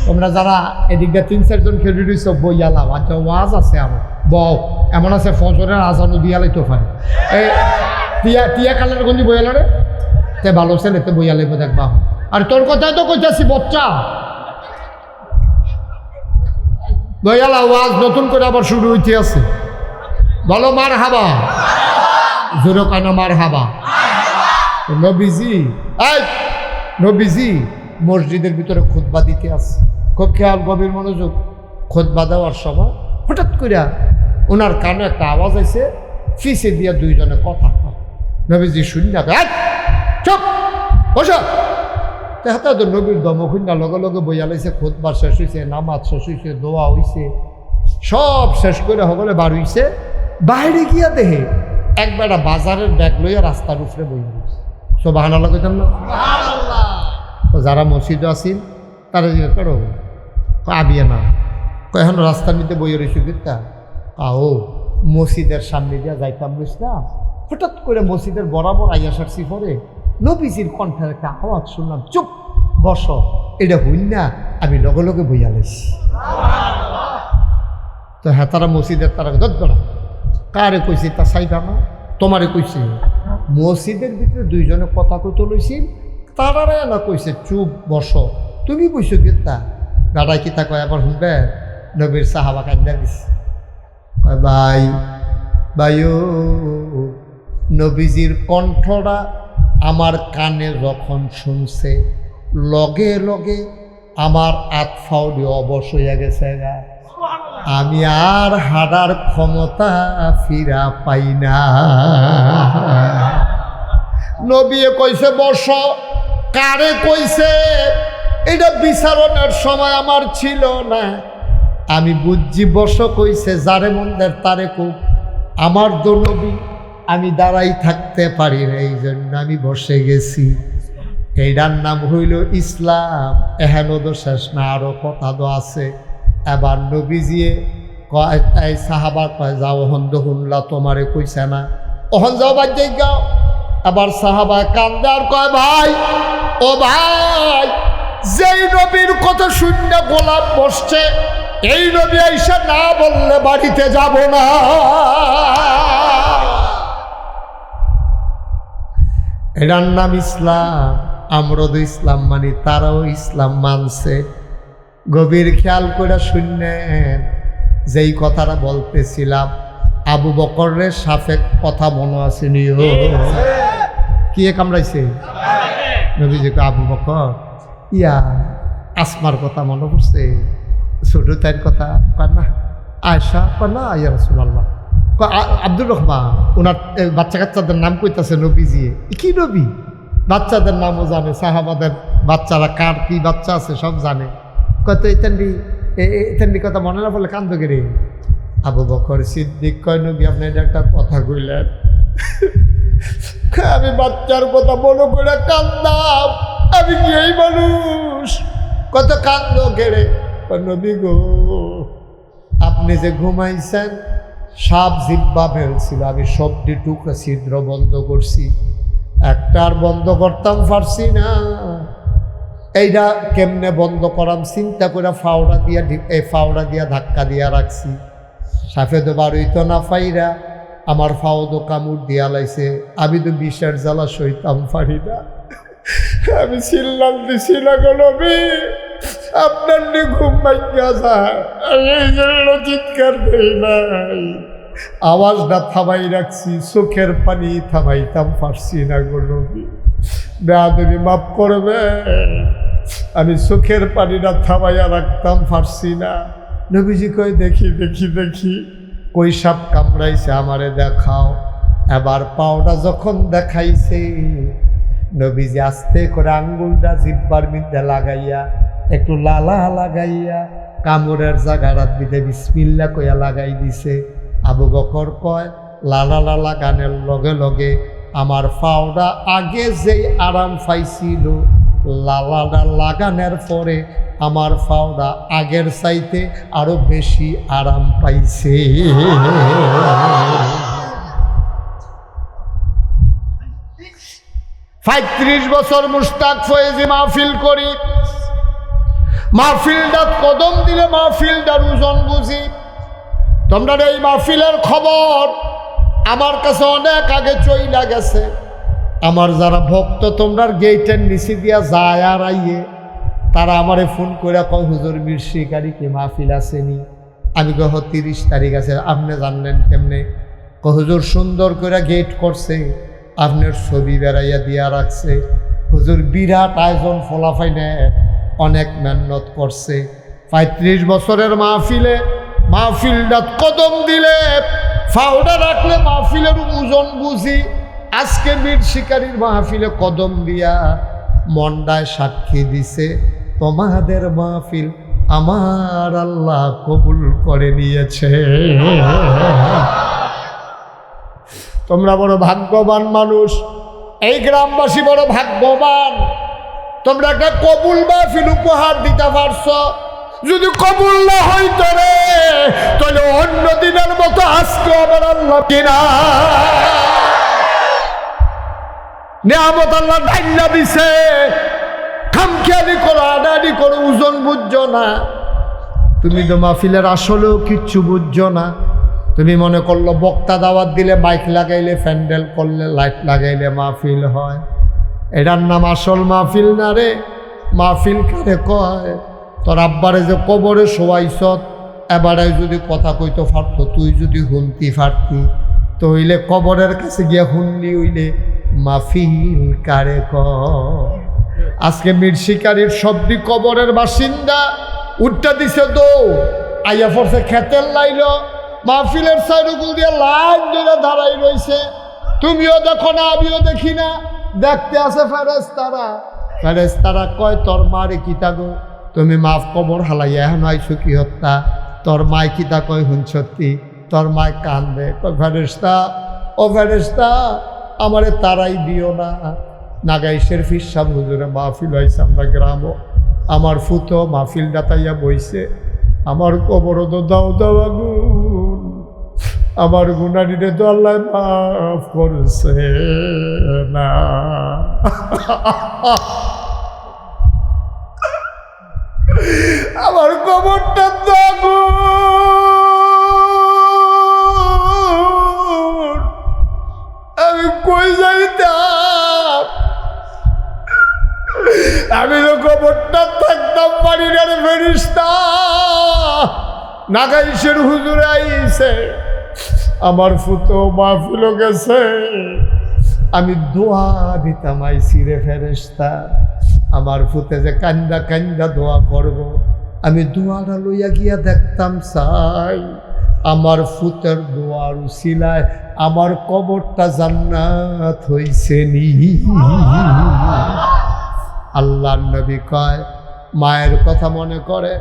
তোমরা যারা এদিকটা 3-4 জন খেলে দিস বইয়া লাও। আচ্ছা ওয়াজ আছে আমার বউ এমন আছে ফজরের আজানও দিয়া লাইতে পারে। এই টিয়া কালের গঞ্জি বইয়া লড়ে তে ভালো ছেলে তে বইয়া লাইব দেখবা। আর তোর কথাই তো কইতাছি বচ্চা, বইয়া লাও ওয়াজ নতুন করে আবার শুরু হইতে আছে। বলো মার হাবা, জোরে কেন মার হাবা। নবীজি এই নবীজি মসজিদের ভিতরে খুতবা দিতে আছে, খুব খেয়াল গভীর মনোযোগ। খুতবা দেওয়ার সময় হঠাৎ করে ওনার কানে একটা আওয়াজ আছে, ফিসে দিয়া দুইজনে কথা কয়। নবীজি শুনিয়া চুপ বসো। তেহাতে তো নবীর দমকুন্যা লগে লগে বইয়া লাইছে, খুতবা শেষ হয়েছে, নামাজ শেষ হয়েছে, দোয়া হয়েছে, সব শেষ করে সকলে বার হইছে। বাইরে গিয়া দেহে একবেলা বাজারের ব্যাগ লইয়া রাস্তার উপরে বইয়া রয়েছে। সুবহানাল্লাহ কইতাম না? তো যারা মসজিদে আসিল তারা জিজ্ঞেস করো আবিয়া না এখন রাস্তার মধ্যে বইয়া রয়েছে কিতা আও মসজিদের সামনে দিয়া যাইতাম বুঝ না, হঠাৎ করে মসজিদের বরাবর আইয়া সারছি পরে নবীজির কণ্ঠের একটা আওয়াজ শুনলাম, চুপ বসো। এটা হইল না, আমি লগে লগে বইয়া লাইছি। তো হ্যাঁ তারা মসজিদের তারা দরদরা কারে কইছে তা চাইবা না, তোমারে কইছে। মসজিদের ভিতরে দুইজনে কথা কইতে লইছিল, তারারে না কইছে চুপ বসো। তুমি কইছো কিতা দাদা কিতা কয় আবার শুনবে। নবীর সাহাবা কান্দা দিছে, কয় ভাই ভাইও নবীজির কণ্ঠটা আমার কানে যখন শুনছে লগে লগে আমার আতফাও দিয়ে অবশ হইয়া গেছে গা, আমি আর হাঁটার ক্ষমতা ফিরা পাই না। নবী কইছে বস, কারে কইছে এটা বিচারণের সময় আমার ছিল না, আমি বুঝছি বস কইছে যারে মন্দের তারে খুব। আমার তো নবী আমি দাঁড়াই থাকতে পারি না, এই জন্য আমি বসে গেছি। এইটার নাম হইল ইসলাম। এহেন তো শেষ না, আরো কথা তো আছে। এবার নবীজিয়ে কয় এই সাহাবা কয় যাও হন শুনলা তোমারে কইছে না, ওহন যাও বাদ গাও। আবার সাহাবা কান্দে আর কয় ভাই ও ভাই যেই নবীর কথা শুনলে গোলাপ বসছে এই নবী আইসা না বললে বাড়িতে যাব না। এটার নাম ইসলাম। আমরা তো ইসলাম মানি, তারাও ইসলাম মানছে। গভীর খেয়াল করে শুনলেন যেই কথাটা বলতেছিলাম, আবু বকরের সাফেক কথা মনে আছে নিও কি কামড়াইছে নবীজিকে আবু বকর ইয়া আসমার কথা মনে পড়ছে, ছোট তাইর কথা কয় না, আয়সা কয় না ইয়া রাসূলুল্লাহ, আব্দুর রহমান ওনার বাচ্চা কাচ্চাদের নাম কইতাছে নবীজি। কি নবী? বাচ্চাদের নামও জানে, সাহাবাদের বাচ্চারা কার কি বাচ্চা আছে সব জানে। কত এতেন্ডি কথা মনে না পড়লে কান্দ গেরে। আবু বকর সিদ্দিক কয়, নবী আপনি এটা একটা কথা কইলেন, আমি বাচ্চার কথা মনে করে কান্দাম, আমি কি এই মানুষ? কত কান্দ গেড়ে। নবী গো, আপনি যে ঘুমাইছেন সাপ জিব্বা ফেলছিল, আমি সবটি টুকরা ছিদ্র বন্ধ করছি, একটার বন্ধ করতাম পারছি না। এইটা কেমনে বন্ধ করাম চিন্তা করে ফাওড়া দিয়া ধাক্কা দিয়া রাখছি। সাফে তো বারুই তো না ফাইরা আমার ফাও তো কামড় দিয়া লাইছে, আমি তো বিষের জ্বালা সইতাম পারি না। আমি চিল্লাম দিছি না গো নবী, আপনার নিয়ে ঘুম ভাঙিয়া যায়, আমি এই জন্য চিৎকার দেই নাই, আওয়াজটা থামাই রাখছি, চোখের পানি থামাইতাম পারছি না গো নবী, বেয়াদবি মাফ করবে, আমি চোখের পানিটা থামাইয়া রাখতাম পারছি না। নবীজি কই, দেখি দেখি দেখি, কই সাপ কামড়াইছে আমারে দেখাও। এবার পাওটা যখন দেখাইছে, নবীজি আস্তে করে আঙ্গুলটা জিব্বার মধ্যে লাগাইয়া একটু লালা লাগাইয়া কামড়ের জায়গার বিদে বিসমিল্লা কইয়া লাগাই দিছে। আবু বকর কয়, লালা লালা গানের লগে লগে আমার পাওটা আগে যেই আরাম পাইছিল, লালাটা লাগানোর পরে আমার পাওটা আগের চাইতে আরো বেশি আরাম পাইছে। ৩৫ বছর মুশতাক ফয়েজি মাহফিল করি, মাহফিলটা কদম দিলে মাহফিলটার ওজন বুঝি। তোমরা এই মাহফিলের খবর আমার কাছে অনেক আগে চইলা গেছে। আমার যারা ভক্ত তোমরার গেটের নিচে দিয়া যায় আর আইয়ে, তারা আমারে ফোন করে কয়, হুজুর মির শিকারি কি মাহফিল আসেনি? আমি কহ 30 তারিখ আছে। আপনি জানলেন কেমনে? হুজুর সুন্দর করে গেট করছে, আপনার ছবি বেড়াইয়া দিয়া রাখছে। হুজুর বিরাট আয়োজন, ফলাফাই নেয়, অনেক মেহনত করছে। ৩৫ বছরের মাহফিলটা কদম দিলে ফাউডা রাখলে মাহফিলের ওজন বুঝি। আজকে মীর শিকারীর মাহফিলে কদম দিয়া মন্ডায় সাক্ষী দিছে, তোমাদের মাহফিল আমার আল্লাহ কবুল করে নিয়েছে। তোমরা বড় ভাগ্যবান মানুষ, এই গ্রামবাসী বড় ভাগ্যবান, তোমরা একটা কবুল মাহফিল উপহার দিতে পারছো। যদি কবুল না হইতো রে, তাহলে অন্য দিনের মতো আজকে আবার আল্লাহ কিনা নিয়ামত আল্লাহ ঢাইলা দিছে। খামখেয়ালি করো, আডাআডি করো, ওজন বুঝছো না। তুমি তো মাহফিলের আসলেও কিচ্ছু বুঝছো না। তুমি মনে করলো বক্তা দাওয়াত দিলে, মাইক লাগাইলে, প্যান্ডেল করলে, লাইট লাগাইলে মাহফিল হয়। এটার নাম আসল মাহফিল না রে। মাহফিল কারে কয়? তোর আব্বারে যে কবরে শোয়াইছ, এবারে যদি কথা কইতে পারতো, তুই যদি শুনতি পারতি, তো হইলে কবরের কাছে গিয়া শুনলি হইলে মাহফিল কারে কয়? আজকে মীর শিকারীর সবটি কবরের বাসিন্দা উঠটা দিছে দো আইয়া পড়ছে খেতের লাইল, মাহফিলের সাইডগুল দিয়ে লাইন ধরে দাঁড়াই রইছে। তুমিও দেখো না, আমিও দেখি না, দেখতে আছে ফেরেশতারা কয়, তোর মারে কিতা গো, তুমি মাফ কবর হালাইয়া এখন আইসো কি হত্যা? তোর মায় কিতা কয় হুন সত্যি? তোর মায় কান্দে, কয় ফেরেশতা, ও ফেরেশতা আমারে তারাই দিও না। নাগাইশের ফিরসাব হুজুরে মাহফিল হয়েছে আমরা গ্রামও, আমার ফুতো মাহফিল ডাতাইয়া বইছে, আমার কবর তো দাও দাও আগুন, আমার গুনারিরে তো আল্লাহ মাফ করছে না। আমার কবরটা তো আগুন, আমি কই যাইতাম? আমি তো কবরটা থাকতাম পারি না রে ফেরেশতা। নাগাইশের হুজুরে আইছে, আমার ফুতো মাহফিল গেছে, আমি দোয়া দিতাম আইছি রে ফেরেশতা। আমার ফুতে যে কান্দা কান্দা দোয়া করব, আমি দোয়াটা লইয়া গিয়া দেখতাম চাই আমার ফুতের দোয়ার উসিলায় আমার কবরটা জান্নাত হইছে নি। আল্লাহর নবী কয়, মায়ের কথা মনে করে,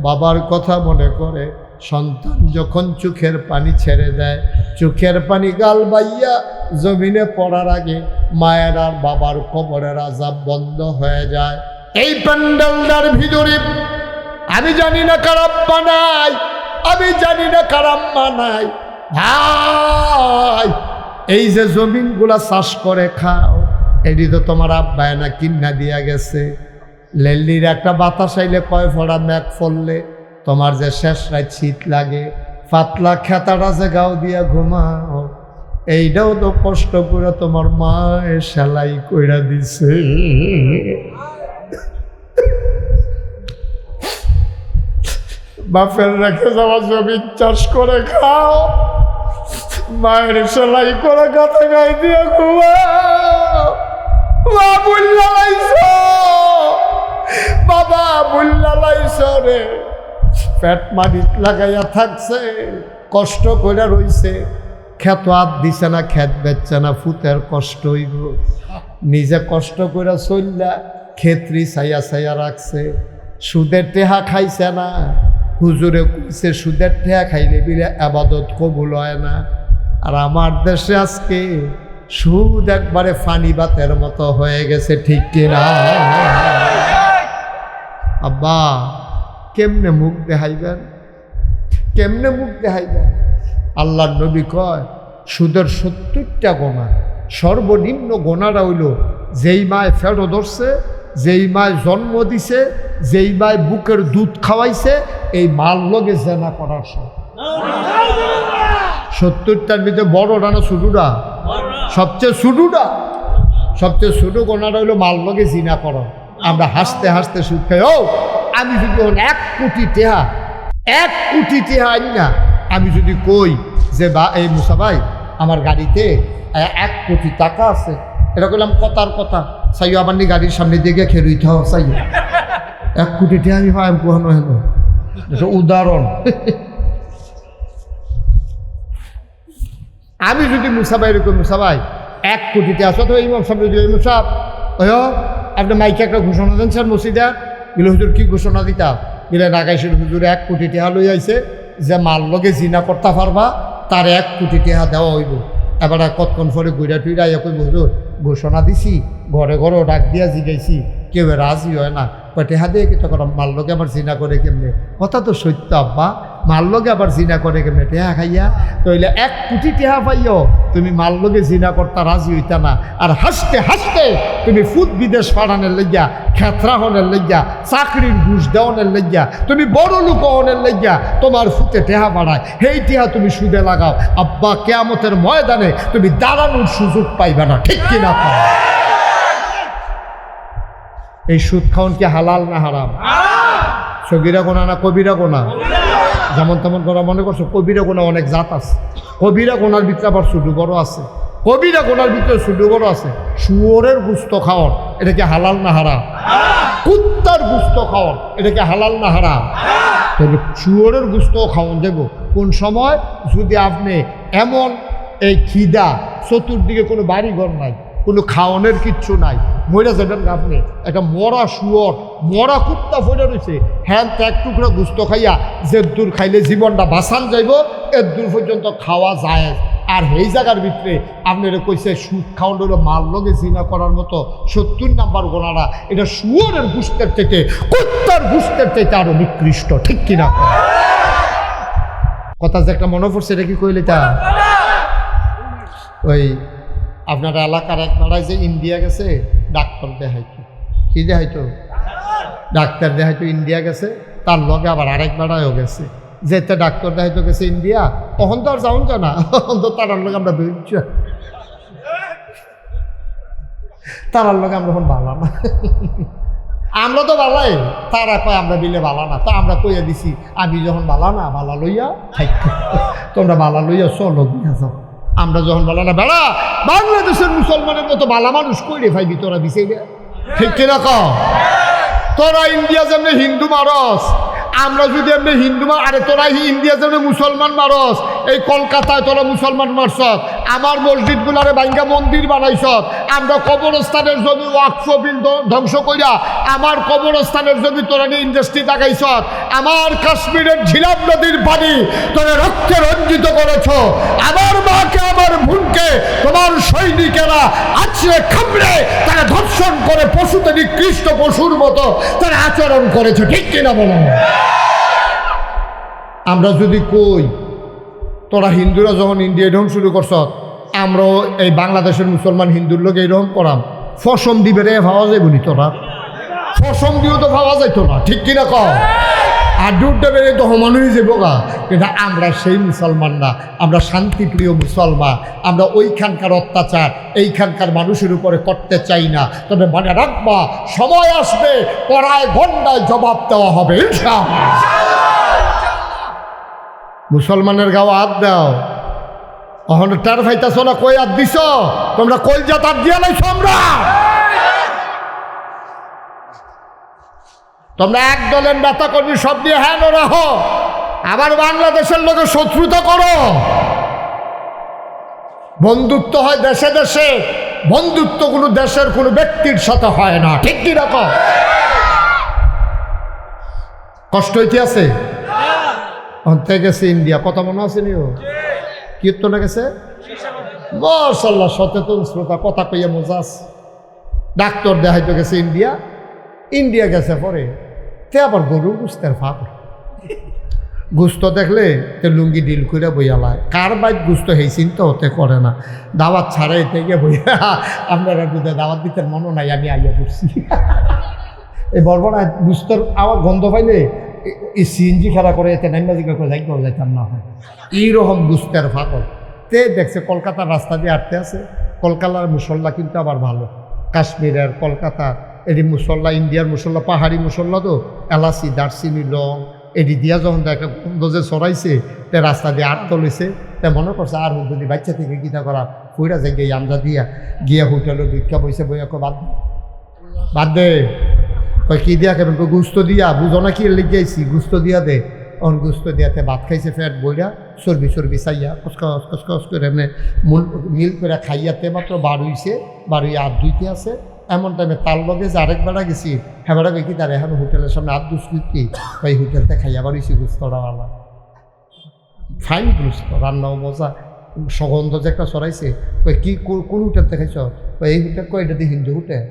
বাবার কথা মনে করে, সন্তান যখন চোখের পানি ছেড়ে দেয়, চোখের পানি গাল বাইয়া জমিনে পড়ার আগে মায়ের আর বাবার কবরের আযাব বন্ধ হয়ে যায়। এই প্যান্ডেলটার ভিতরে আমি জানি না কারাম্মা নাই, আমি জানি না কারাম্মা নাই ভাই। এই যে জমিনগুলা চাষ করে খাও, এটি তো তোমার আব্বায় না কিন্না দিয়া গেছে। লেল্লির একটা বাতাস আইলে কয় ফোড়া ম্যাক ফললে তোমার যে শেষ রাত শীত লাগে, পাতলা খেতাটা যে গাও দিয়া ঘুমাও, এইটাও তো কষ্ট করে তোমার মায়ে সেলাই কইরা দিছে। বাপের রেখে যাওয়া জমি চাষ করে খাও, মায়ের সেলাই করে গাতে গায়ে দিয়ে ঘুমাও। মা বুল্লা লাইছ, বাবা বুল্লা লাইছ রে, পেট মাটিত লাগাইয়া থাকছে, কষ্ট করে রইছে, ক্ষেত হাত দিছে না, ক্ষেত বেচছে না, ফুতের কষ্ট হইব। নিজে কষ্ট করে চললা ক্ষেত্রি ছাইয়া ছাইয়া রাখছে, সুদের টেহা খাইছে না। হুজুরে কইছে সুদের টেহা খাইলে বিলে আবাদত কবুল হয় না। আর আমার দেশে আজকে সুদ একবারে ফানি বাতের মতো হয়ে গেছে, ঠিক কিনা? আব্বা কেমনে মুখ দেখাইবেন, কেমনে মুখ দেখাইবেন? আল্লাহর নবী কয় সুদের 70টা গোনা, সর্বনিম্ন গোনাটা হইল যেই মায় ফেরো ধরছে, যেই মায় জন্ম দিছে, যেই মায় বুকের দুধ খাওয়াইছে, এই মাল লগে জেনা করার সব। 70টার ভিতরে বড়টা না ছোটটা? সবচেয়ে ছোটটা, সবচেয়ে ছোট গোনাটা হইলো মাল লগে জিনা করা। আমরা হাসতে হাসতে সুদ খাই। ও আমি যদি 1 কোটি টেহা, 1 কোটি টেহা আনি না, আমি যদি কই যে বা এই মুসা ভাই আমার গাড়িতে 1 কোটি টাকা আছে, এটা কইলাম কথার কথা, চাইও আমার নি গাড়ির সামনে দিকে খেলুইতে হোক চাইও 1 কোটি টেহা আমি পাই কোহানো হেন, এটা উদাহরণ। আমি যদি মুসা ভাই এরকম, মুসা ভাই 1 কোটি টেহা আছে, তো ইমাম সাহেব যদি ইমাম সাহেব ওই আপনি মাইকে একটা ঘোষণা দেন স্যার মসজিদে, বলে হুজুর কি ঘোষণা দিতাম? বলে নাগাইশের হুজুর 1 কোটি টেহা লই আইছে, যে মাল লগে জিনা করতে পারবা তার 1 কোটি টেহা দেওয়া হইব। এবার কতক্ষণ পরে ঘুরা টুইরা ইয়া কই হুজুর ঘোষণা দিছি, ঘরে ঘরেও ডাক দিয়া জিগাইছি, কেউ রাজি হয় না, টেহা দিয়ে কি তখন মাল লগে আবার জিনা করে কেমনে? কথা তো সত্য আব্বা, মাল লগে আবার জিনা করে কেমনে? টেহা খাইয়া তইলে 1 কোটি টেহা পাইও, তুমি মাল লগে জিনা করতে রাজি হইতা না। আর হাসতে হাসতে তুমি ফুট বিদেশ পাঠানোর লইয়া, খেতরা হনের লইয়া, চাকরির ঘুষ দেওয়ানের লইয়া, তুমি বড় লোক হনের লইয়া তোমার ফুটে টেহা বাড়ায়, সেই টেহা তুমি সুদে লাগাও। আব্বা কিয়ামতের ময়দানে তুমি দাঁড়ানোর সুযোগ পাইবে না, ঠিক কিনা? এই সুদ খাওয়ান কি হালাল না হারাম? সগীরা গোনা না কবিরা গোনা? যেমন তেমন করা মনে করছো? কবিরা গোনা অনেক জাত আছে, কবিরা গোনার ভিতরে আবার ছোট বড় আছে, কবিরা গোনার ভিতরে ছোট বড় আছে। শুয়োরের গুস্ত খাওয়ান এটা কি হালাল না হারাম? কুত্তার গুস্ত খাওয়ান এটা কি হালাল না হারাম? তাহলে শুয়োরের গুস্ত খাওয়ান দেব কোন সময়? যদি আপনি এমন এই খিদা, চতুর্দিকে কোনো বাড়িঘর নাই, কোনো খাওয়ানোর কিচ্ছু নাই, মরে যাবেন আপনি, একটা মরা শুয়োর, মরা কুত্তা ফেলে রয়েছে, হ্যাঁ তো 1 টুকরা গুস্ত খাইয়া যে দূর খাইলে জীবনটা বাঁচান যাইব, এর দূর পর্যন্ত খাওয়া যায়। আর এই জায়গার ভিতরে আপনারা কইছে সুদ খাওয়ান হলো মাল লগে জিনা করার মতো 70 নাম্বার গোনাটা, এটা শুয়োরের গুস্তের থেকে, কুত্তার গুস্তের থেকে আরো নিকৃষ্ট, ঠিক কিনা? কথা যে একটা মনে পড়ছে, এটা কি কইলে তা ওই আপনার এলাকার এক বেড়ায় যে ইন্ডিয়া গেছে ডাক্তার দেখাইতো, কি দেখাইতো? ডাক্তার দেখাইতো ইন্ডিয়া গেছে, তার লগে আবার আরেক বেড়ায়ও গেছে, যেতে ডাক্তার দেখাইতো গেছে ইন্ডিয়া, তখন তো আর যাওন না, তখন তো তারার লগে আমরা বেরোচ্ছি, তারার লগে আমরা এখন ভালো না, আমরা তো বালাই, তারা কয় আমরা বিলে বালা না, তা আমরা কইয়া দিছি আমি যখন বালা না, বালা লইয়া থাকতো, তোমরা বালা লইয়া চলো দিয়া যাও। আমরা যখন বলা না বেড়া বাংলাদেশের মুসলমানের মতো বালা মানুষ কইরে ভাইবি তোরা বিছাইলে, ঠিক কিনা? তোরা ইন্ডিয়া যেমনি হিন্দু মারস, আমরা যদি এমনি হিন্দু আরে তোরা ইন্ডিয়া যেন মুসলমান মারস, এই কলকাতায় তোরা মুসলমান মারস, আমার মসজিদগুলারে ভাঙ্গা মন্দির বানাইছ, আমরা কবরস্থানের জমি ওয়াকফ বিল ধ্বংস কইরা আমার কবরস্থানের জমি তোরা নিয়ে ইন্ডাস্ট্রি লাগাইছ, আমার কাশ্মীরের ঝিলাম নদীর পানি তোরা রক্তে রঞ্জিত করেছ, আমার মাকে আমার বোনকে তোমার সৈনিকেরা আছড়ে খামড়ে তারা ধর্ষণ করে পশুতে নিকৃষ্ট পশুর মতো তারা আচরণ করেছে, ঠিক কিনা বলো? আমরা যদি কই তোরা হিন্দুরা যখন ইন্ডিয়া এরকম শুরু করছ, আমরাও এই বাংলাদেশের মুসলমান হিন্দুর লোক এইরকম করাম, ফসম দিবে রে ভাবা যাইব নি? তোরা ফসম দিয়েও তো ভাবা যাইতো না, ঠিক কিনা কর? আর দুধটা বেড়ে তো সমান হয়ে যাবো গা। কিন্তু আমরা সেই মুসলমান না, আমরা শান্তিপ্রিয় মুসলমান। আমরা ওইখানকার অত্যাচার এইখানকার মানুষের উপরে করতে চাই না। তবে মনে রাখবা, সময় আসবে পড়ায় গন্ডায় জবাব দেওয়া হবে ইনশাআল্লাহ। মুসলমানের গাও হাত দাও, অহন টার ফাইতাছ না, কই হাত দিছ তোমরা? কই যা তার দিয়া লাইছ? তোমরা এক দলের নেতা কর্মী সব দিয়ে হ্যাঁ রাখো, আবার বাংলাদেশের লোকের শত্রুতা করো। বন্ধুত্ব হয় দেশে দেশে, বন্ধুত্ব কোনো দেশের কোনো ব্যক্তির সাথে হয় না, ঠিক কি রকম? কষ্ট হইতে আছে অন্তে গেছে ইন্ডিয়া, কথা মনে আছে নিও? কীর্তনে গেছে, মাশাআল্লাহ সচেতন শ্রোতা, কথা কইয়া মজা আছে। ডাক্তার দেখাইতে গেছে ইন্ডিয়া, ইন্ডিয়া গেছে পরে তে আবার গরুর গুস্তের ফাঁক, গুস্ত দেখলে তে লুঙ্গি ডিল করে বইয়ালায়, কার বাইক গুস্ত হেই চিন্তা হতে করে না, দাওয়াত ছাড়াই থেকে বইয়া আপনারা দুধে দাওয়াত দিতে মনে নাই, আমি আইয়া পড়ছি। এই বর্বনা গুস্তর আবার গন্ধ পাইলে এই সিএনজি খেলা করে এতে নাইমাজিকা করে যাই করে যাইতাম না হয়, এইরকম গুস্তের ফাঁকল। তে দেখছে কলকাতার রাস্তা দিয়ে হাঁটতে আছে, কলকাতার মুসল্লা কিন্তু আবার ভালো, কাশ্মীরের কলকাতার এটি মুসল্লা, ইন্ডিয়ার মুসল্লা, পাহাড়ি মুসল্লা তো, এলাচি দারচিনি লং এটি দিয়া যখন দেখা গন্ধ যে ছড়াইছে, তে রাস্তা দিয়ে আট তলেছে, তে মনে করছে আর যদি বাচ্চা থেকে গীতা করা ফুইরা যাই গিয়ে আমজা দিয়া গিয়া হোটেলে ভিক্ষা বইছে, বইয়া বাদ বাদ দে, কই কি দিয়া কেমন, গুস্ত দিয়া, বুঝো না কি লিখিয়েছি, গুস্ত দিয়া দে। অন গুস্ত দিয়াতে ভাত খাইছে, ফ্যাট বইরা চর্বি চর্বি চাইয়া কসকস কসকস করে এমনি মিল করে খাইয়াতে মাত্র বার হইছে, বার হইয়া হাত ধুইতে আছে। এমন টাইমে তার লগে যে আরেক বেড়া গেছি, হ্যাঁ বেড়া কি তার এখন হোটেলের সামনে হাত দুষ্কৃতি, ওই হোটেলতে খাইয়া বাড়িছি গুস্তরাওয়ালা, ফাইন গুস্ত, রান্নাও মজা, সুগন্ধ যে একটা চড়াইছে। ওই কি কোন হোটেলতে খাইছ? ওই এই হোটেল, কয় এটা দিয়ে হিন্দু হোটেল।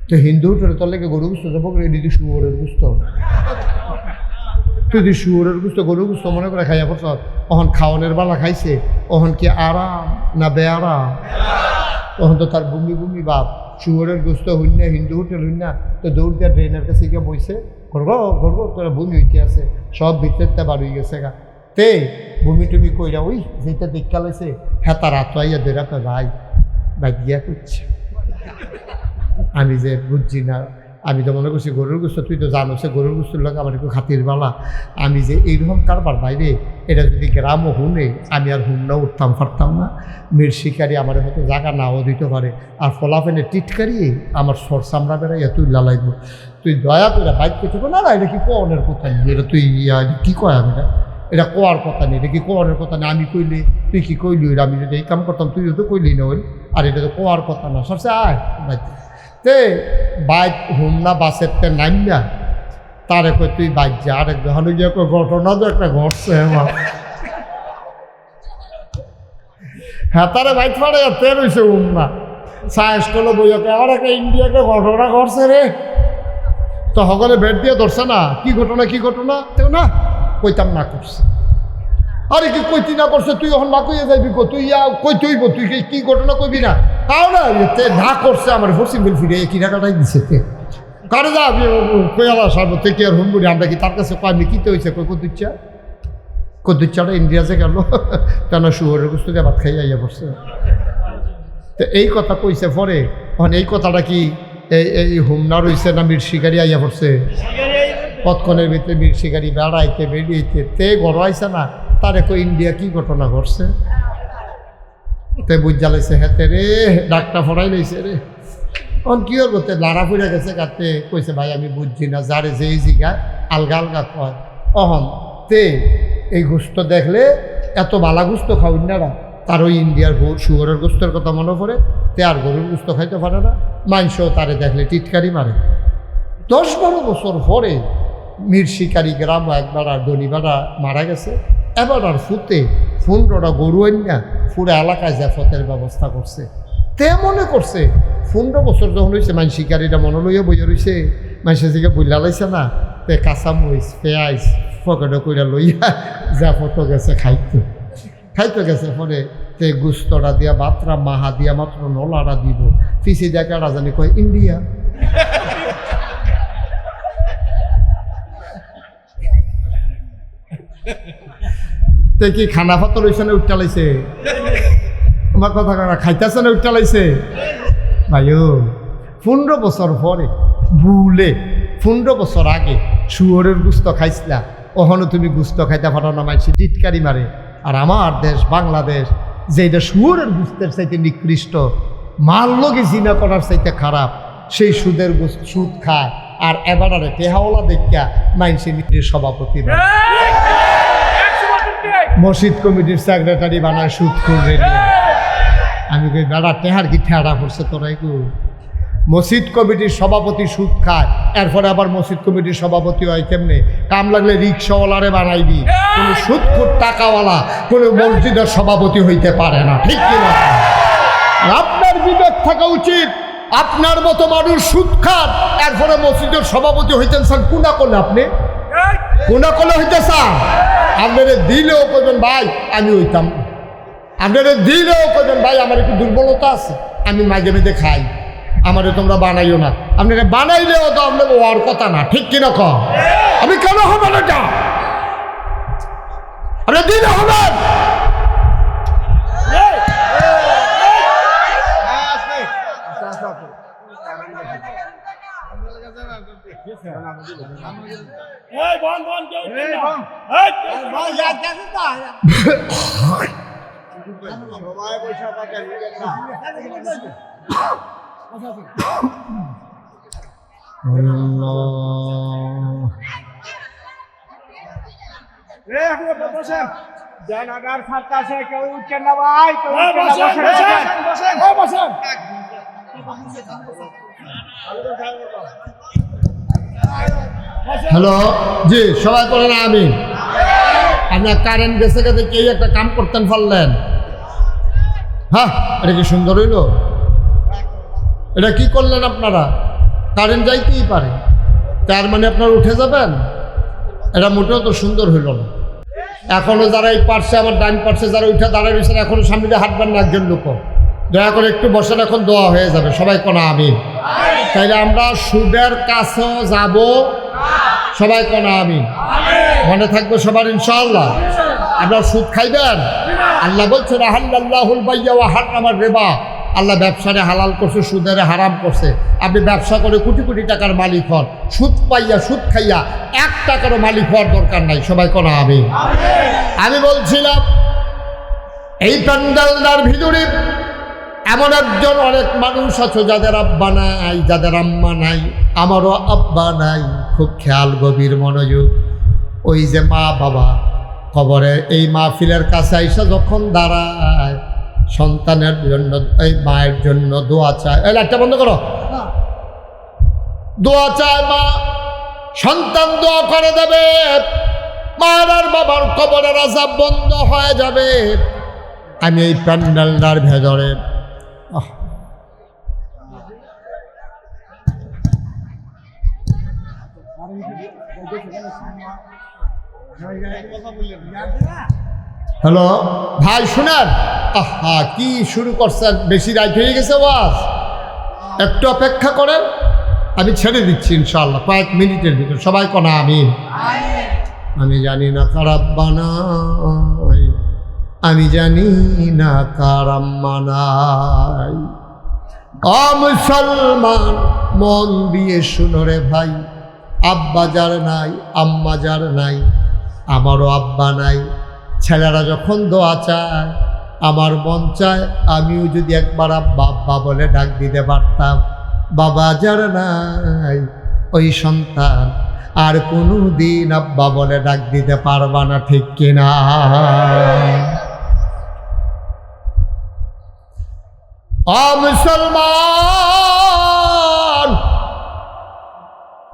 তো হিন্দু হোটেলে তোর লেগে গরু গুস্ত যাবো, এটি শুয়োরের গুস্ত, তুই যদি শুয়োরের গুস্ত গরু গুস্ত মনে করে খাইয়া পড়ছ, অহন খাওয়ানোর বেলা খাইছে, অহন কি আরাম না বেআরাম? তখন তো তার বমি বমি বাপ, শুয়োরের গোস্ত হইন না, হিন্দু হোটেল হইন না, তো দৌড় দিয়ে ড্রেনের কাছে গিয়ে বইছে, ঘরবো ঘরবো তোরা বমি হইতে আছে, সব ভিতরটা বার হয়ে গেছে গা। তে বমি টুমি কইরা ওই যেটা দেখা লাইছে, হ্যাঁ তার হাত আইয়া দেরা কয় ভাই ভাই গিয়া করছে। আমি যে বুঝছি না, আমি তো মনে করছি গরুর গোস্ত, তুই তো জানো সে গরুর গোস্তের লোক আমার একটু খাতির বালা, আমি যে এইরকম কারবার বাইরে, এটা যদি গ্রামও হুনে আমি আর হুমনা উঠতাম পারতাম না। মির শিকারি আমার হয়তো জায়গা নাও দিতে পারে, আর ফলাফেনে টিটকারি আমার সর চামড়া বেড়াইয়া তুই লালাইব। তুই দয়া করে বাইক পেতে না, না এটা কি কনের কথা নেই, এটা তুই কী কয়, আমি এটা কোয়ার কথা নেই, এটা কি কোয়ারের কথা নেই, আমি কইলে তুই কি কইলি, আমি যদি এই কাম করতাম তুইও তো কইলি না, আর এটা তো কোয়ার কথা না, সবসে আয় বাইক তে বাইক হুমনা বাসের তে নাম না, তারে কই তুই বাইক যা, আরেক যখন গিয়ে ঘটনা তো একটা ঘটছে আমার, হ্যাঁ তারে বাইক ফাড়ে তে রয়েছে হুমনা সায়েস করলো বইয়াকে, আর একটা ইন্ডিয়াকে ঘটনা ঘটছে রে, তো সকলে ভেট দিয়ে ধরছে না, কি ঘটনা কি ঘটনা, তেও না কইতাম না করছে, আরে কি কইতি না করছে, তুই এখন না কইয়া যাইবি, তুই কই তুইব, তুই কি ঘটনা কইবি না, তাও না না করছে আমার ফসিং বিল ফিরে কি টাকাটাই দিছে, কারে যা কয়ালা সারবো তে কি আর হুমবুড়ি, আমরা কি তার কাছে কয়নি কিতে হয়েছে, কই কদ্দুচ্চাটা ইন্ডিয়াতে গেল, কেন শুয়োরের গোস্ত দিয়ে ভাত খাইয়া ইয়া পড়ছে। তো এই কথা কইছে পরে, মানে এই কথাটা কি এই হুমনা রইছে না মির শিকারি আইয়া পড়ছে, কতক্ষণের ভিতরে মির শিকারি বেড়াইতে বেরিয়েতে তে গড়াইছে না, তারে কই ইন্ডিয়া কি ঘটনা ঘটছে, তে বুঝ জ্বালাইছে, হেতে রে ডাকটা ফড়াই লইছে রে, কি ওর করতে লাড়া ফুরে গেছে কাটতে কইছে ভাই আমি বুঝছি না যারে যেই জিগায় আলগা আলগা কয় অহন তে এই গোস্ত দেখলে এত বালা গোস্ত খাওয়ান না তার ওই ইন্ডিয়ার শুয়োরের গোস্তের কথা মনে পড়ে তে আর গরুর গোস্ত খাইতে পারে না মাংসও তারে দেখলে টিটকারি মারে 10-12 বছর পরে মীর শিকারি গ্রাম একবার আর দলিবাড়া মারা গেছে এবার আর ফুতে 15টা গরু আইনা পুরো এলাকায় জাফতের ব্যবস্থা করছে তে মনে করছে 15 বছর যখন হয়েছে মান শিকারিটা মনে লইয়া বইয়া রয়েছে মানুষের দিকে বইলা লাইছে না তে কাঁচামরিচ পেঁয়াজ পকেটে কইরা লইয়া জাফত গেছে খাইতে গেছে পরে তে গুস্তরা দিয়া বাতরা মাহা দিয়া মাত্র নলাটা দিব পিছিয়ে দেখা রাজানি কয় ইন্ডিয়া তে কি খানা পাতর ওইখানে উঠতে লাইছে আমার কথা খাইতেছে না উঠতে লাইছে ভাইও 15 বছর পরে ভুলে 15 বছর আগে শুয়োরের গুস্ত খাইছিলা ওখানে তুমি গুস্ত খাইতে পারো না মানুষ টিটকারি মারে আর আমার দেশ বাংলাদেশ যেটা শুয়োরের গুস্তের চাইতে নিকৃষ্ট মাল লগে জিনা করার চাইতে খারাপ সেই সুদ খায় আর এবারে টেহাওয়ালা দেখা মানুষের সভাপতি মসজিদ কমিটির সেক্রেটারি বানায় সুদ করবে আমি কই বেড়া টেহার কি ঠেড়া করছে তোরাই গো মসজিদ কমিটির সভাপতি সুদ খায় এরপরে আবার মসজিদ কমিটির সভাপতি হয় কেমনে কাম লাগলে রিক্সাওয়ালারে বানাইবি কোনো সুদখোর টাকাওয়ালা কোনো মসজিদের সভাপতি হইতে পারে না ঠিক কিনা আপনার বিবেক থাকা উচিত আপনার মতো মানুষ সুদ খান এরপরে মসজিদের সভাপতি হইতেন স্যার কোনা করলে আপনি কোনা করলে হইতে চান আপনাদের দিলেও কইবেন ভাই আমি হইতাম আপনাদের দিলেও কইবেন ভাই আমার একটু দুর্বলতা আছে আমি মাঝে মাঝে খাই আমারে তোমরা বানাইও না আপনাকে বানাইলেও তো আপনার হওয়ার কথা না ঠিক কিনা কম আমি কেন হবে না যা আপনি দিলে হবেন জনগণ সরকারে কেউ উঠছেন না ভাই বসেন হ্যালো জি সবাই বলেন আমি আপনার কারেন্ট গেছে গেছে কেউ একটা কাম করতেন পারলেন হ্যাঁ এটা কি সুন্দর হইল এটা কি করলেন আপনারা কারেন্ট যাইতেই পারে তার মানে আপনারা উঠে যাবেন এটা মোটেও তো সুন্দর হইল না এখনো যারা এই পার্শ্বে আমার ডাইন পার্শ্বে যারা উঠে দাঁড়ায় রয়েছেন এখনো সামনে দিয়ে হাঁটবেন না একজন লোক দয়া করে একটু বসেন এখন দোয়া হয়ে যাবে সবাই কোনা আমিন তাইলে আমরা সুদের কাছেও যাব সবাই কোনা আমিন মনে থাকবে সবার ইনশাআল্লাহ আপনারা সুদ খাইবেন আল্লাহ বলছে আহাল্লাহুল বাইয়া ওয়া হারামার রিবা আল্লাহ ব্যবসারে হালাল করছে সুদের হারাম করছে আপনি ব্যবসা করে কোটি কোটি টাকার মালিক হন সুদ পাইয়া সুদ খাইয়া 1 টাকারও মালিক হওয়ার দরকার নাই সবাই কোনা আমিন আমি বলছিলাম এই প্যান্ডেলটার ভিতরে এমন একজন অনেক মানুষ আছে যাদের আব্বা নাই যাদের আম্মা নাই আমারও আব্বা নাই খুব খেয়াল গভীর মনোযোগ ওই যে মা বাবা খবরে এই মাহফিলের কাছে আইসা যখন দাঁড়ায় সন্তানের জন্য এই মায়ের জন্য দোয়া চায় এই লাইটটা বন্ধ করো দোয়া চায় মা সন্তান দোয়া করে দেবে মার আর বাবার কবরের আযাব বন্ধ হয়ে যাবে আমি এই প্যান্ডেলটার ভেতরে হ্যালো ভাই শুনেন আহা কি শুরু করছেন বেশি রাত হয়ে গেছে ওয়াজ একটু অপেক্ষা করেন আমি ছেড়ে দিচ্ছি ইনশাআল্লাহ কয়েক মিনিটের ভিতর সবাই কোনা আমিন আমি জানি না কার আব্বা নাই আমি জানি না কার আম্মা নাই মুসলমান মন দিয়ে শুনো রে ভাই আব্বা যার নাই আম্মা যার নাই আমারও আব্বা নাই ছেলেরা যখন দোয়া চায় আমার মন চায় আমিও যদি একবার আব্বা আব্বা বলে ডাক দিতে পারতাম বাবা যার নাই ওই সন্তান আর কোনো দিন আব্বা বলে ডাক দিতে পারবা না, ঠিক কিনা? মুসলমান,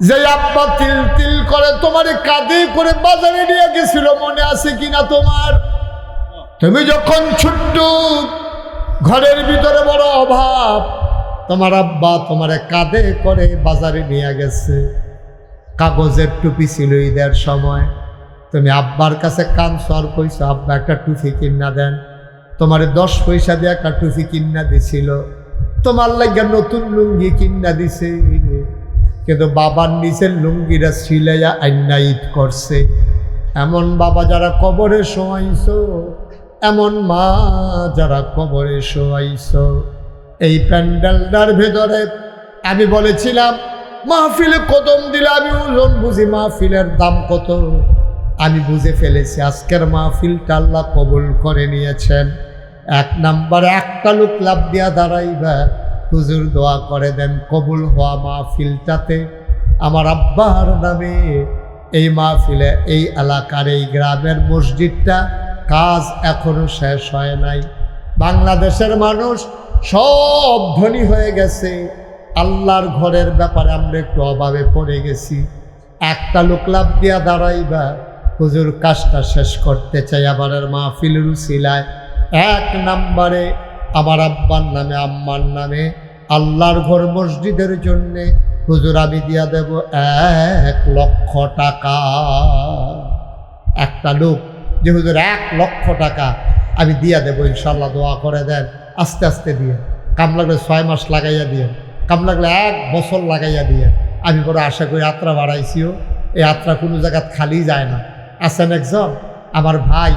যে আব্বা তিল তিল করে তোমার কাঁধে করে বাজারে নিয়ে গেছিল, মনে আছে কিনা তোমার? তুমি যখন ছোট্ট, ঘরের ভিতরে বড় অভাব, তোমার আব্বা তোমার কাঁধে করে বাজারে নিয়ে গেছে। কাগজের টুপি ছিল ঈদের সময়, তুমি আব্বার কাছে কানসর কইছো, আব্বা একটা টুপি কিনা দেন। তোমার 10 পয়সা দিয়ে একটা টুপি কিনা দিছিল, তোমার লাগিয়া নতুন লুঙ্গি কিনা দিছে। কিন্তু বাবার নিচের লুঙ্গিরা সিলাইয়া আইনা ঈদ করছে। এমন বাবা যারা কবরে শোয়াইছো, এমন মা যারা কবরে শোয়াইছো। এই প্যান্ডেলটার ভেতরে আমি বলেছিলাম মাহফিলে কদম দিলে আমি ওজন বুঝি মাহফিলের দাম কত। আমি বুঝে ফেলেছি আজকের মাহফিলটা আল্লাহ কবুল করে নিয়েছেন। 1 নম্বরে একটা লোক লাভ দিয়া দাঁড়াইবা, হুজুর দোয়া করে দেন কবুল হওয়া মাহফিলটাতে আমার আব্বার নামে এই মাহফিলে এই এলাকার এই গ্রামের মসজিদটা কাজ এখনো শেষ হয় নাই। বাংলাদেশের মানুষ সব ধনী হয়ে গেছে, আল্লাহর ঘরের ব্যাপারে আমরা একটু অভাবে পড়ে গেছি। একটা লোক লাভ দিয়া দাঁড়াইবা, হুজুর কাজটা শেষ করতে চাই আবারের মাহফিলের উসিলায়। 1 নম্বরে আমার আব্বার নামে আম্মার নামে আল্লাহর ঘর মসজিদের জন্যে হুজুর আমি দিয়া দেব 1 লক্ষ টাকা। একটা লোক যে হুজুর 1 লক্ষ টাকা আমি দিয়া দেবো ইনশাল্লাহ, দোয়া করে দেন। আস্তে আস্তে দিয়ে, কাম লাগলে 6 মাস লাগাইয়া দিয়ে, কাম লাগলে 1 বছর লাগাইয়া দিয়ে। আমি বড় আশা করি যাত্রা বাড়াইছিও, এই যাত্রা কোনো জায়গা খালি যায় না। আছেন একজন আমার ভাই,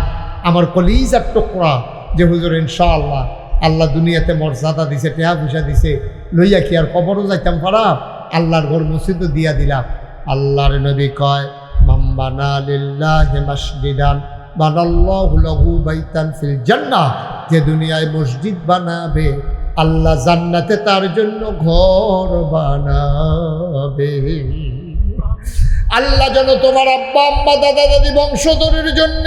আমার কলিজার টুকরা, যে হুজুর ইনশাআল্লাহ আল্লাহ দুনিয়াতে মর্যাদা দিছে, টেহা পয়সা দিছে, লইয়া কি আর কবরও যাইতাম খারাপ, আল্লাহর ঘর মসজিদও দিয়া দিলাম। আল্লাহর নবী কয় মাম্বানা লিল্লাহি মাসজিদান বানাল্লাহু লাহু বাইতান ফিল জান্নাহ, যে দুনিয়ায় মসজিদ বানাবে আল্লাহ জান্নাতে তার জন্য ঘর বানাবে। আল্লাহ যেন তোমার আব্বা আম্মা দাদা দাদি বংশধরের জন্য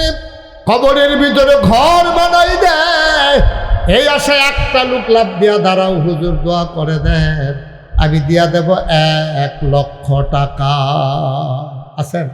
কবরের ভিতরে ঘর বানাই দেয়, এই আশায় একটা লোক লাভ দিয়া দাঁড়াও, হুজুর দোয়া করে দেন আমি দিয়া দেব 1 লক্ষ টাকা। আছেন?